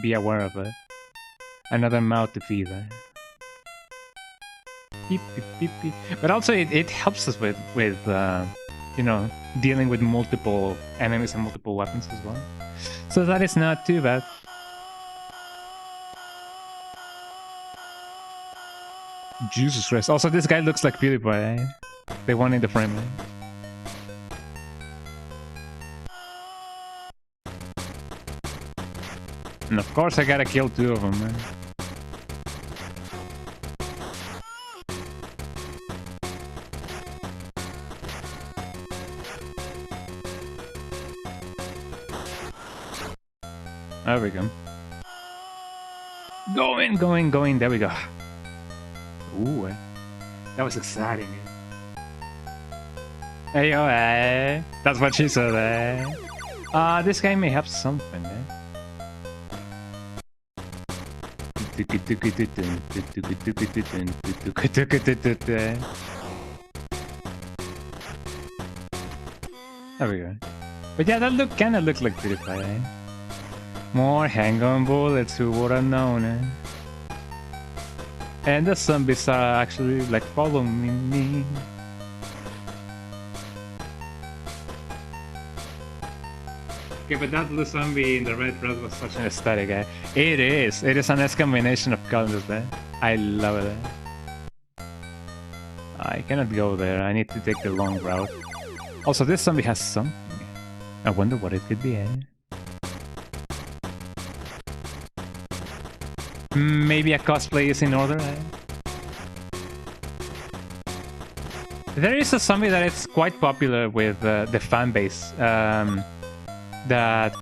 Speaker 1: be aware of it. Another mouth to feed. Beep, beep, beep, beep. But also it helps us with you know, dealing with multiple enemies and multiple weapons as well. So that is not too bad. Jesus Christ. Also, this guy looks like PewDiePie, eh? They wanted the frame, eh? And of course I gotta kill two of them, man. There we go. Going. There we go. Ooh, that was exciting. Hey, yo, eh? That's what she said, eh? This guy may have something, eh? There we go. But yeah, that kinda looked like PewDiePie, eh? More hang-on bullets, who would have known, eh? And the zombies are actually like following me. Okay, but that blue zombie in the red dress was such an aesthetic, eh? It is. It is a nice combination of colors, eh? I love it, eh? I cannot go there. I need to take the long route. Also, this zombie has something. I wonder what it could be, eh? Maybe a cosplay is in order, eh? There is a zombie that is quite popular with the fan base. That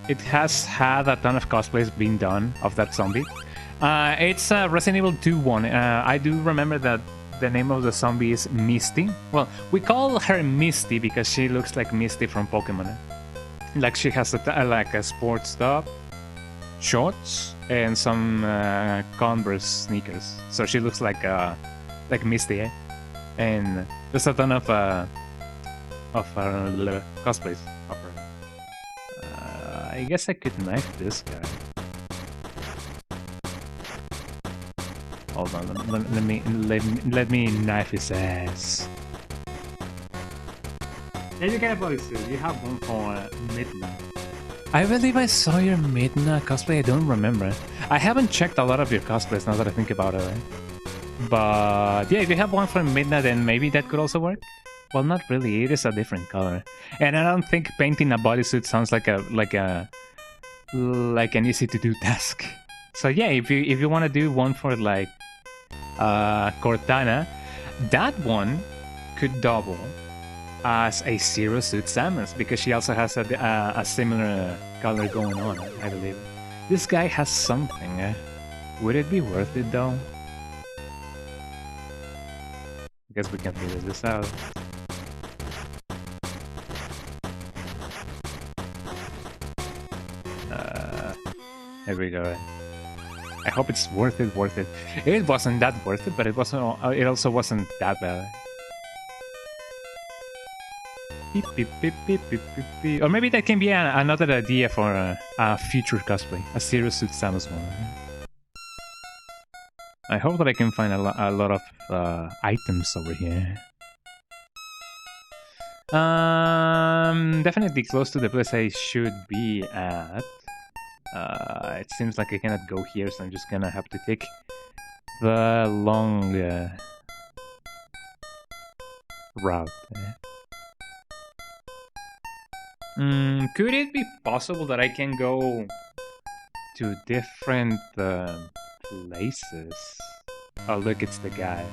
Speaker 1: it has had a ton of cosplays being done of that zombie. It's a Resident Evil 2 one. I do remember that the name of the zombie is Misty. Well, we call her Misty because she looks like Misty from Pokemon. Like she has like a sports top, shorts, and some Converse sneakers. So she looks like Misty, eh? And there's a ton of cosplays of her. I guess I could knife this guy. Hold on, let me knife his ass. There you get a bodysuit. You have one for Midna. I believe I saw your Midna cosplay. I don't remember. I haven't checked a lot of your cosplays now that I think about it. But yeah, if you have one for Midna, then maybe that could also work. Well, not really. It is a different color, and I don't think painting a bodysuit sounds like an easy to do task. So yeah, if you want to do one for like Cortana, that one could double as a Zero Suit Samus because she also has a similar color going on, I believe. This guy has something. Would it be worth it though? I guess we can figure this out. There we go. I hope it's worth it. It wasn't that worth it, but it wasn't. It also wasn't that bad. Beep, beep, beep, beep, beep, beep, beep. Or maybe that can be another idea for a future cosplay, a Zero Suit Samus one. I hope that I can find a lot of items over here. Definitely close to the place I should be at. It seems like I cannot go here, so I'm just gonna have to take the long route. Could it be possible that I can go to different places? Oh, look, it's the guy.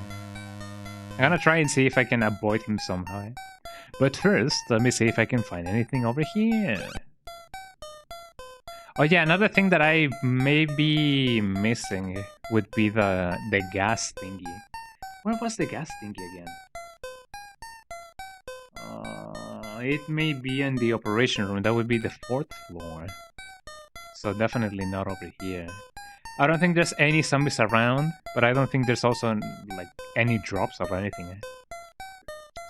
Speaker 1: I'm gonna try and see if I can avoid him somehow. But first, let me see if I can find anything over here. Oh yeah, another thing that I may be missing would be the gas thingy. Where was the gas thingy again? It may be in the operation room. That would be the 4th floor. So definitely not over here. I don't think there's any zombies around, but I don't think there's also like any drops or anything.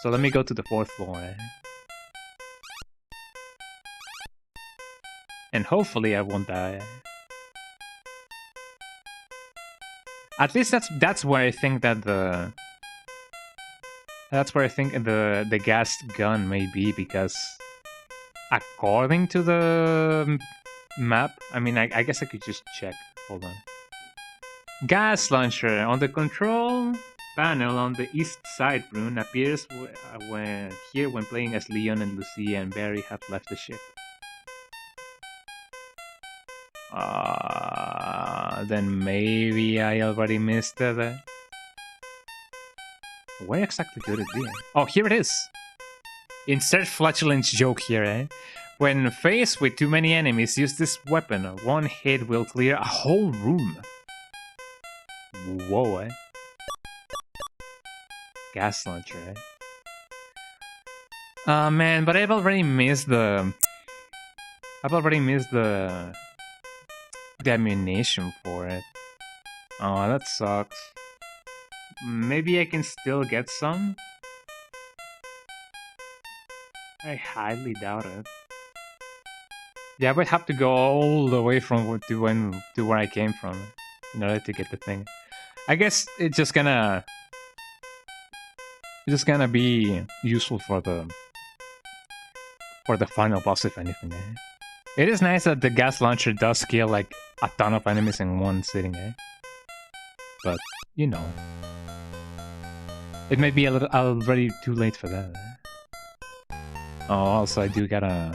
Speaker 1: So let me go to the 4th floor. And hopefully I won't die. At least that's where I think that the gas gun may be, because according to the map, I mean, I guess I could just check. Hold on. Gas launcher on the control panel on the east side, Brune, appears when playing as Leon and Lucia and Barry have left the ship. Then maybe I already missed it. Where exactly could it be? Oh, here it is! Insert flatulence joke here, eh? When faced with too many enemies, use this weapon. One hit will clear a whole room. Whoa, eh? Gas launcher, eh? Man, but I've already missed the ammunition for it. Oh, that sucks. Maybe I can still get some? I highly doubt it. Yeah, I would have to go all the way from to where I came from in order to get the thing. I guess it's just gonna be useful for the final boss, if anything. Eh? It is nice that the gas launcher does kill like a ton of enemies in one sitting. Eh? But you know, it may be a little already too late for that. Eh? Oh, also I do gotta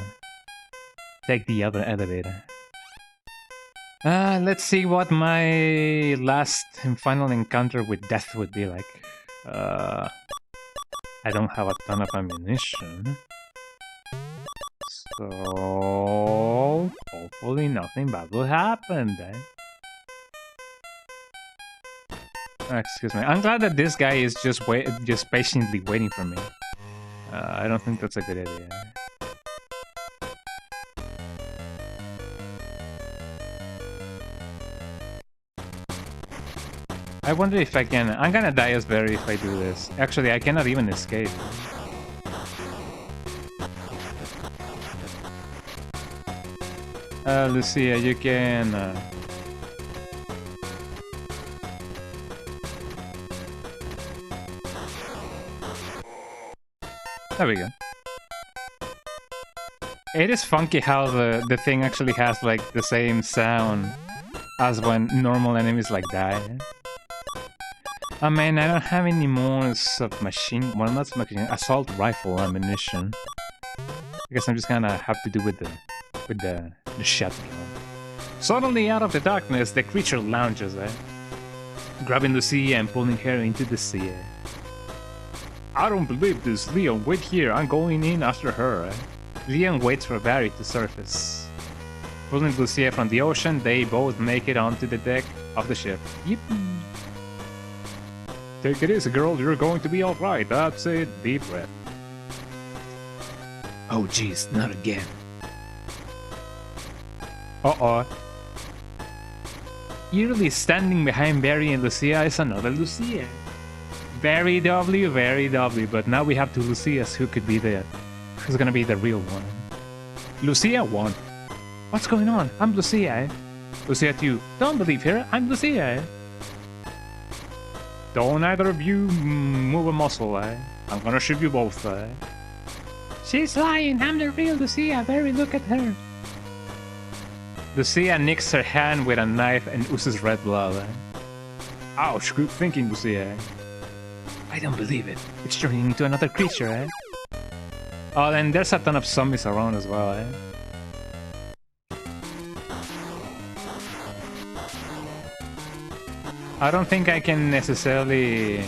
Speaker 1: take the other elevator. Let's see what my last and final encounter with death would be like. I don't have a ton of ammunition. So hopefully nothing bad will happen then. Excuse me. I'm glad that this guy is just patiently waiting for me. I don't think that's a good idea. I wonder if I can... I'm gonna die as Barry if I do this. Actually, I cannot even escape. Lucia, you can... There we go. It is funky how the thing actually has like the same sound as when normal enemies like die. Oh man, I don't have any more assault rifle ammunition. I guess I'm just gonna have to do with the shotgun. Suddenly out of the darkness, the creature lounges, grabbing Lucia and pulling her into the sea. I don't believe this, Leon, wait here, I'm going in after her. Leon waits for Barry to surface. Pulling Lucia from the ocean, they both make it onto the deck of the ship. Yippee! Take it easy, girl, you're going to be alright, that's it, deep breath. Oh jeez, not again. Uh-oh. Eerily standing behind Barry and Lucia is another Lucia. Very W, but now we have two Lucias who could be who's gonna be the real one. Lucia 1. What's going on? I'm Lucia, eh? Lucia 2. Don't believe her, I'm Lucia, eh? Don't either of you move a muscle, eh? I'm gonna shoot you both, eh? She's lying, I'm the real Lucia, Barry, look at her. Lucia nicks her hand with a knife and oozes red blood, eh? Ouch, good thinking, Lucia, eh? I don't believe it. It's turning into another creature, eh? Oh, and there's a ton of zombies around as well, eh? I don't think I can necessarily...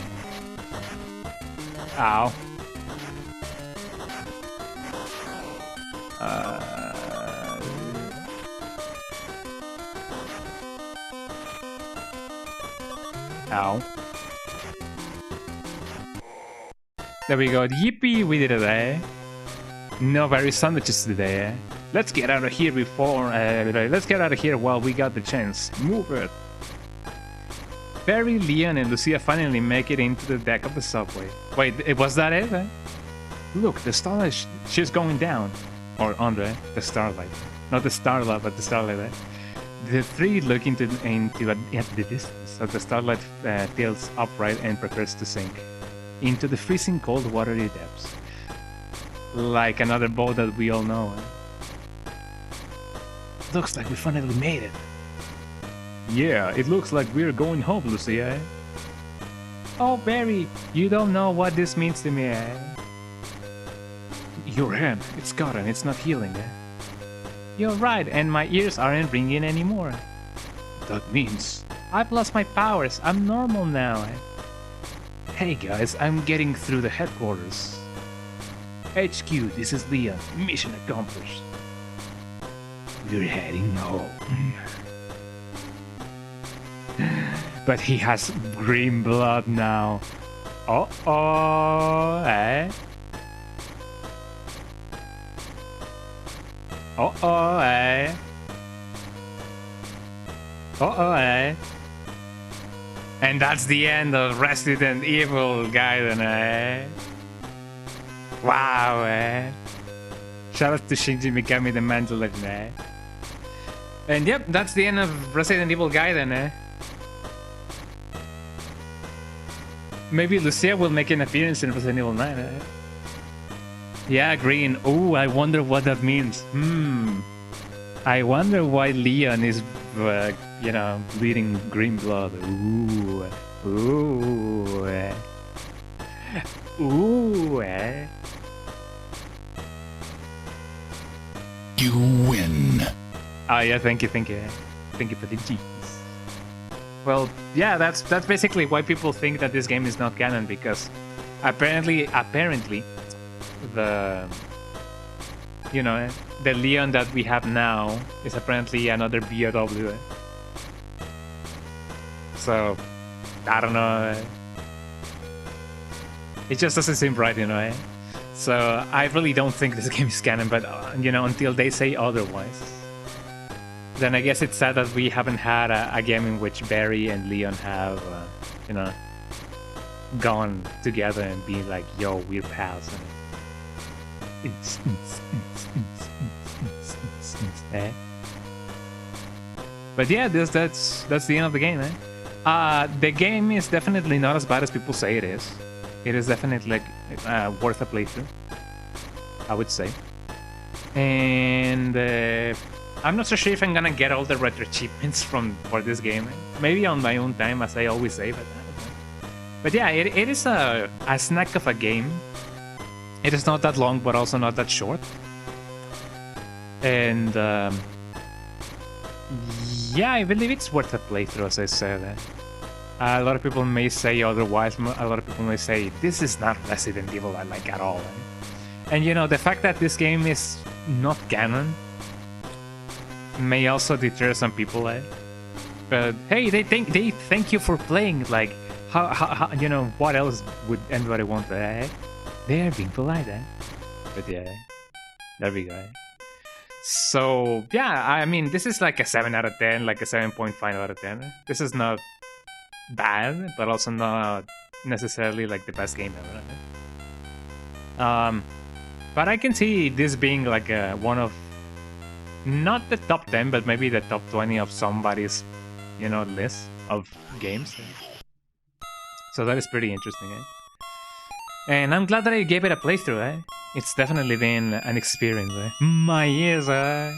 Speaker 1: Ow. Ow. There we go. Yippee, we did it, eh? No very sandwiches today, eh? Let's get out of here let's get out of here while we got the chance. Move it. Barry, Leon, and Lucia finally make it into the deck of the subway. Wait, was that it, eh? Look, the Starlight, she's going down. Or under, the Starlight. Not the Starlight, but the Starlight, eh? The three look at the distance as the Starlight tilts upright and prepares to sink into the freezing cold watery depths. Like another boat that we all know. Eh? Looks like we finally made it. Yeah, it looks like we're going home, Lucia. Eh? Oh, Barry, you don't know what this means to me, eh? Your hand, it's cut and it's not healing, eh? You're right, and my ears aren't ringing anymore. That means... I've lost my powers, I'm normal now, eh? Hey guys, I'm getting through the headquarters. HQ, this is Leon. Mission accomplished. We're heading home. But he has green blood now. Uh-oh, eh? Uh-oh, eh? Uh-oh, eh? And that's the end of Resident Evil Gaiden, eh? Wow, eh? Shout out to Shinji Mikami, the mandolin, eh? And yep, that's the end of Resident Evil Gaiden, eh? Maybe Lucia will make an appearance in Resident Evil 9, eh? Yeah, green. Oh, I wonder what that means. I wonder why Leon is, you know, bleeding green blood. Ooh. Ooh. Ooh.
Speaker 2: You win.
Speaker 1: Oh yeah, thank you for the G's. Well, yeah, that's basically why people think that this game is not canon, because apparently the, you know, the Leon that we have now is apparently another BOW. So I don't know. It just doesn't seem right, you know. So I really don't think this game is canon, but you know, until they say otherwise. Then I guess it's sad that we haven't had a game in which Barry and Leon have, you know, gone together and been like, yo, we're pals. But yeah, that's the end of the game, eh? The game is definitely not as bad as people say it is. It is definitely like worth a playthrough, I would say. And I'm not so sure if I'm gonna get all the retro achievements for this game. Maybe on my own time, as I always say, but yeah, it is a snack of a game. It is not that long, but also not that short. And yeah, I believe it's worth a playthrough, as I said. A lot of people may say otherwise. A lot of people may say, this is not Resident Evil I like at all. And you know, the fact that this game is not canon may also deter some people, eh? But hey, they thank you for playing. Like, how you know, what else would anybody want, eh? They're being polite, eh? But yeah, there we go. Eh? So yeah, I mean, this is like a 7 out of 10, like a 7.5 out of 10. This is not bad, but also not necessarily like the best game ever. Eh? But I can see this being like one of, not the top 10, but maybe the top 20 of somebody's, you know, list of games. So that is pretty interesting, eh? And I'm glad that I gave it a playthrough, eh? It's definitely been an experience, eh? My ears, eh?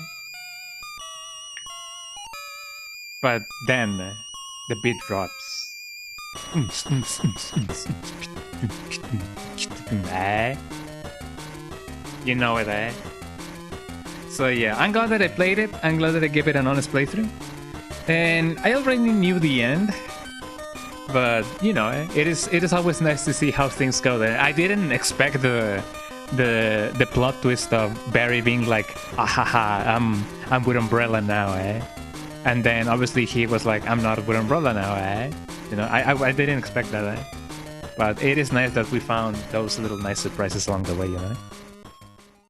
Speaker 1: But then, the beat drops. Eh? You know it, eh? So yeah, I'm glad that I played it. I'm glad that I gave it an honest playthrough. And I already knew the end. But, you know, it is always nice to see how things go there. I didn't expect the plot twist of Barry being like, ahaha, I'm with Umbrella now, eh? And then obviously he was like, I'm not with Umbrella now, eh? You know, I didn't expect that, eh? But it is nice that we found those little nice surprises along the way, you know?